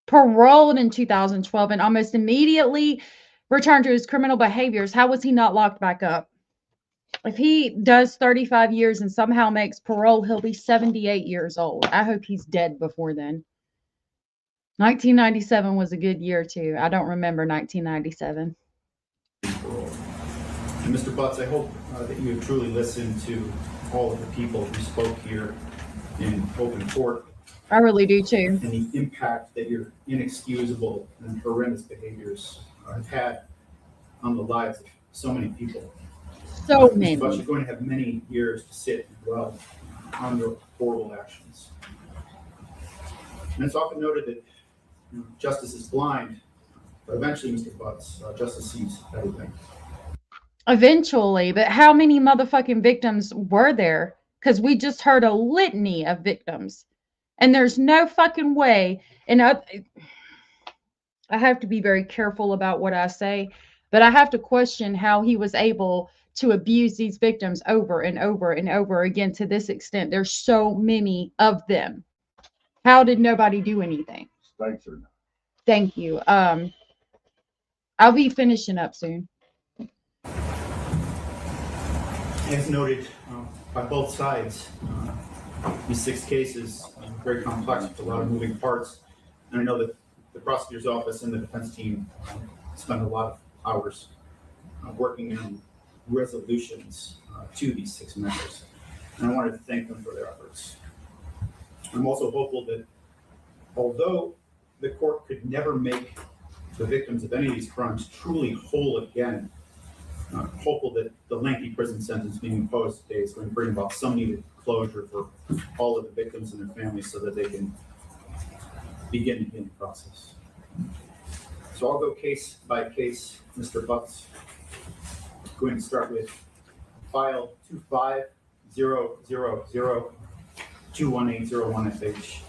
Paroled in 2012 and almost immediately returned to his criminal behaviors. How was he not locked back up? If he does 35 years and somehow makes parole, he'll be 78 years old. I hope he's dead before then. 1997 was a good year too. I don't remember 1997. And Mr. Butts, I hope that you have truly listened to all of the people who spoke here in open court. I really do too. And the impact that your inexcusable and horrendous behaviors have had on the lives of so many people. So many. But you're going to have many years to sit and dwell on your horrible actions. And it's often noted that justice is blind, but eventually, Mr. Butts, justice sees everything. Eventually, but how many motherfucking victims were there? Because we just heard a litany of victims, and there's no fucking way. And I have to be very careful about what I say, but I have to question how he was able to abuse these victims over and over and over again to this extent. There's so many of them. How did nobody do anything? Thanks or not. Thank you. I'll be finishing up soon. As noted by both sides, these 6 cases are very complex with a lot of moving parts. And I know that the prosecutor's office and the defense team spend a lot of hours working on resolutions to these 6 matters. And I wanted to thank them for their efforts. I'm also hopeful that although the court could never make the victims of any of these crimes truly whole again, hopeful that the lengthy prison sentence being imposed today is going to bring about some needed closure for all of the victims and their families so that they can begin the healing process. So I'll go case by case, Mr. Butts. I'm going to start with file 25000218001FH.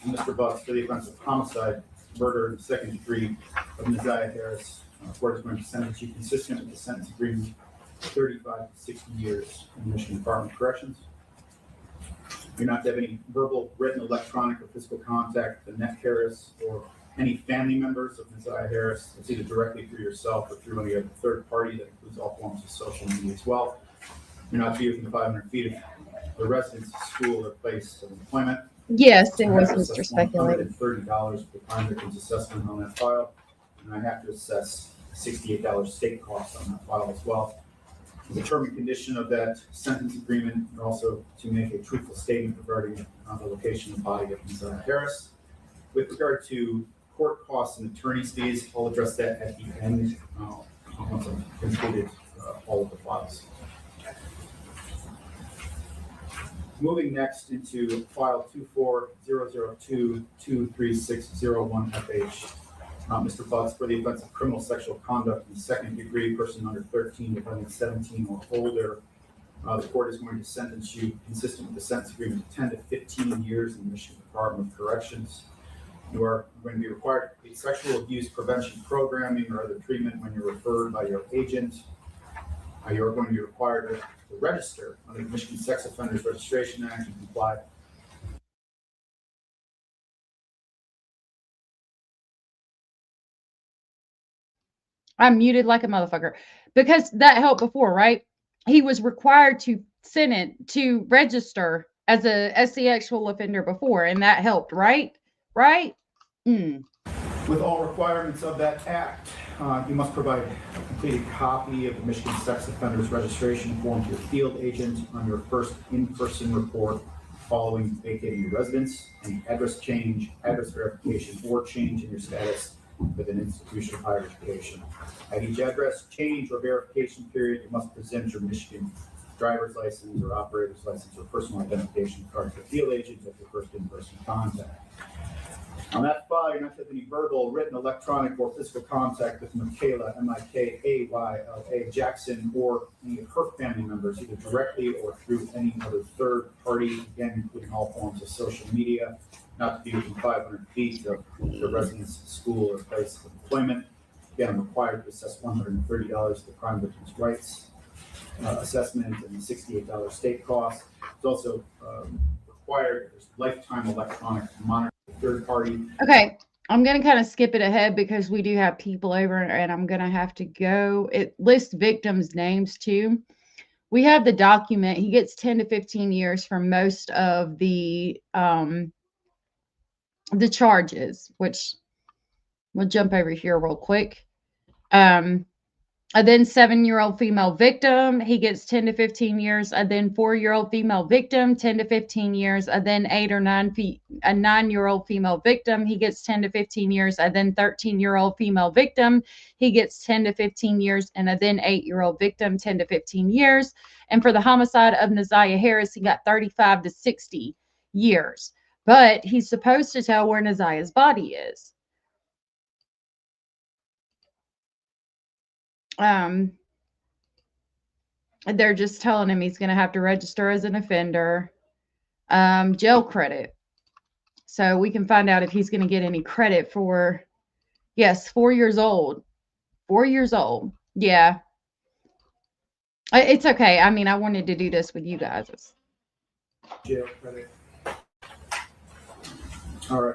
Mr. Butts, for the offense of homicide, murder in the second degree of ZiyahHarris. Court is going to sentence you consistent with the sentence agreement, 35 to 60 years in the Michigan Department of Corrections. You're not to have any verbal, written, electronic, or physical contact with Annette Harris or any family members of ZiyahHarris. It's either directly through yourself or through any other third party. That includes all forms of social media as well. You're not to be within 500 feet of the residence, school, or place of employment. Yes, it was Mr. Speculated. $130 for the crime victim's assessment on that file, and I have to assess $68 state costs on that file as well. The determined condition of that sentence agreement are also to make a truthful statement regarding the location and body of ZiyahHarris. With regard to court costs and attorney's fees, I'll address that at the end once I've completed all of the files. Moving next into file 24002236001FH. Mr. Butts, for the offense of criminal sexual conduct in the second degree, person under 13, defendant 17 or older, the court is going to sentence you consistent with the sentence agreement to 10 to 15 years in the Michigan Department of Corrections. You are going to be required to complete sexual abuse prevention programming or other treatment when you're referred by your agent. You are going to be required to register under the Michigan Sex Offenders Registration Act and comply. I'm muted like a motherfucker because that helped before, right? He was required to register as a sexual offender before, and that helped, right? Right? With all requirements of that act, you must provide a completed copy of the Michigan Sex Offenders Registration form to your field agent on your first in-person report following vacating your residence, any address change, address verification, or change in your status with an institution of higher education. At each address change or verification period, you must present your Michigan driver's license or operator's license or personal identification card to the field agent at your first in-person contact. On that file, you're not to have any verbal, written, electronic, or physical contact with Michaela, Mikayla Jackson, or any of her family members, either directly or through any other third party, again, including all forms of social media, not to be within 500 feet of the residence, school, or place of employment. Again, I'm required to assess $130 for the crime victim's rights assessment and the $68 state cost. It's also required there's lifetime electronic monitoring third party. Okay, I'm going to kind of skip it ahead because we do have people over and I'm going to have to go. It lists victims' names too. We have the document. He gets 10 to 15 years for most of the charges, which we'll jump over here real quick. And then 7-year-old female victim, he gets 10 to 15 years. And then 4-year-old female victim, 10 to 15 years. And then 9-year-old female victim, he gets 10 to 15 years. And then 13-year-old female victim, he gets 10 to 15 years. And then 8-year-old victim, 10 to 15 years. And for the homicide of ZiyahHarris, he got 35 to 60 years. But he's supposed to tell where Ziyah's body is. They're just telling him he's going to have to register as an offender, jail credit. So we can find out if he's going to get any credit for, yes, 4 years old. 4 years old. Yeah. It's okay. I mean, I wanted to do this with you guys. Jail credit. All right.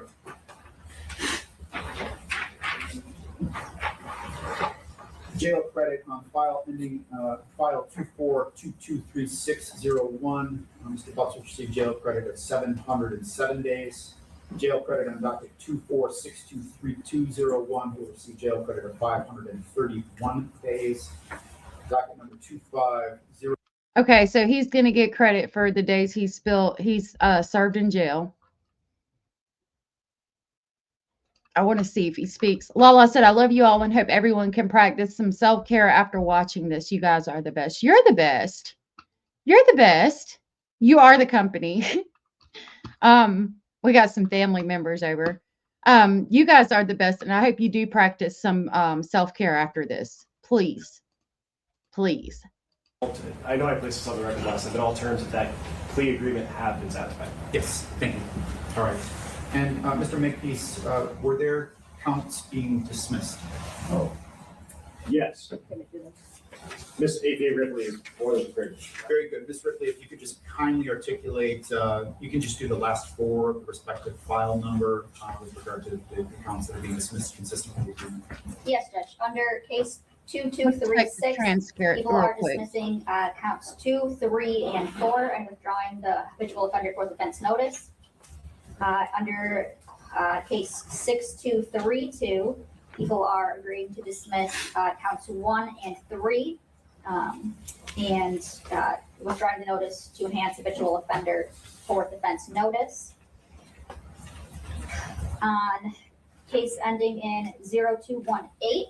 Jail credit on file ending file 242236001. Mr. Butts will receive jail credit at 707 days. Jail credit on docket 2462320 will receive jail credit at 531 days. Docket number 250. Okay, so he's going to get credit for the days he's served in jail. I want to see if he speaks. Lala said, I love you all and hope everyone can practice some self-care after watching this. You guys are the best. You're the best. You're the best. You are the company. We got some family members over. You guys are the best, and I hope you do practice some self-care after this. Please. Please. I know I placed this on the record last time, but all terms of that plea agreement have been satisfied. Yes, thank you. All right. And Mr. Makepeace, were there counts being dismissed? Oh. Yes. Miss A.J. Ripley is more than prepared. Very good. Ms. Ripley, if you could just kindly articulate, you can just do the last four of the respective file number with regard to the counts that are being dismissed consistent with the agreement. Yes, Judge. Under case 2236, people are dismissing counts 2, 3, and 4 and withdrawing the habitual offender fourth offense notice. Under case 6232, people are agreeing to dismiss counts 1 and 3 and withdrawing the notice to enhance habitual offender fourth offense notice. On case ending in 0218,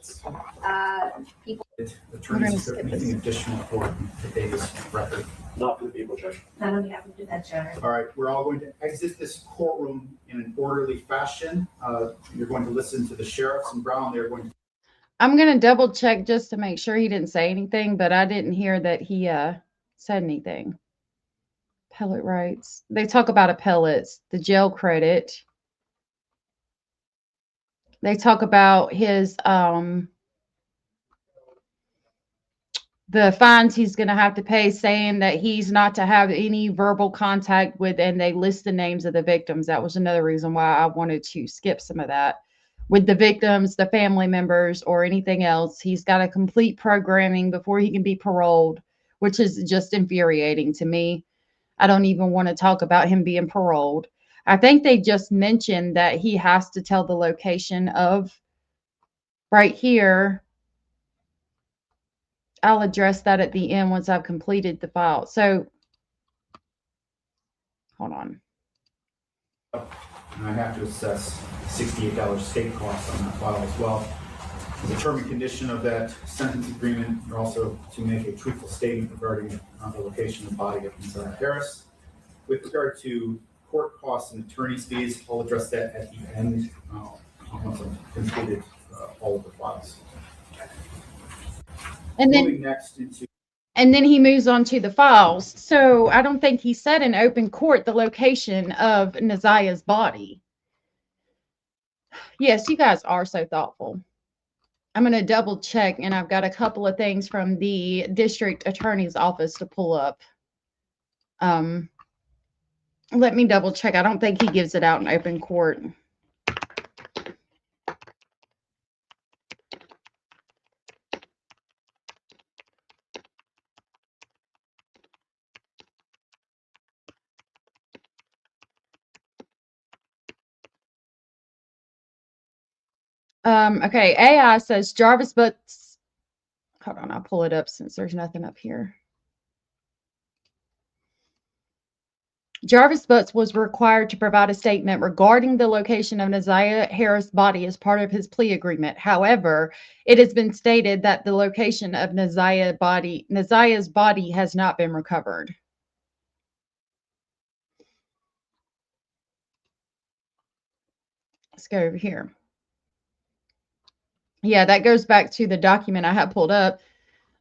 people. Attorneys, is there anything additional for today's record? Not for the people, Judge. Not on behalf of defense, Your Honor. All right, we're all going to exit this courtroom in an orderly fashion. You're going to listen to the sheriffs and Brown. They're going to. I'm going to double check just to make sure he didn't say anything, but I didn't hear that he said anything. Appellate rights. They talk about appellates, the jail credit. They talk about his the fines he's going to have to pay, saying that he's not to have any verbal contact with, and they list the names of the victims. That was another reason why I wanted to skip some of that. With the victims, the family members, or anything else, he's got to complete programming before he can be paroled, which is just infuriating to me. I don't even want to talk about him being paroled. I think they just mentioned that he has to tell the location of right here. I'll address that at the end once I've completed the file. So, hold on. And I have to assess $68 state costs on that file as well. The term and condition of that sentence agreement are also to make a truthful statement regarding the location and body of ZiyahHarris. With regard to court costs and attorney's fees, I'll address that at the end once I've completed all of the files. And then next into. And then he moves on to the files. So I don't think he said in open court the location of Naziyah's body. Yes, you guys are so thoughtful. I'm going to double check, and I've got a couple of things from the district attorney's office to pull up. Let me double check. I don't think he gives it out in open court. Okay, AI says Jarvis Butts. Hold on, I'll pull it up since there's nothing up here. Jarvis Butts was required to provide a statement regarding the location of ZiyahHarris' body as part of his plea agreement. However, it has been stated that the location of Naziyah's body has not been recovered. Let's go over here. Yeah, that goes back to the document I have pulled up.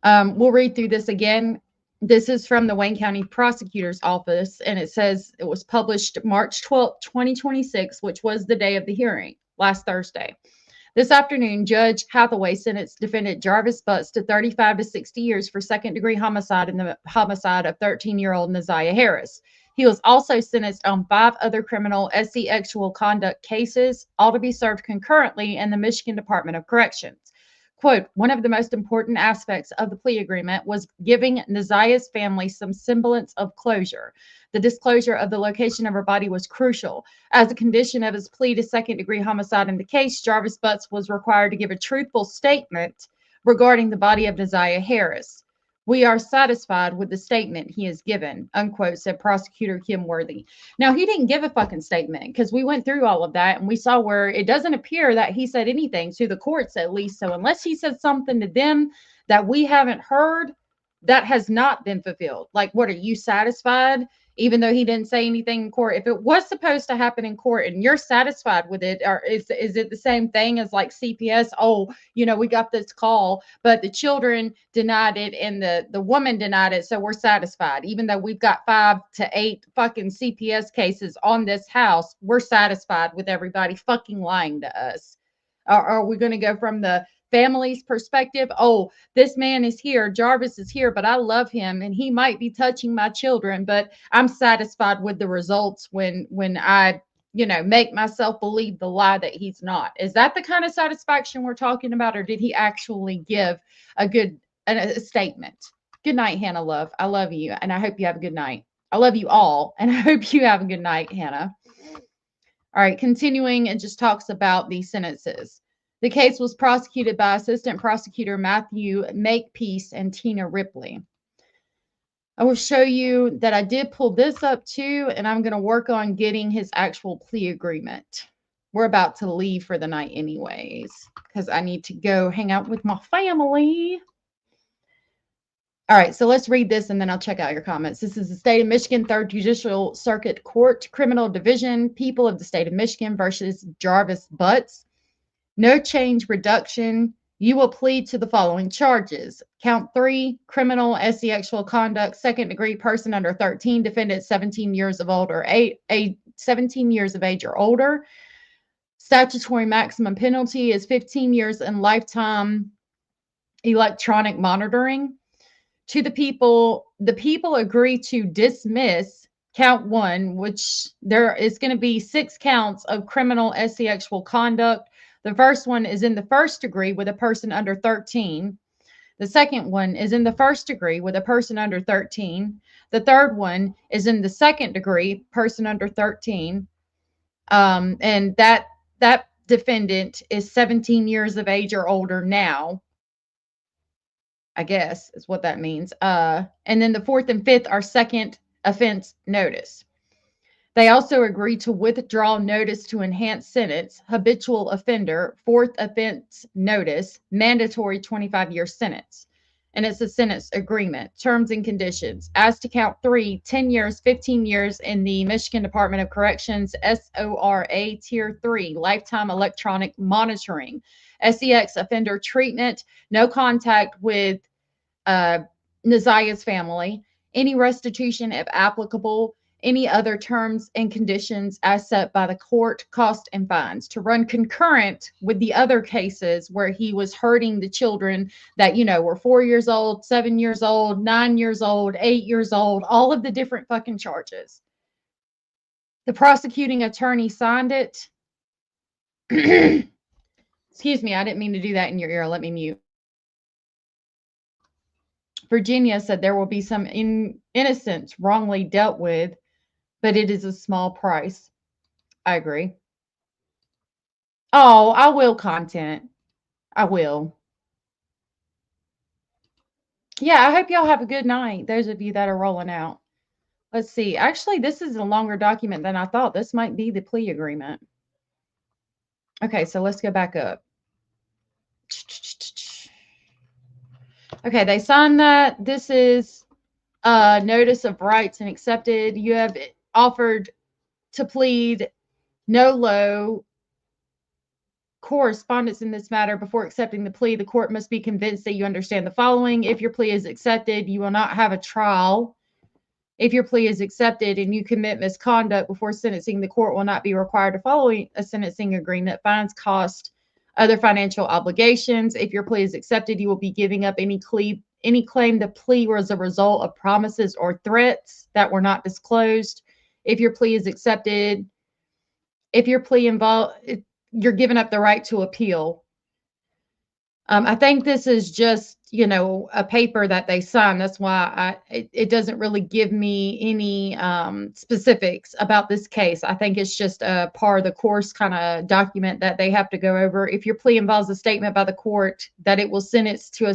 We'll read through this again. This is from the Wayne County Prosecutor's Office, and it says it was published March 12, 2026, which was the day of the hearing, last Thursday. This afternoon, Judge Hathaway sentenced defendant Jarvis Butts to 35 to 60 years for second-degree homicide in the homicide of 13-year-old ZiyahHarris. He was also sentenced on 5 other criminal SC actual conduct cases, all to be served concurrently in the Michigan Department of Corrections. Quote, one of the most important aspects of the plea agreement was giving Naziyah's family some semblance of closure. The disclosure of the location of her body was crucial. As a condition of his plea to second-degree homicide in the case, Jarvis Butts was required to give a truthful statement regarding the body of ZiyahHarris. We are satisfied with the statement he has given, unquote, said prosecutor Kim Worthy. Now, he didn't give a fucking statement because we went through all of that and we saw where it doesn't appear that he said anything to the courts, at least. So unless he said something to them that we haven't heard, that has not been fulfilled. Like, what, are you satisfied? Even though he didn't say anything in court, if it was supposed to happen in court and you're satisfied with it, or is it the same thing as like CPS? Oh, you know, we got this call, but the children denied it and the woman denied it, so we're satisfied. Even though we've got 5 to 8 fucking CPS cases on this house, we're satisfied with everybody fucking lying to us. Are we going to go from the family's perspective? Oh, this man is here, Jarvis is here, but I love him and he might be touching my children, but I'm satisfied with the results when I, you know, make myself believe the lie that he's not. Is that the kind of satisfaction we're talking about, or did he actually give a statement? Good night, Hannah, love. I love you and I hope you have a good night. I love you all and I hope you have a good night, Hannah. All right, continuing, it just talks about the sentences. The case was prosecuted by Assistant Prosecutor Matthew Makepeace and Tina Ripley. I will show you that I did pull this up too, and I'm going to work on getting his actual plea agreement. We're about to leave for the night anyways, because I need to go hang out with my family. All right, so let's read this and then I'll check out your comments. This is the State of Michigan 3rd Judicial Circuit Court, Criminal Division, People of the State of Michigan versus Jarvis Butts. No change, reduction. You will plead to the following charges. Count 3, criminal sexual conduct, second-degree person under 13, defendant 17 years of old or 17 years of age or older. Statutory maximum penalty is 15 years and lifetime electronic monitoring. To the people agree to dismiss count 1, which there is going to be 6 counts of criminal sexual conduct. The first one is in the first degree with a person under 13. The second one is in the first degree with a person under 13. The third one is in the second degree, person under 13. And that defendant is 17 years of age or older now, I guess is what that means. And then the fourth and fifth are second offense notice. They also agree to withdraw notice to enhance sentence, habitual offender, fourth offense notice, mandatory 25-year sentence. And it's a sentence agreement, terms and conditions. As to count 3, 10 years, 15 years in the Michigan Department of Corrections, SORA Tier 3, lifetime electronic monitoring, SEX offender treatment, no contact with Naziyah's family, any restitution if applicable, any other terms and conditions as set by the court, cost and fines, to run concurrent with the other cases where he was hurting the children that, you know, were 4 years old, 7 years old, 9 years old, 8 years old, all of the different fucking charges. The prosecuting attorney signed it. Excuse me, I didn't mean to do that in your ear. Let me mute. Virginia said there will be some innocence wrongly dealt with, but it is a small price. I agree. Oh, I will content. I will. Yeah, I hope y'all have a good night, those of you that are rolling out. Let's see. Actually, this is a longer document than I thought. This might be the plea agreement. Okay, so let's go back up. Okay, they signed that. This is notice of rights and accepted. You have offered to plead no low correspondence in this matter. Before accepting the plea, the court must be convinced that you understand the following. If your plea is accepted, you will not have a trial. If your plea is accepted and you commit misconduct before sentencing, the court will not be required to follow a sentencing agreement, fines, cost, other financial obligations. If your plea is accepted, you will be giving up any claim the plea was a result of promises or threats that were not disclosed. If your plea is accepted, if your plea involved, you're giving up the right to appeal. I think this is just, you know, a paper that they sign. That's why it doesn't really give me any specifics about this case. I think it's just a par of the course kind of document that they have to go over. If your plea involves a statement by the court that it will sentence to a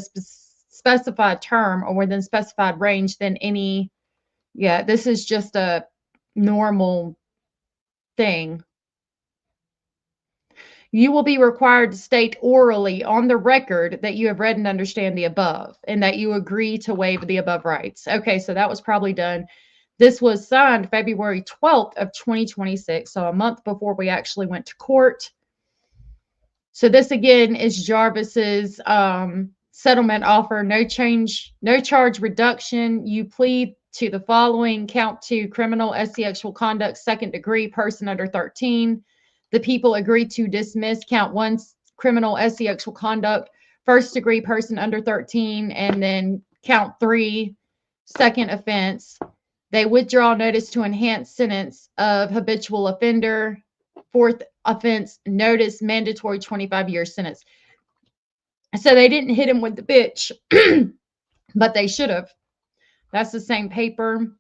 specified term or within specified range than any, yeah, this is just a normal thing. You will be required to state orally on the record that you have read and understand the above and that you agree to waive the above rights. Okay, so that was probably done. This was signed February 12th of 2026, so a month before we actually went to court. So this again is Jarvis's settlement offer, no charge reduction. You plead to the following: count 2, criminal sexual conduct, 2nd degree, person under 13. The people agree to dismiss count 1, criminal sexual conduct, 1st degree, person under 13, and then count 3, 2nd offense. They withdraw notice to enhance sentence of habitual offender, 4th offense, notice mandatory 25-year sentence. So they didn't hit him with the bitch, but they should have. That's the same paper.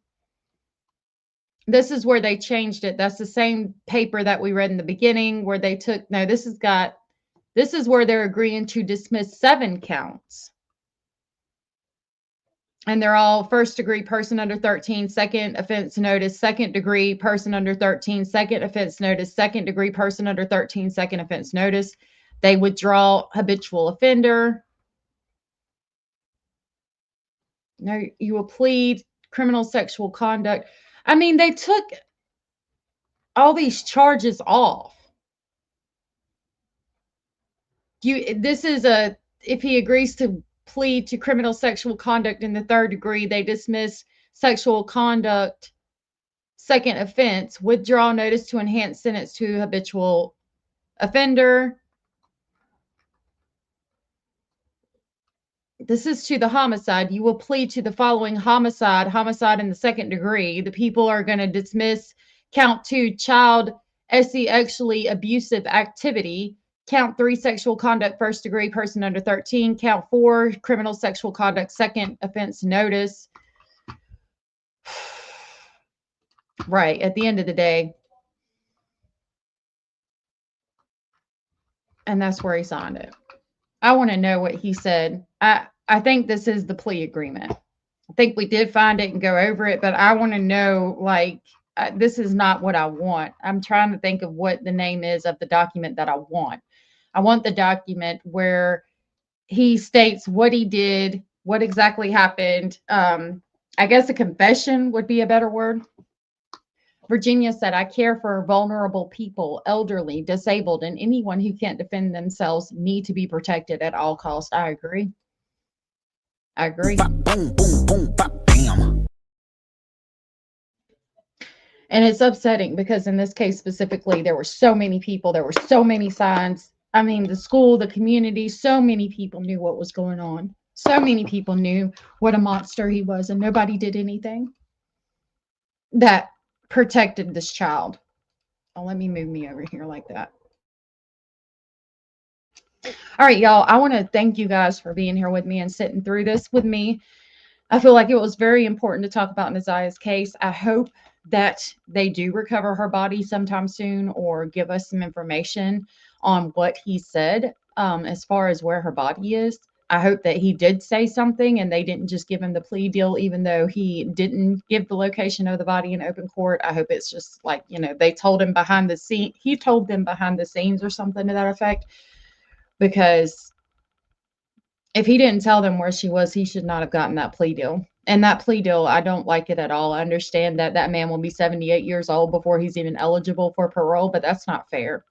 This is where they changed it. That's the same paper that we read in the beginning where they took, no, this is where they're agreeing to dismiss 7 counts. And they're all 1st degree, person under 13, 2nd offense notice, 2nd degree, person under 13, 2nd offense notice, 2nd degree, person under 13, 2nd offense notice. They withdraw habitual offender. No, you will plead criminal sexual conduct. I mean, they took all these charges off. If he agrees to plead to criminal sexual conduct in the 3rd degree, they dismiss sexual conduct, 2nd offense, withdraw notice to enhance sentence to habitual offender. This is to the homicide. You will plead to the following: homicide in the 2nd degree. The people are going to dismiss count 2, child sexually abusive activity. Count 3, sexual conduct, 1st degree, person under 13. Count 4, criminal sexual conduct, 2nd offense notice. Right, at the end of the day. And that's where he signed it. I want to know what he said. I think this is the plea agreement. I think we did find it and go over it, but I want to know, like, this is not what I want. I'm trying to think of what the name is of the document that I want. I want the document where he states what he did, what exactly happened. I guess a confession would be a better word. Virginia said, I care for vulnerable people, elderly, disabled, and anyone who can't defend themselves need to be protected at all costs. I agree. I agree. Boom, boom, boom, bam. And it's upsetting because in this case specifically, there were so many people, there were so many signs. I mean, the school, the community, so many people knew what was going on. So many people knew what a monster he was, and nobody did anything that protected this child. Oh, let me move me over here like that. All right, y'all, I want to thank you guys for being here with me and sitting through this with me. I feel like it was very important to talk about Ziya's case. I hope that they do recover her body sometime soon or give us some information on what he said as far as where her body is. I hope that he did say something and they didn't just give him the plea deal, even though he didn't give the location of the body in open court. I hope it's just like, you know, they told him behind the scene. He told them behind the scenes or something to that effect, because if he didn't tell them where she was, he should not have gotten that plea deal. And that plea deal, I don't like it at all. I understand that that man will be 78 years old before he's even eligible for parole, but that's not fair.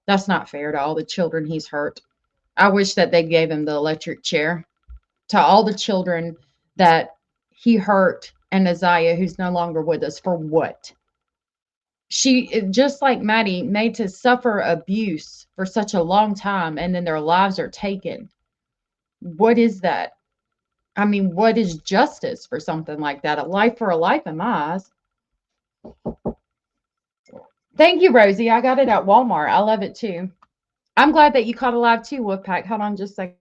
That's not fair to all the children he's hurt. I wish that they gave him the electric chair. To all the children that he hurt and Ziya, who's no longer with us, for what? She, just like Maddie, made to suffer abuse for such a long time and then their lives are taken. What is that? I mean, what is justice for something like that? A life for a life in my eyes. Thank you, Rosie. I got it at Walmart. I love it too. I'm glad that you caught a live too, Wolfpack. Hold on just a second.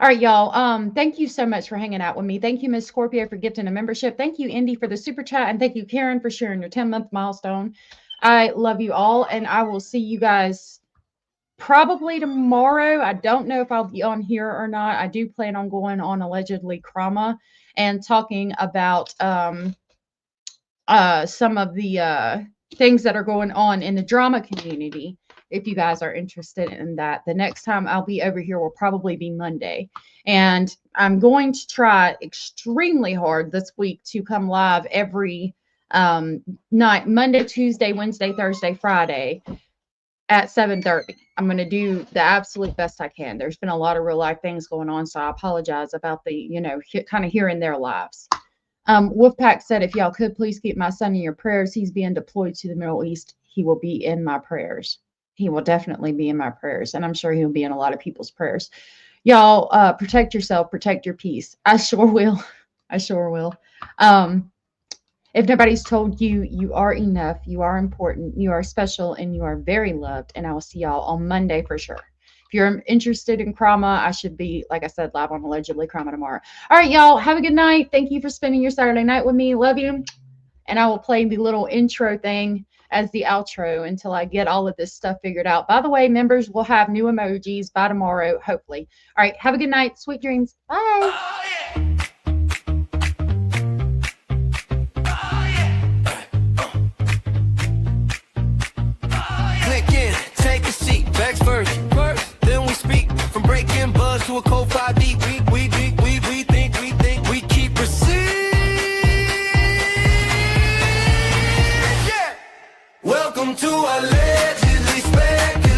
All right, y'all. Thank you so much for hanging out with me. Thank you, Miss Scorpio, for gifting a membership. Thank you, Indy, for the super chat. And thank you, Karen, for sharing your 10-month milestone. I love you all, and I will see you guys probably tomorrow. I don't know if I'll be on here or not. I do plan on going on Allegedly Krama and talking about some of the things that are going on in the drama community. If you guys are interested in that, the next time I'll be over here will probably be Monday. And I'm going to try extremely hard this week to come live every night, Monday, Tuesday, Wednesday, Thursday, Friday at 7:30. I'm going to do the absolute best I can. There's been a lot of real life things going on, so I apologize about the, kind of here and there lives. Wolfpack said, if y'all could please keep my son in your prayers. He's being deployed to the Middle East. He will be in my prayers. He will definitely be in my prayers, and I'm sure he'll be in a lot of people's prayers. Y'all, protect yourself, protect your peace. I sure will. I sure will. If nobody's told you, you are enough, you are important, you are special, and you are very loved. And I will see y'all on Monday for sure. If you're interested in Krama, I should be, like I said, live on Allegedly Krama tomorrow. All right, y'all, have a good night. Thank you for spending your Saturday night with me. Love you. And I will play the little intro thing as the outro until I get all of this stuff figured out. By the way, members will have new emojis by tomorrow, hopefully. All right, have a good night. Sweet dreams. Bye. First, then we speak from breaking buzz to a cold 5 deep. We think we keep proceeding. Yeah. Welcome to Allegedly Spec.